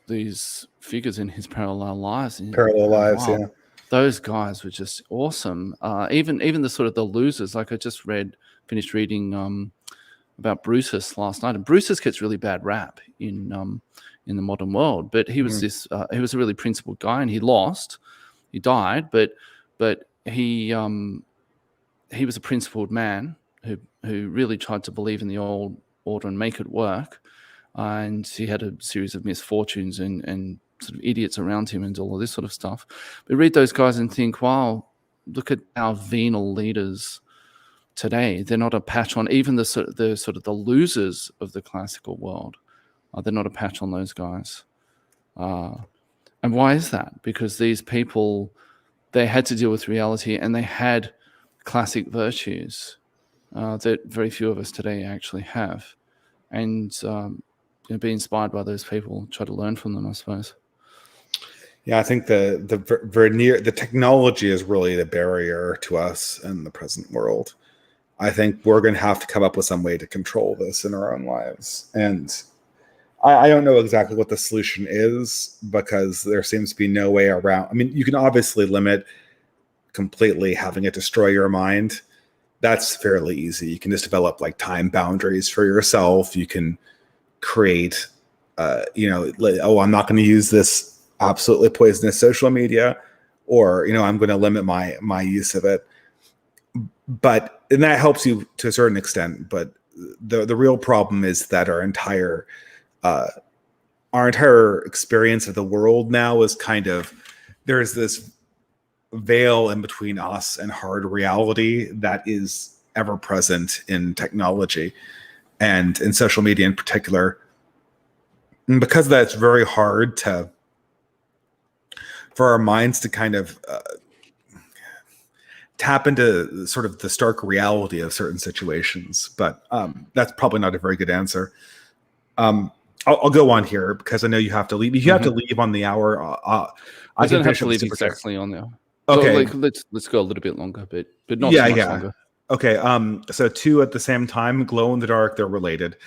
figures in his parallel lives. Yeah. Those guys were just awesome. Even the sort of the losers, like I just finished reading about Brutus last night, and Brutus gets really bad rap in the modern world, but he was he was a really principled guy, and he died, but he was a principled man who really tried to believe in the old order and make it work, and he had a series of misfortunes and sort of idiots around him and all of this sort of stuff. But read those guys and think, wow, look at our venal leaders today. They're not a patch on even the sort of the losers of the classical world. They're not a patch on those guys. And why is that? Because these people, they had to deal with reality, and they had classic virtues that very few of us today actually have. And be inspired by those people, try to learn from them, I suppose. Yeah, I think the technology is really the barrier to us in the present world. I think we're going to have to come up with some way to control this in our own lives. And I don't know exactly what the solution is, because there seems to be no way around. I mean, you can obviously limit completely having it destroy your mind. That's fairly easy. You can just develop like time boundaries for yourself. You can create, I'm not going to use this absolutely poisonous social media, or, I'm going to limit my use of it. And that helps you to a certain extent. But the real problem is that our entire experience of the world now is kind of, there's this veil in between us and hard reality that is ever present in technology and in social media in particular. And because of that, it's very hard for our minds to kind of tap into sort of the stark reality of certain situations. But that's probably not a very good answer. I'll go on here because I know you have to leave. If you have to leave on the hour, I don't have to leave exactly on there. Okay, so, let's go a little bit longer, but not too much longer. Okay, so two at the same time, glow in the dark. They're related.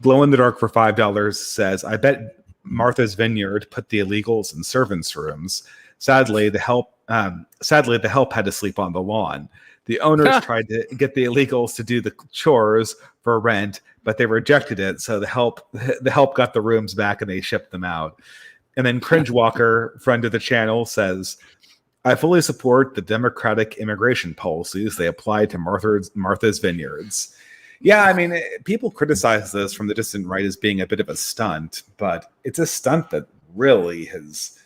Glow in the dark for $5 says, "I bet Martha's Vineyard put the illegals in servants' rooms. Sadly, the help had to sleep on the lawn. The owners tried to get the illegals to do the chores for rent, but they rejected it. So the help got the rooms back and they shipped them out." And then Cringe Walker, friend of the channel, says, "I fully support the democratic immigration policies they apply to Martha's Vineyards." Yeah, I mean, people criticize this from the distant right as being a bit of a stunt, but it's a stunt that really has.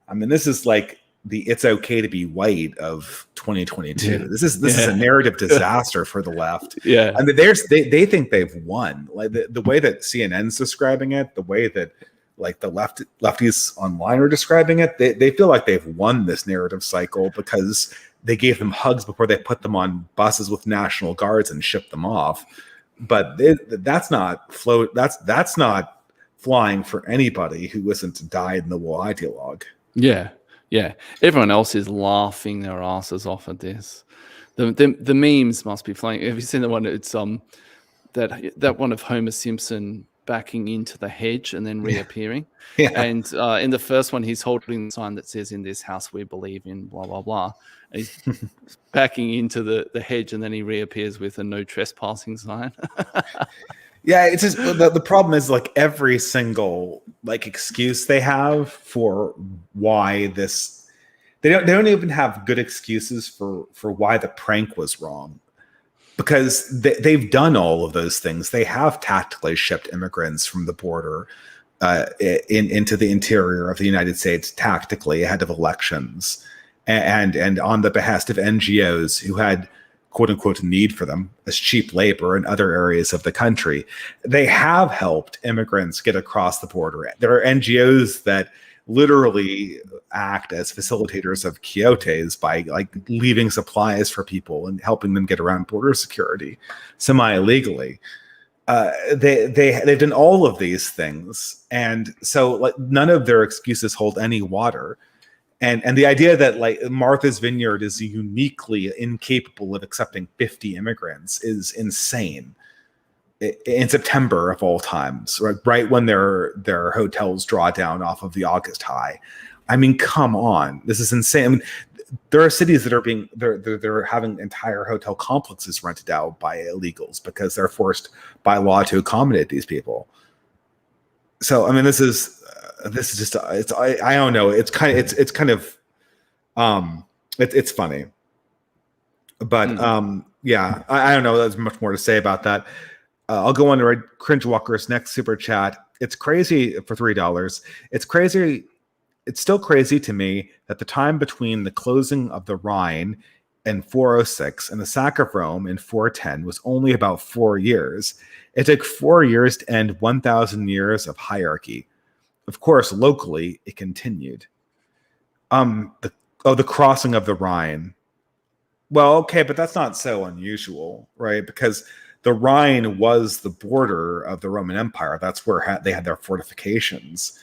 I mean, this is like the "it's okay to be white" of 2022. Yeah. This is a narrative disaster for the left. Yeah, I mean, they think they've won. Like the way that CNN's describing it, the way that like the lefties online are describing it, they feel like they've won this narrative cycle because they gave them hugs before they put them on buses with National Guards and shipped them off. But that's not flying for anybody who isn't dyed in the wool ideologue. Yeah. Everyone else is laughing their asses off at this. The memes must be flying. Have you seen the one? It's that one of Homer Simpson backing into the hedge and then reappearing. Yeah. And in the first one, he's holding the sign that says, "In this house we believe in blah blah blah." And he's backing into the hedge, and then he reappears with a "no trespassing" sign. Yeah, it's just the problem is like every single like excuse they have for why this, they don't even have good excuses for why the prank was wrong. Because they've done all of those things. They have tactically shipped immigrants from the border into the interior of the United States tactically ahead of elections, and on the behest of NGOs who had "quote unquote" need for them as cheap labor in other areas of the country. They have helped immigrants get across the border. There are NGOs that literally act as facilitators of quixotes by like leaving supplies for people and helping them get around border security semi-illegally. They've done all of these things, and so like none of their excuses hold any water. And the idea that like Martha's Vineyard is uniquely incapable of accepting 50 immigrants is insane. In September of all times, right when their hotels draw down off of the August high. I mean, come on, this is insane. I mean, there are cities that are they're having entire hotel complexes rented out by illegals because they're forced by law to accommodate these people. So I mean, this is just I don't know. It's kind of it's funny, but yeah, I don't know. There's much more to say about that. I'll go on to read Cringe Walker's next super chat. It's crazy for $3. It's crazy. It's still crazy to me that the time between the closing of the Rhine in 406 and the sack of Rome in 410 was only about 4 years. It took 4 years to end 1,000 years of hierarchy. Of course, locally, it continued. The crossing of the Rhine. Well, okay, but that's not so unusual, right? Because the Rhine was the border of the Roman Empire. That's where they had their fortifications.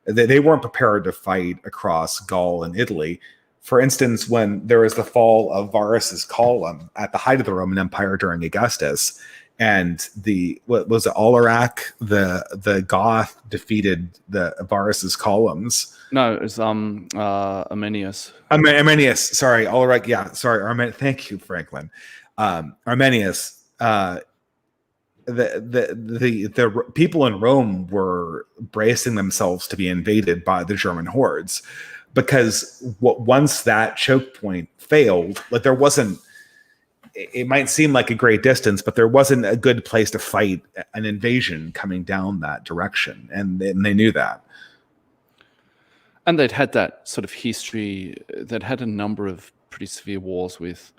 They weren't prepared to fight across Gaul and Italy. For instance, when there was the fall of Varus's column at the height of the Roman Empire during Augustus, and what was it, Alaric, the Goth defeated the Varus's columns. No, it was Arminius. Arminius, sorry, Alaric. Yeah, sorry, thank you, Franklin. Arminius. The people in Rome were bracing themselves to be invaded by the German hordes, because once that choke point failed, like there wasn't. It might seem like a great distance, but there wasn't a good place to fight an invasion coming down that direction, and they knew that. And they'd had that sort of history. They'd had a number of pretty severe wars with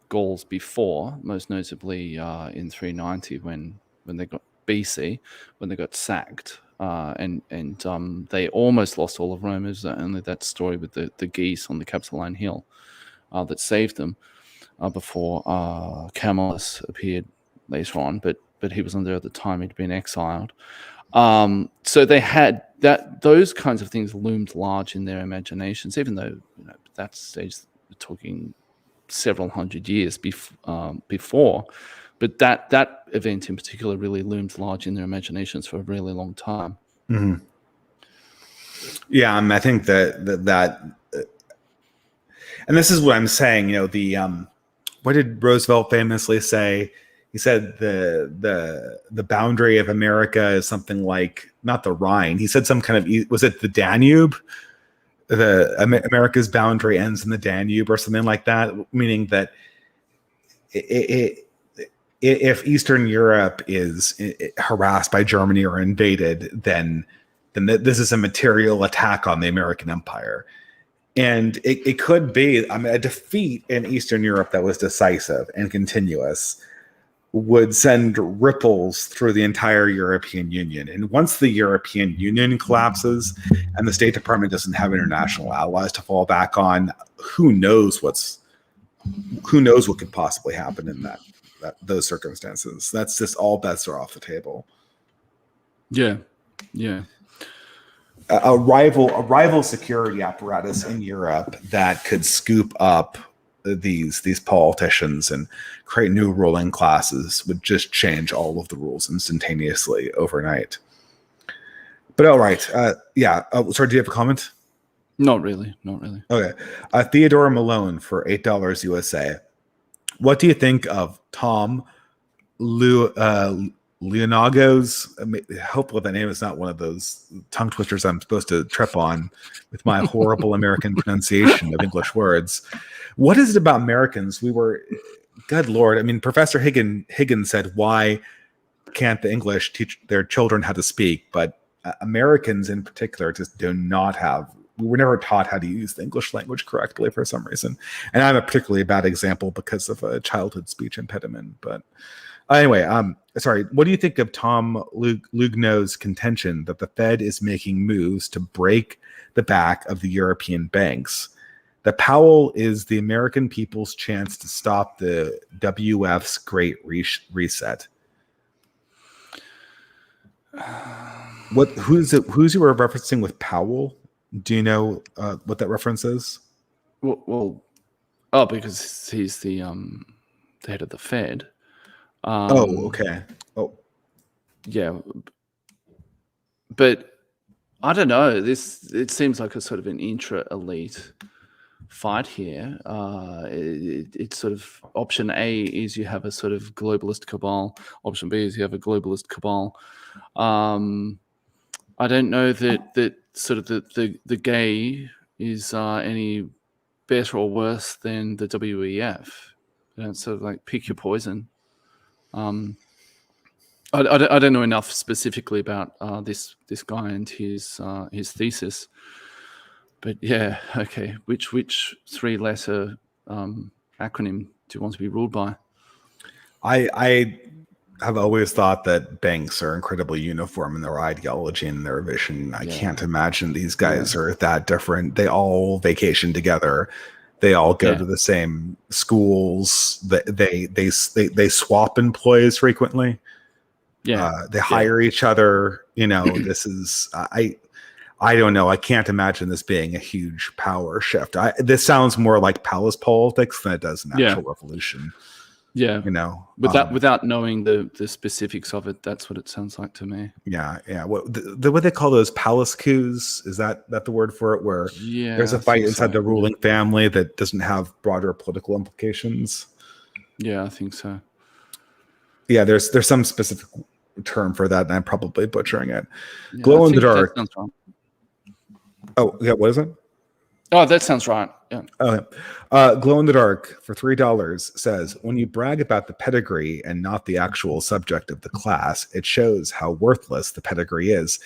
Gauls before, most notably in 390 when they got BC, when they got sacked, and they almost lost all of Rome. There's only that story with the geese on the Capitoline Hill that saved them before Camillus appeared later on, but he wasn't there at the time. He'd been exiled. So they had those kinds of things loomed large in their imaginations, even though at that stage we're talking several hundred years before. But that event in particular really loomed large in their imaginations for a really long time. Mm-hmm. Yeah, I think that and this is what I'm saying. What did Roosevelt famously say? He said the boundary of America is something like, not the Rhine. He said some kind of, was it the Danube? America's boundary ends in the Danube or something like that, meaning that if Eastern Europe is harassed by Germany or invaded, then this is a material attack on the American empire. And it could be a defeat in Eastern Europe that was decisive and continuous would send ripples through the entire European Union. And once the European Union collapses and the State Department doesn't have international allies to fall back on, who knows what could possibly happen in those circumstances. That's just, all bets are off the table. Yeah. A rival security apparatus in Europe that could scoop up these politicians and create new ruling classes would just change all of the rules instantaneously overnight. But all right, sorry, do you have a comment? Not really. Okay, Theodore Malone for $8 USA. What do you think of Tom Leonago's? Hopefully that name is not one of those tongue twisters I'm supposed to trip on with my horrible American pronunciation of English words. What is it about Americans? Good Lord. I mean, Professor Higgins said, why can't the English teach their children how to speak? But Americans in particular just do not have, we were never taught how to use the English language correctly for some reason. And I'm a particularly bad example because of a childhood speech impediment. But anyway, sorry, what do you think of Tom Lugno's contention that the Fed is making moves to break the back of the European banks? That Powell is the American people's chance to stop the WF's Great Reset. Who's you were referencing with Powell? Do you know what that reference is? Well, because he's the head of the Fed. Okay. Yeah, but I don't know. It seems like a sort of an intra-elite fight here. It's sort of option A is you have a sort of globalist cabal. Option B is you have a globalist cabal. I don't know that sort of the gay is any better or worse than the WEF. Sort of like pick your poison. I don't know enough specifically about this guy and his thesis. But yeah, okay. Which three-letter acronym do you want to be ruled by? I have always thought that banks are incredibly uniform in their ideology and their vision. I can't imagine these guys are that different. They all vacation together. They all go to the same schools. They swap employees frequently. They hire each other. This is I don't know. I can't imagine this being a huge power shift. This sounds more like palace politics than it does an actual revolution. Yeah. You know, without knowing the specifics of it, that's what it sounds like to me. Yeah. What they call those palace coups, is that the word for it? Where there's a fight inside the ruling family that doesn't have broader political implications. Yeah, I think so. Yeah, there's some specific term for that, and I'm probably butchering it. Yeah, glow in the dark. That sounds right. Oh, yeah, what is it? Oh, that sounds right. Yeah. Glow in the Dark for $3 says, when you brag about the pedigree and not the actual subject of the class, it shows how worthless the pedigree is.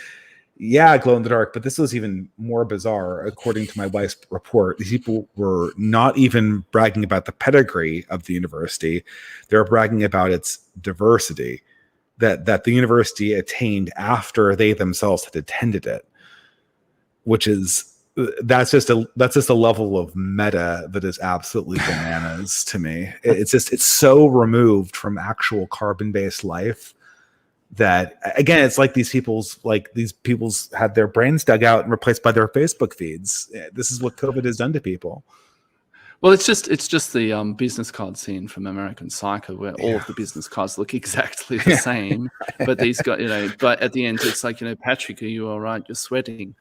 Yeah, Glow in the Dark, but this was even more bizarre. According to my wife's report, these people were not even bragging about the pedigree of the university. They were bragging about its diversity that the university attained after they themselves had attended it, which is that's just a level of meta that is absolutely bananas to me. It's so removed from actual carbon-based life that, again, it's like these people's had their brains dug out and replaced by their Facebook feeds. This is what COVID has done to people. Well, it's just the business card scene from American Psycho, where all of the business cards look exactly the same, but these guys, but at the end it's like, Patrick, are you all right? You're sweating.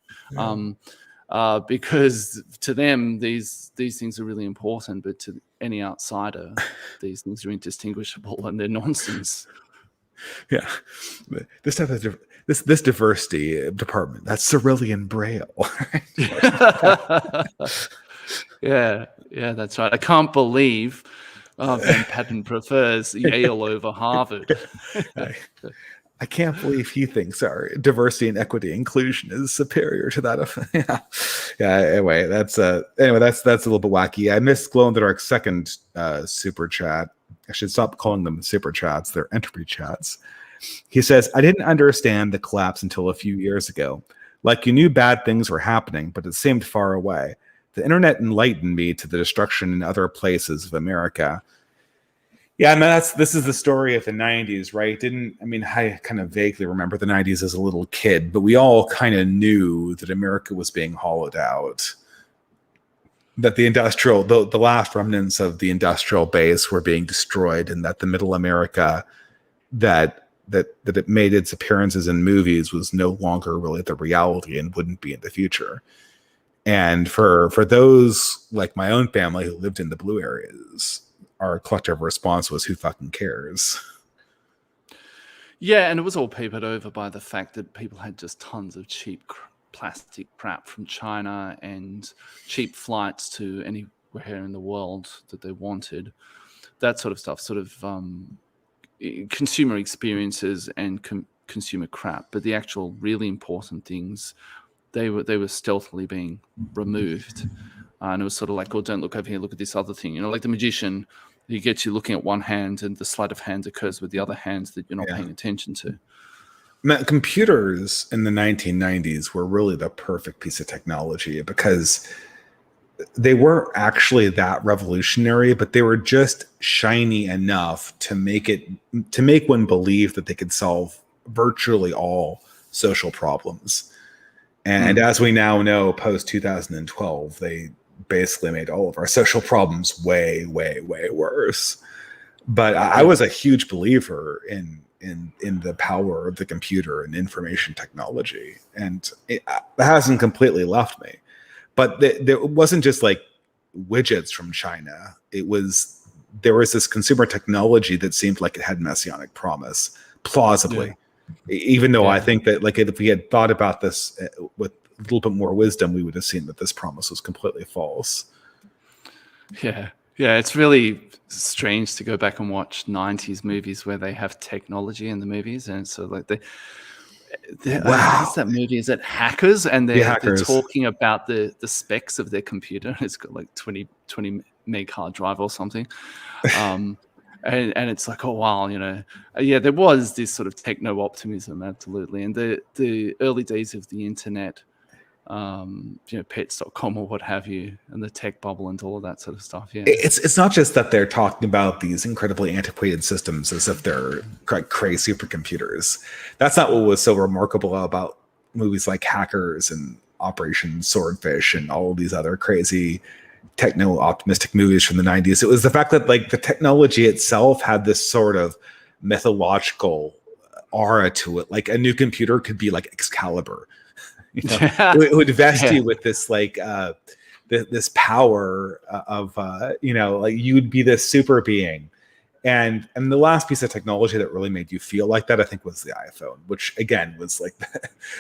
Because to them these things are really important, but to any outsider these things are indistinguishable and they're nonsense. Yeah, this type of this diversity department, that's Cyrillian Braille. yeah, that's right. I can't believe Van Patten prefers Yale over Harvard. I can't believe he thinks our diversity and equity inclusion is superior to that of Anyway, that's a little bit wacky. I missed Glow in the Dark's second super chat. I should stop calling them super chats. They're entropy chats. He says, I didn't understand the collapse until a few years ago. Like, you knew bad things were happening, but it seemed far away. The internet enlightened me to the destruction in other places of America. Yeah, I mean, this is the story of the 90s, right? I kind of vaguely remember the 90s as a little kid, but we all kind of knew that America was being hollowed out, that the last remnants of the industrial base were being destroyed, and that the middle America that it made its appearances in movies was no longer really the reality and wouldn't be in the future. And for those like my own family who lived in the blue areas, our collective response was, who fucking cares? Yeah, and it was all papered over by the fact that people had just tons of cheap plastic crap from China and cheap flights to anywhere in the world that they wanted. That sort of stuff, consumer experiences and consumer crap. But the actual really important things, they were stealthily being removed. And it was sort of like, oh, don't look over here, look at this other thing. Like the magician, he gets you looking at one hand and the sleight of hand occurs with the other hands that you're not paying attention to. Computers in the 1990s were really the perfect piece of technology because they weren't actually that revolutionary, but they were just shiny enough to make one believe that they could solve virtually all social problems. And as we now know, post 2012, they basically made all of our social problems way, way, way worse. But I was a huge believer in the power of the computer and information technology, and it hasn't completely left me. But it wasn't just like widgets from China. There was this consumer technology that seemed like it had messianic promise, plausibly. Even though I think that, like, if we had thought about this with a little bit more wisdom, we would have seen that this promise was completely false. Yeah, it's really strange to go back and watch 90s movies where they have technology in the movies, and so like what's that movie? Is it Hackers? And they're talking about the specs of their computer. It's got like 20 meg hard drive or something. And it's like, oh wow, there was this sort of techno optimism, absolutely. And the early days of the internet, pets.com or what have you, and the tech bubble and all of that sort of stuff. Yeah, it's not just that they're talking about these incredibly antiquated systems as if they're like crazy supercomputers. That's not what was so remarkable about movies like Hackers and Operation Swordfish and all of these other crazy techno optimistic movies from the 90s. It was the fact that like the technology itself had this sort of mythological aura to it. Like a new computer could be like Excalibur. It would vest you with this like this power of like you'd be this super being. And the last piece of technology that really made you feel like that, I think, was the iPhone, which again was like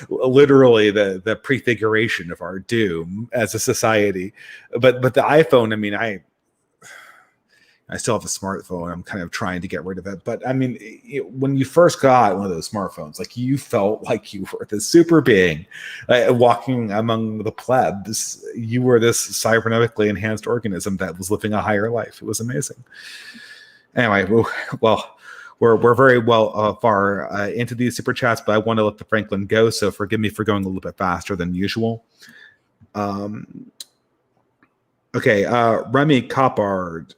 literally the prefiguration of our doom as a society. But the iPhone, I mean, I still have a smartphone. I'm kind of trying to get rid of it. But I mean, when you first got one of those smartphones, like you felt like you were this super being walking among the plebs. You were this cybernetically enhanced organism that was living a higher life. It was amazing. Anyway, well, we're very far into these super chats, but I want to let the Franklin go, so forgive me for going a little bit faster than usual. Okay, Remy Coppard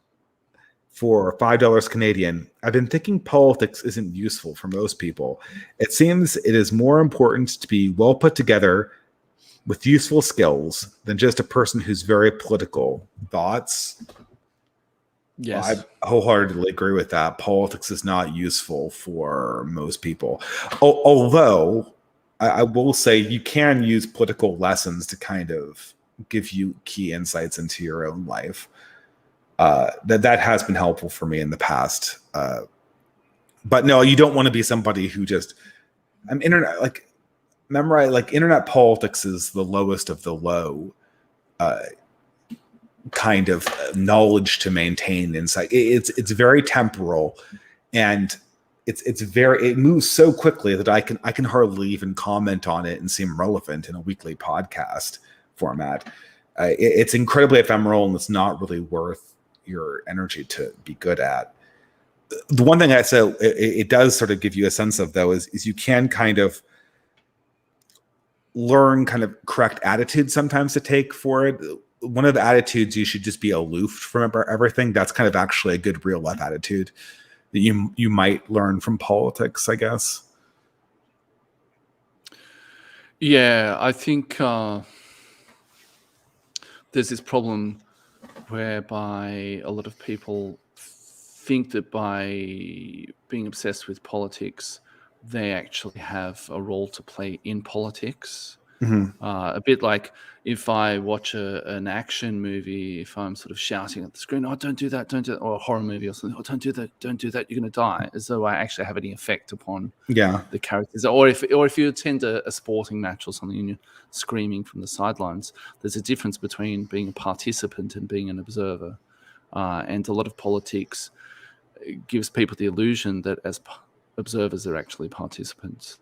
for $5 Canadian. I've been thinking politics isn't useful for most people. It seems it is more important to be well put together with useful skills than just a person who's very political. Thoughts? Yes. I wholeheartedly agree with that. Politics is not useful for most people. Although I will say you can use political lessons to kind of give you key insights into your own life. That has been helpful for me in the past. But no, you don't want to be somebody who just internet politics is the lowest of the low kind of knowledge to maintain insight. It's very temporal, and it moves so quickly that I can hardly even comment on it and seem relevant in a weekly podcast format. It's incredibly ephemeral, and it's not really worth your energy to be good at. The one thing I said it does sort of give you a sense of, though, is you can kind of learn kind of correct attitudes sometimes to take for it. One of the attitudes, you should just be aloof from everything. That's kind of actually a good real life attitude that you might learn from politics, I guess. Yeah, I think there's this problem whereby a lot of people think that by being obsessed with politics, they actually have a role to play in politics. Mm-hmm. A bit like if I watch an action movie, if I'm sort of shouting at the screen, "Oh, don't do that," or a horror movie or something, "Oh, don't do that, you're going to die," as though I actually have any effect upon the characters. Or if you attend a sporting match or something and you're screaming from the sidelines, there's a difference between being a participant and being an observer. And a lot of politics gives people the illusion that as observers, they're actually participants.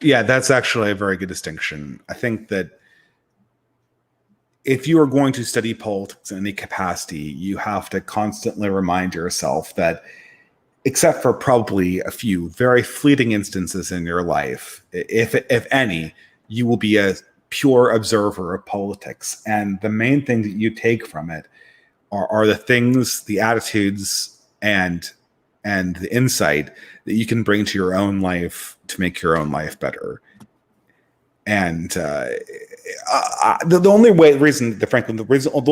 Yeah, that's actually a very good distinction. I think that if you are going to study politics in any capacity, you have to constantly remind yourself that, except for probably a few very fleeting instances in your life, if any, you will be a pure observer of politics. And the main thing that you take from it are the things, the attitudes, and the insight that you can bring to your own life to make your own life better. And the only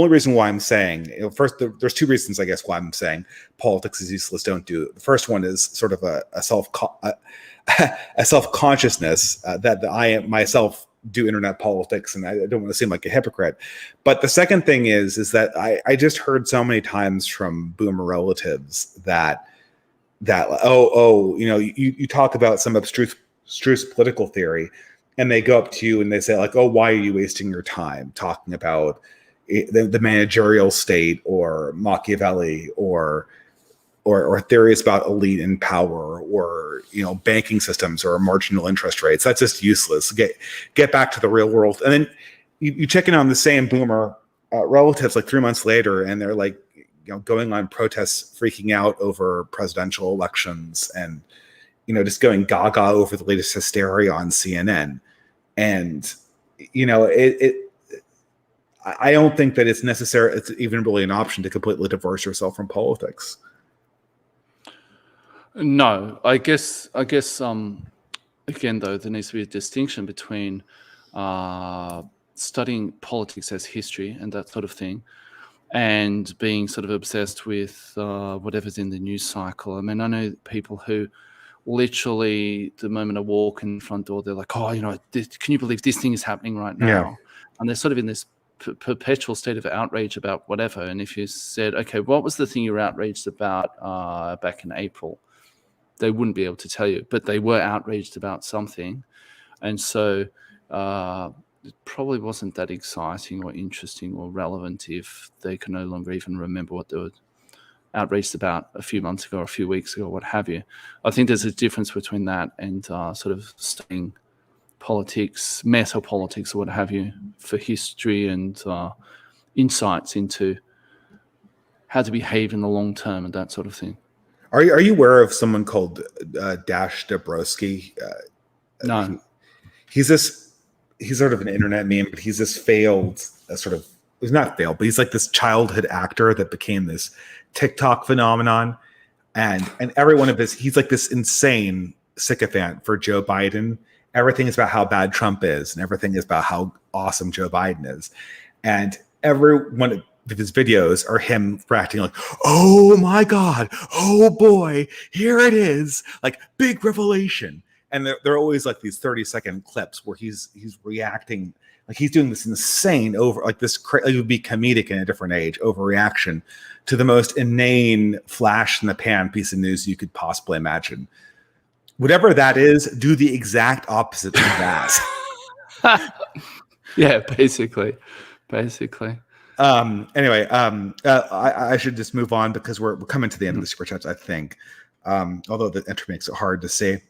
reason why I'm saying, first, there's two reasons, I guess, why I'm saying politics is useless. Don't do it. The first one is sort of a self-consciousness that I myself do internet politics, and I don't want to seem like a hypocrite. But the second thing is that I just heard so many times from boomer relatives that you talk about some abstruse political theory, and they go up to you and they say like, "Oh, why are you wasting your time talking about the managerial state or Machiavelli or theories about elite and power or banking systems or marginal interest rates? That's just useless. Get back to the real world." And then you check in on the same boomer relatives like 3 months later, and they're like going on protests, freaking out over presidential elections, and just going gaga over the latest hysteria on CNN. And I don't think that it's necessary. It's even really an option to completely divorce yourself from politics. No, I guess again, though, there needs to be a distinction between studying politics as history and that sort of thing, and being sort of obsessed with whatever's in the news cycle. I mean, I know people who literally, the moment I walk in the front door, they're like, oh, can you believe this thing is happening right now? Yeah. And they're sort of in this perpetual state of outrage about whatever. And if you said, okay, what was the thing you were outraged about back in April? They wouldn't be able to tell you, but they were outraged about something. And so it probably wasn't that exciting or interesting or relevant if they can no longer even remember what they were outraged about a few months ago or a few weeks ago, or what have you. I think there's a difference between that and sort of studying politics, meta-politics or what have you, for history and insights into how to behave in the long term and that sort of thing. Are you aware of someone called Dash Dabrowski? No. He's sort of an internet meme, but he's this failed he's not failed, but he's like this childhood actor that became this TikTok phenomenon. And every one of he's like this insane sycophant for Joe Biden. Everything is about how bad Trump is, and everything is about how awesome Joe Biden is. And every one of his videos are him acting like, oh my God, oh boy, here it is, like big revelation. And they're always like these 30-second clips where he's reacting, like he's doing this insane it would be comedic in a different age, overreaction to the most inane flash in the pan piece of news you could possibly imagine. Whatever that is, do the exact opposite of that. Yeah, basically. Anyway, I should just move on because we're coming to the end of the super chats, I think. Although the entry makes it hard to say.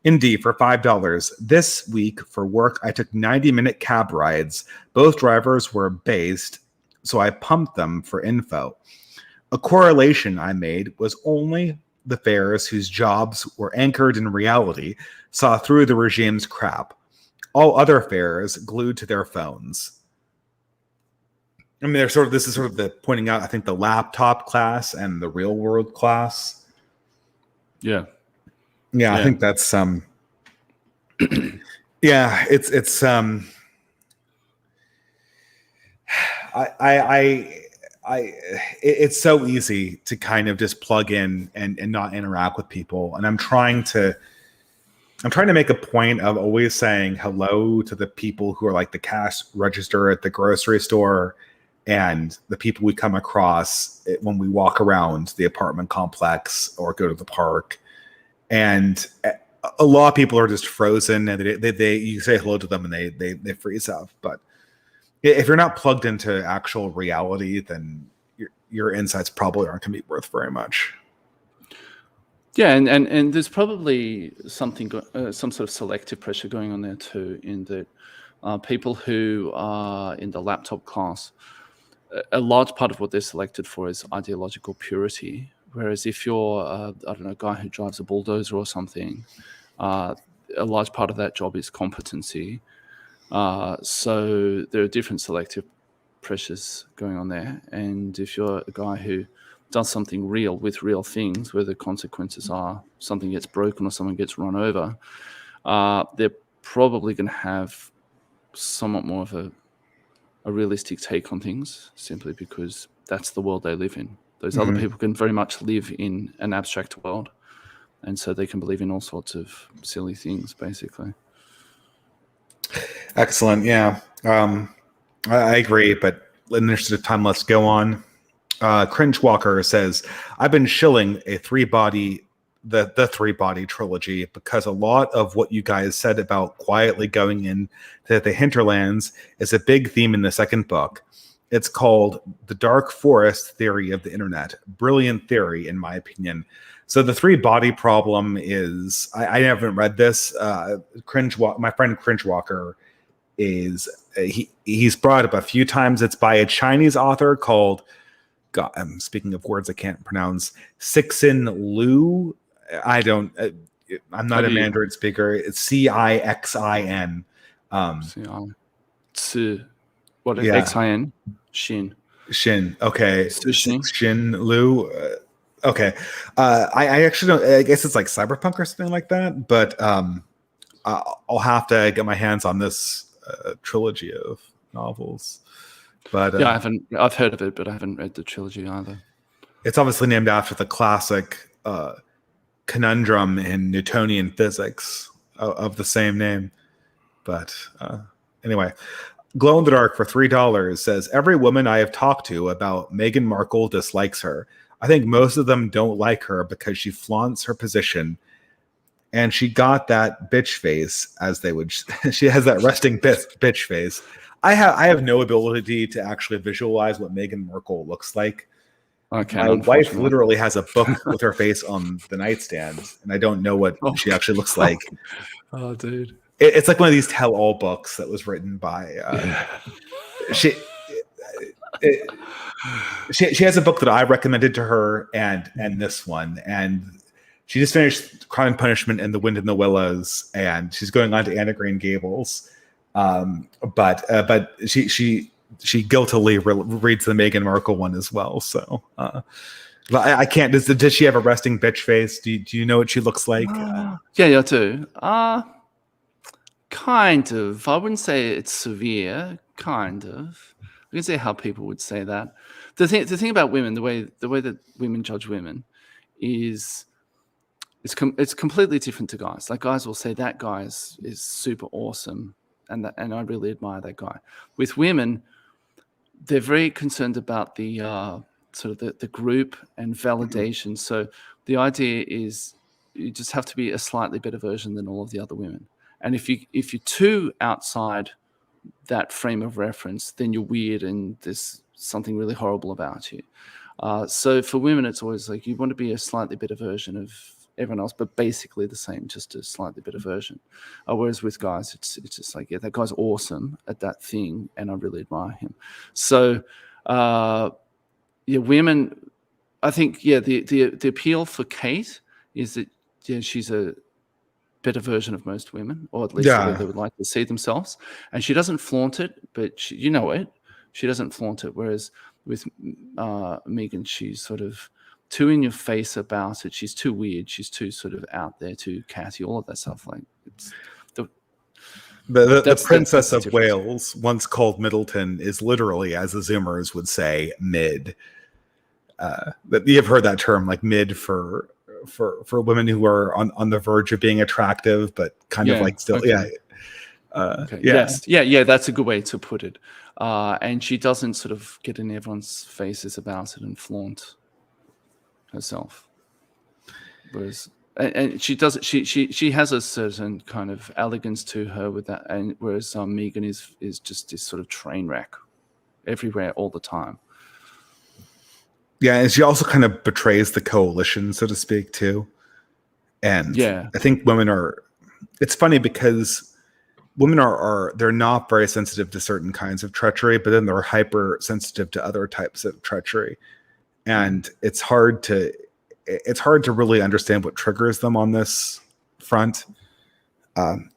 Indy, for $5. This week for work, I took 90-minute cab rides. Both drivers were based, so I pumped them for info. A correlation I made was only the fares whose jobs were anchored in reality saw through the regime's crap. All other fares glued to their phones. I mean, this is sort of the pointing out, I think, the laptop class and the real world class. Yeah. I think that's yeah, it's it's so easy to kind of just plug in and not interact with people. And I'm trying to make a point of always saying hello to the people who are like the cash register at the grocery store and the people we come across when we walk around the apartment complex or go to the park. And a lot of people are just frozen, and they you say hello to them and they freeze up. But if you're not plugged into actual reality, then your insights probably aren't going to be worth very much. Yeah, and there's probably something, some sort of selective pressure going on there too, in that people who are in the laptop class, a large part of what they're selected for is ideological purity. Whereas if you're, a guy who drives a bulldozer or something, a large part of that job is competency. So there are different selective pressures going on there. And if you're a guy who does something real with real things, where the consequences are something gets broken or someone gets run over, they're probably going to have somewhat more of a realistic take on things, simply because that's the world they live in. Those other people can very much live in an abstract world, and so they can believe in all sorts of silly things, basically. Excellent. Yeah, I agree, but in the interest of time, let's go on. Cringe Walker says, I've been shilling the three-body trilogy because a lot of what you guys said about quietly going in to the hinterlands is a big theme in the second book. It's called The Dark Forest Theory of the Internet. Brilliant theory, in my opinion. So the three-body problem is, I haven't read this. My friend Cringe Walker he's brought up a few times. It's by a Chinese author called, God, I'm speaking of words I can't pronounce, Cixin Liu. I'm not a Mandarin speaker. It's Cixin. What is Xin? Shin. Okay. Xin. Shin Liu. Okay. I actually don't. I guess it's like cyberpunk or something like that. But I'll have to get my hands on this a trilogy of novels. But Yeah, I've heard of it, but I haven't read the trilogy either. It's obviously named after the classic conundrum in Newtonian physics of the same name. But anyway, Glow in the Dark for $3 says, every woman I have talked to about Meghan Markle dislikes her. I think most of them don't like her because she flaunts her position, and she got that bitch face, as they would. She has that resting bitch face. I have no ability to actually visualize what Meghan Markle looks like. Okay, My wife literally has a book with her face on the nightstand, and I don't know what she actually looks like. Oh, dude. It's like one of these tell-all books that was written by she has a book that I recommended to her, and this one, and she just finished Crime and Punishment and The Wind in the Willows, and she's going on to Anne of Green Gables. But she guiltily reads the Meghan Markle one as well. So I can't. Does she have a resting bitch face? Do you know what she looks like? Yeah, I do. Kind of. I wouldn't say it's severe. Kind of. I can see how people would say that. The thing about women, the way that women judge women, is it's completely different to guys. Like, guys will say that guy is super awesome, and I really admire that guy. With women, they're very concerned about the sort of the group and validation. So the idea is you just have to be a slightly better version than all of the other women. And if you're too outside that frame of reference, then you're weird and there's something really horrible about you. So for women, it's always like you want to be a slightly better version of everyone else, but basically the same, just a slightly better version. Whereas with guys, it's just like, yeah, that guy's awesome at that thing, and I really admire him. So women, I think, the appeal for Kate is that she's a better version of most women, or at least the way they would like to see themselves. And she doesn't flaunt it, but she doesn't flaunt it. Whereas with Meghan, she's sort of too in your face about it. She's too weird. She's too sort of out there, too catty, all of that stuff. Like, it's the Princess of Wales, once called Middleton, is literally, as the Zoomers would say, mid. You've heard that term, like mid for women who are on the verge of being attractive, but kind of like still, okay. Yes, that's a good way to put it. And she doesn't sort of get in everyone's faces about it and flaunt herself. Whereas, and she does, she has a certain kind of elegance to her with that, and whereas Meghan is just this sort of train wreck everywhere all the time. Yeah, and she also kind of betrays the coalition, so to speak, too. And I think women are. It's funny because women they're not very sensitive to certain kinds of treachery, but then they're hypersensitive to other types of treachery, and it's hard to really understand what triggers them on this front.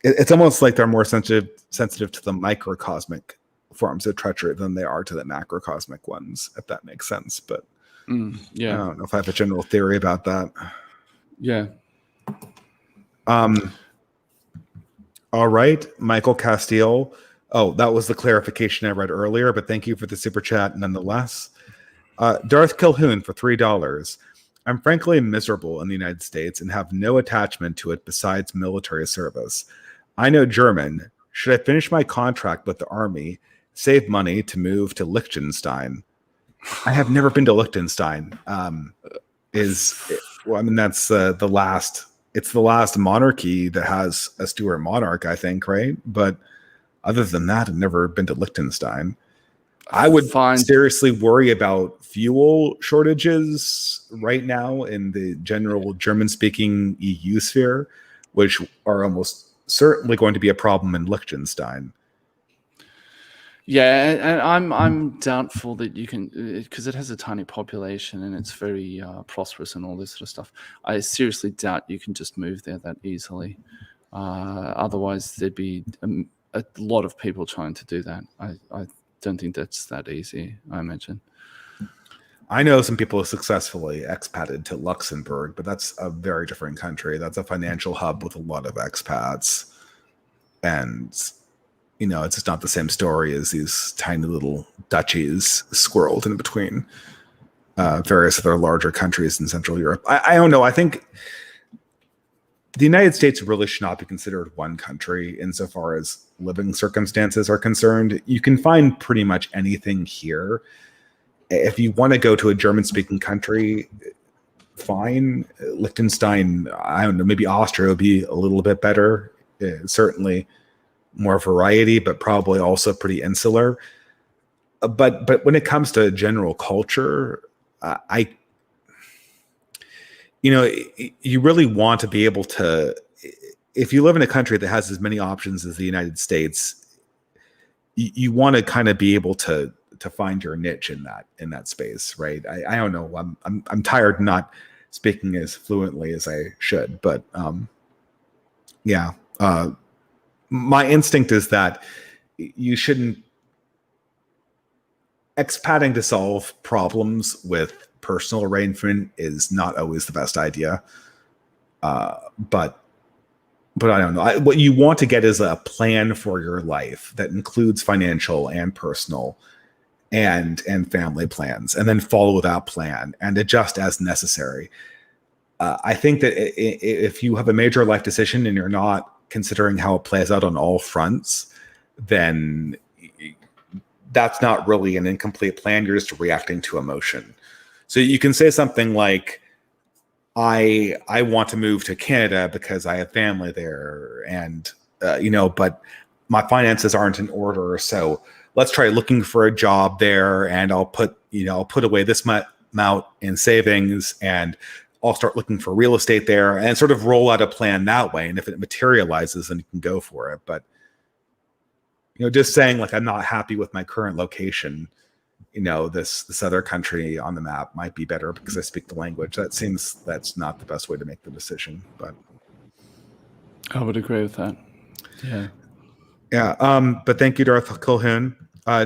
It's almost like they're more sensitive to the microcosmic forms of treachery than they are to the macrocosmic ones, if that makes sense. But I don't know if I have a general theory about that. Yeah. All right, Michael Castile. Oh, that was the clarification I read earlier, but thank you for the super chat nonetheless. Darth Kilhoun for $3. I'm frankly miserable in the United States and have no attachment to it besides military service. I know German. Should I finish my contract with the army, save money to move to Liechtenstein? I have never been to Liechtenstein. That's the last. It's the last monarchy that has a Stuart monarch, I think, right? But other than that, I've never been to Liechtenstein. I would seriously worry about fuel shortages right now in the general German-speaking EU sphere, which are almost certainly going to be a problem in Liechtenstein. Yeah, and I'm doubtful that you can, because it has a tiny population and it's very prosperous and all this sort of stuff. I seriously doubt you can just move there that easily. Otherwise, there'd be a lot of people trying to do that. I don't think that's that easy, I imagine. I know some people have successfully expated to Luxembourg, but that's a very different country. That's a financial hub with a lot of expats. And it's just not the same story as these tiny little duchies squirreled in between various other larger countries in Central Europe. I don't know. I think the United States really should not be considered one country insofar as living circumstances are concerned. You can find pretty much anything here. If you want to go to a German-speaking country, fine. Liechtenstein, I don't know, maybe Austria would be a little bit better. Certainly more variety, but probably also pretty insular. But when it comes to general culture, you really want to be able to, if you live in a country that has as many options as the United States, you want to kind of be able to find your niche in that space, right? I don't know. I'm tired not speaking as fluently as I should, but my instinct is that you shouldn't expatting to solve problems with personal arrangement is not always the best idea. But I don't know. What you want to get is a plan for your life that includes financial and personal and family plans, and then follow that plan and adjust as necessary. I think that if you have a major life decision and you're not considering how it plays out on all fronts, then that's not really an incomplete plan. You're just reacting to emotion. So you can say something like, I want to move to Canada because I have family there, and but my finances aren't in order. So let's try looking for a job there, and I'll put away this amount in savings, and I'll start looking for real estate there, and sort of roll out a plan that way. And if it materializes, then you can go for it. But just saying like I'm not happy with my current location, this other country on the map might be better because I speak the language. That's not the best way to make the decision. But I would agree with that. Yeah. Yeah. But thank you, Darth Colhoun.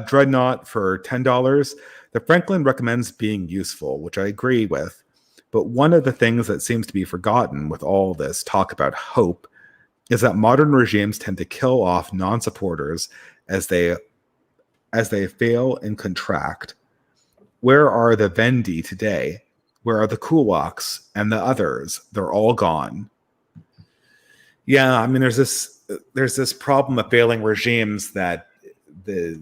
Dreadnought for $10. The Franklin recommends being useful, which I agree with. But one of the things that seems to be forgotten with all this talk about hope is that modern regimes tend to kill off non-supporters as they fail and contract. Where are the Vendi today? Where are the Kulaks and the others? They're all gone. Yeah, I mean, there's this problem of failing regimes that the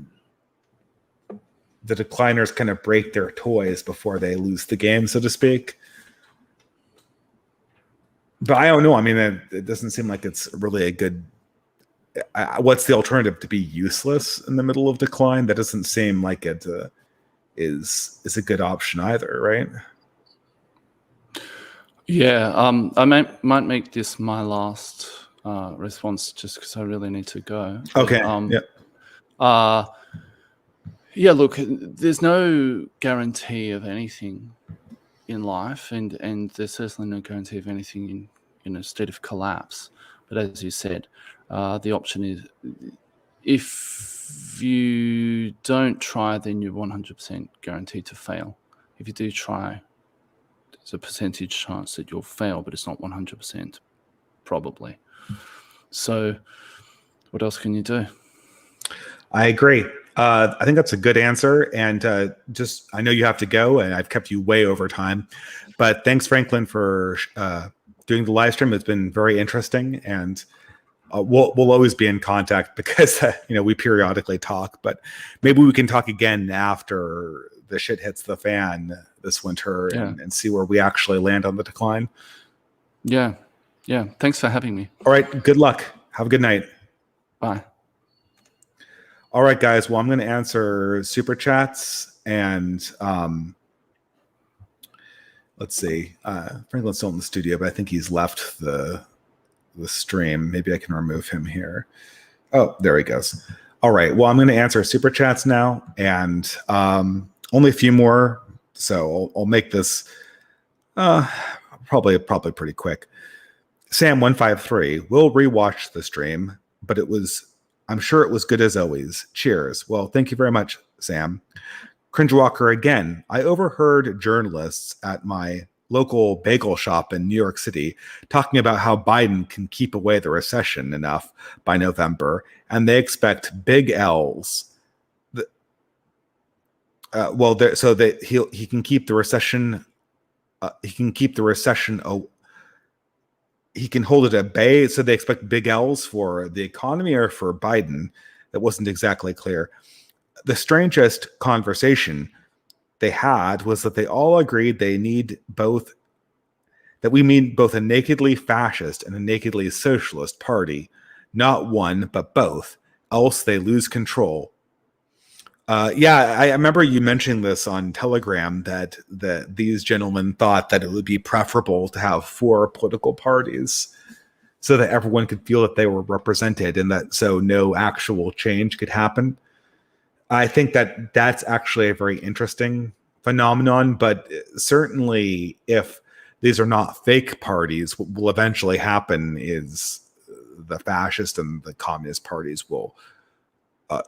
decliners kind of break their toys before they lose the game, so to speak. But I don't know. I mean, it doesn't seem like it's really a good. What's the alternative? To be useless in the middle of decline? That doesn't seem like it is a good option either, right? Yeah, I might make this my last response just because I really need to go. Okay. Yeah. Look, there's no guarantee of anything in life, and there's certainly no guarantee of anything in a state of collapse. But as you said, the option is if you don't try, then you're 100% guaranteed to fail. If you do try, there's a percentage chance that you'll fail, but it's not 100% probably. So what else can you do? I agree. I think that's a good answer. And I know you have to go, and I've kept you way over time. But thanks, Franklin, for doing the live stream. It's been very interesting, and we'll always be in contact because we periodically talk. But maybe we can talk again after the shit hits the fan this winter, and see where we actually land on the decline. Yeah. Thanks for having me. All right. Good luck. Have a good night. Bye. All right, guys. Well, I'm going to answer super chats, and let's see. Franklin's still in the studio, but I think he's left the stream. Maybe I can remove him here. Oh, there he goes. All right. Well, I'm going to answer super chats now, and only a few more. So I'll make this probably pretty quick. Sam153 will rewatch the stream, but I'm sure it was good as always. Cheers. Well, thank you very much, Sam. Cringewalker again. I overheard journalists at my local bagel shop in New York City talking about how Biden can keep away the recession enough by November, and they expect big L's. So that he can keep the recession. He can keep the recession. He can hold it at bay. So they expect big L's for the economy or for Biden. That wasn't exactly clear. The strangest conversation they had was that they all agreed they need both, that we mean both a nakedly fascist and a nakedly socialist party, not one, but both, else they lose control. I remember you mentioning this on Telegram that these gentlemen thought that it would be preferable to have 4 political parties so that everyone could feel that they were represented and that so no actual change could happen. I think that that's actually a very interesting phenomenon, but certainly if these are not fake parties, what will eventually happen is the fascist and the communist parties will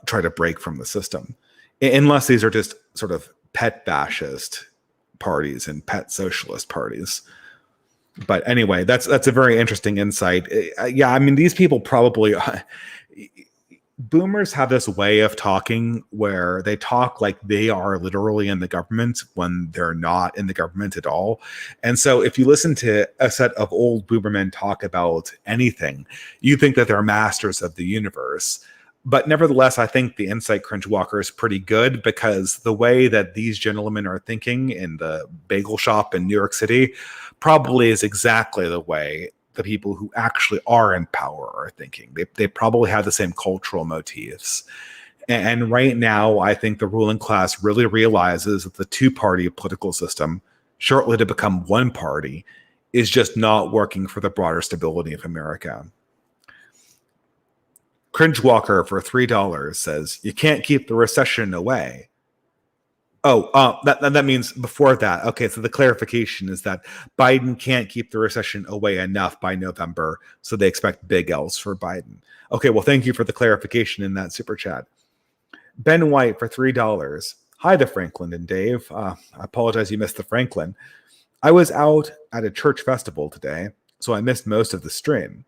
try to break from the system. Unless these are just sort of pet fascist parties and pet socialist parties. But anyway, that's a very interesting insight. I mean, these people probably... Boomers have this way of talking where they talk like they are literally in the government when they're not in the government at all. And so if you listen to a set of old boomer men talk about anything, you think that they're masters of the universe. But nevertheless, I think the insight Cringe Walker is pretty good because the way that these gentlemen are thinking in the bagel shop in New York City probably is exactly the way the people who actually are in power are thinking. They probably have the same cultural motifs. And right now, I think the ruling class really realizes that the 2-party political system, shortly to become 1 party, is just not working for the broader stability of America. Cringe Walker for $3 says, you can't keep the recession away. That means before that. Okay, so the clarification is that Biden can't keep the recession away enough by November, so they expect big L's for Biden. Okay, well, thank you for the clarification in that super chat. Ben White for $3. Hi to Franklin and Dave. I apologize you missed the Franklin. I was out at a church festival today, so I missed most of the stream.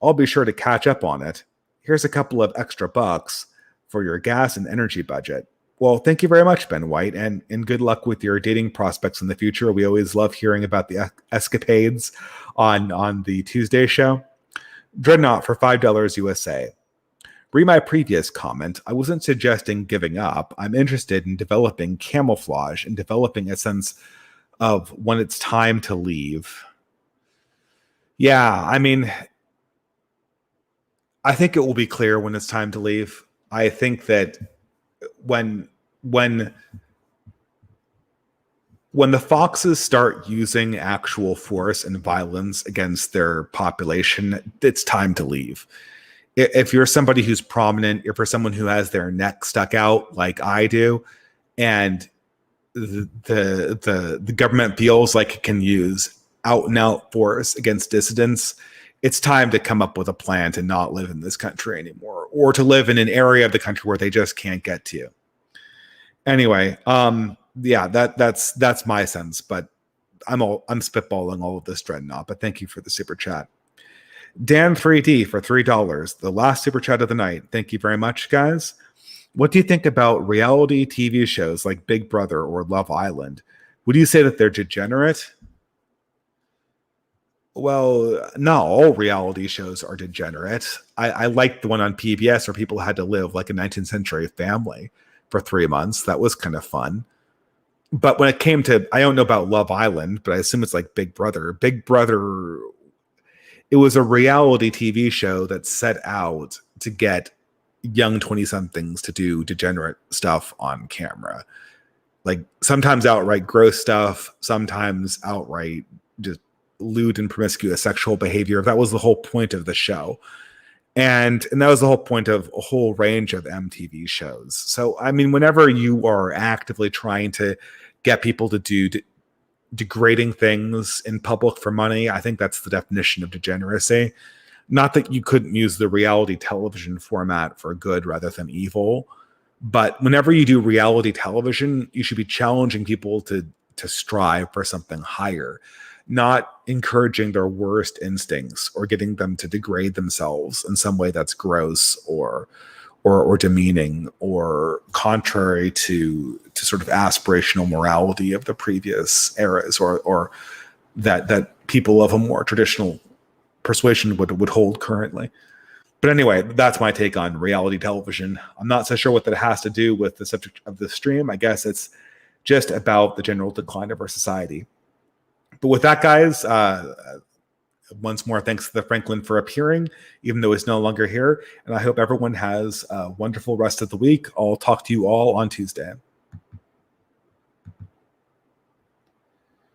I'll be sure to catch up on it. Here's a couple of extra bucks for your gas and energy budget. Well, thank you very much, Ben White, and good luck with your dating prospects in the future. We always love hearing about the escapades on the Tuesday show. Dreadnought for $5 USA. Read my previous comment. I wasn't suggesting giving up. I'm interested in developing camouflage and developing a sense of when it's time to leave. Yeah, I mean, I think it will be clear when it's time to leave. I think that when the foxes start using actual force and violence against their population, it's time to leave. If you're somebody who's prominent, if you're someone who has their neck stuck out like I do, and the government feels like it can use out and out force against dissidents, it's time to come up with a plan to not live in this country anymore, or to live in an area of the country where they just can't get to. Anyway, that's my sense, but I'm spitballing all of this Dreadnought, but thank you for the super chat. Dan 3D for $3, the last super chat of the night. Thank you very much, guys. What do you think about reality TV shows like Big Brother or Love Island? Would you say that they're degenerate? Well, not all reality shows are degenerate. I like the one on PBS where people had to live like a 19th century family for 3 months. That was kind of fun. But when it came to, I don't know about Love Island, but I assume it's like Big Brother. Big Brother, it was a reality TV show that set out to get young 20-somethings to do degenerate stuff on camera. Like sometimes outright gross stuff, sometimes outright just lewd and promiscuous sexual behavior. That was the whole point of the show. And that was the whole point of a whole range of MTV shows. So, I mean, whenever you are actively trying to get people to do degrading things in public for money, I think that's the definition of degeneracy. Not that you couldn't use the reality television format for good rather than evil, but whenever you do reality television, you should be challenging people to to strive for something higher, not encouraging their worst instincts or getting them to degrade themselves in some way that's gross or demeaning or contrary to sort of aspirational morality of the previous eras, or that people of a more traditional persuasion would hold currently. But anyway, that's my take on reality television. I'm not so sure what that has to do with the subject of the stream. I guess it's just about the general decline of our society. But with that, guys, once more, thanks to the Franklin for appearing, even though he's no longer here. And I hope everyone has a wonderful rest of the week. I'll talk to you all on Tuesday.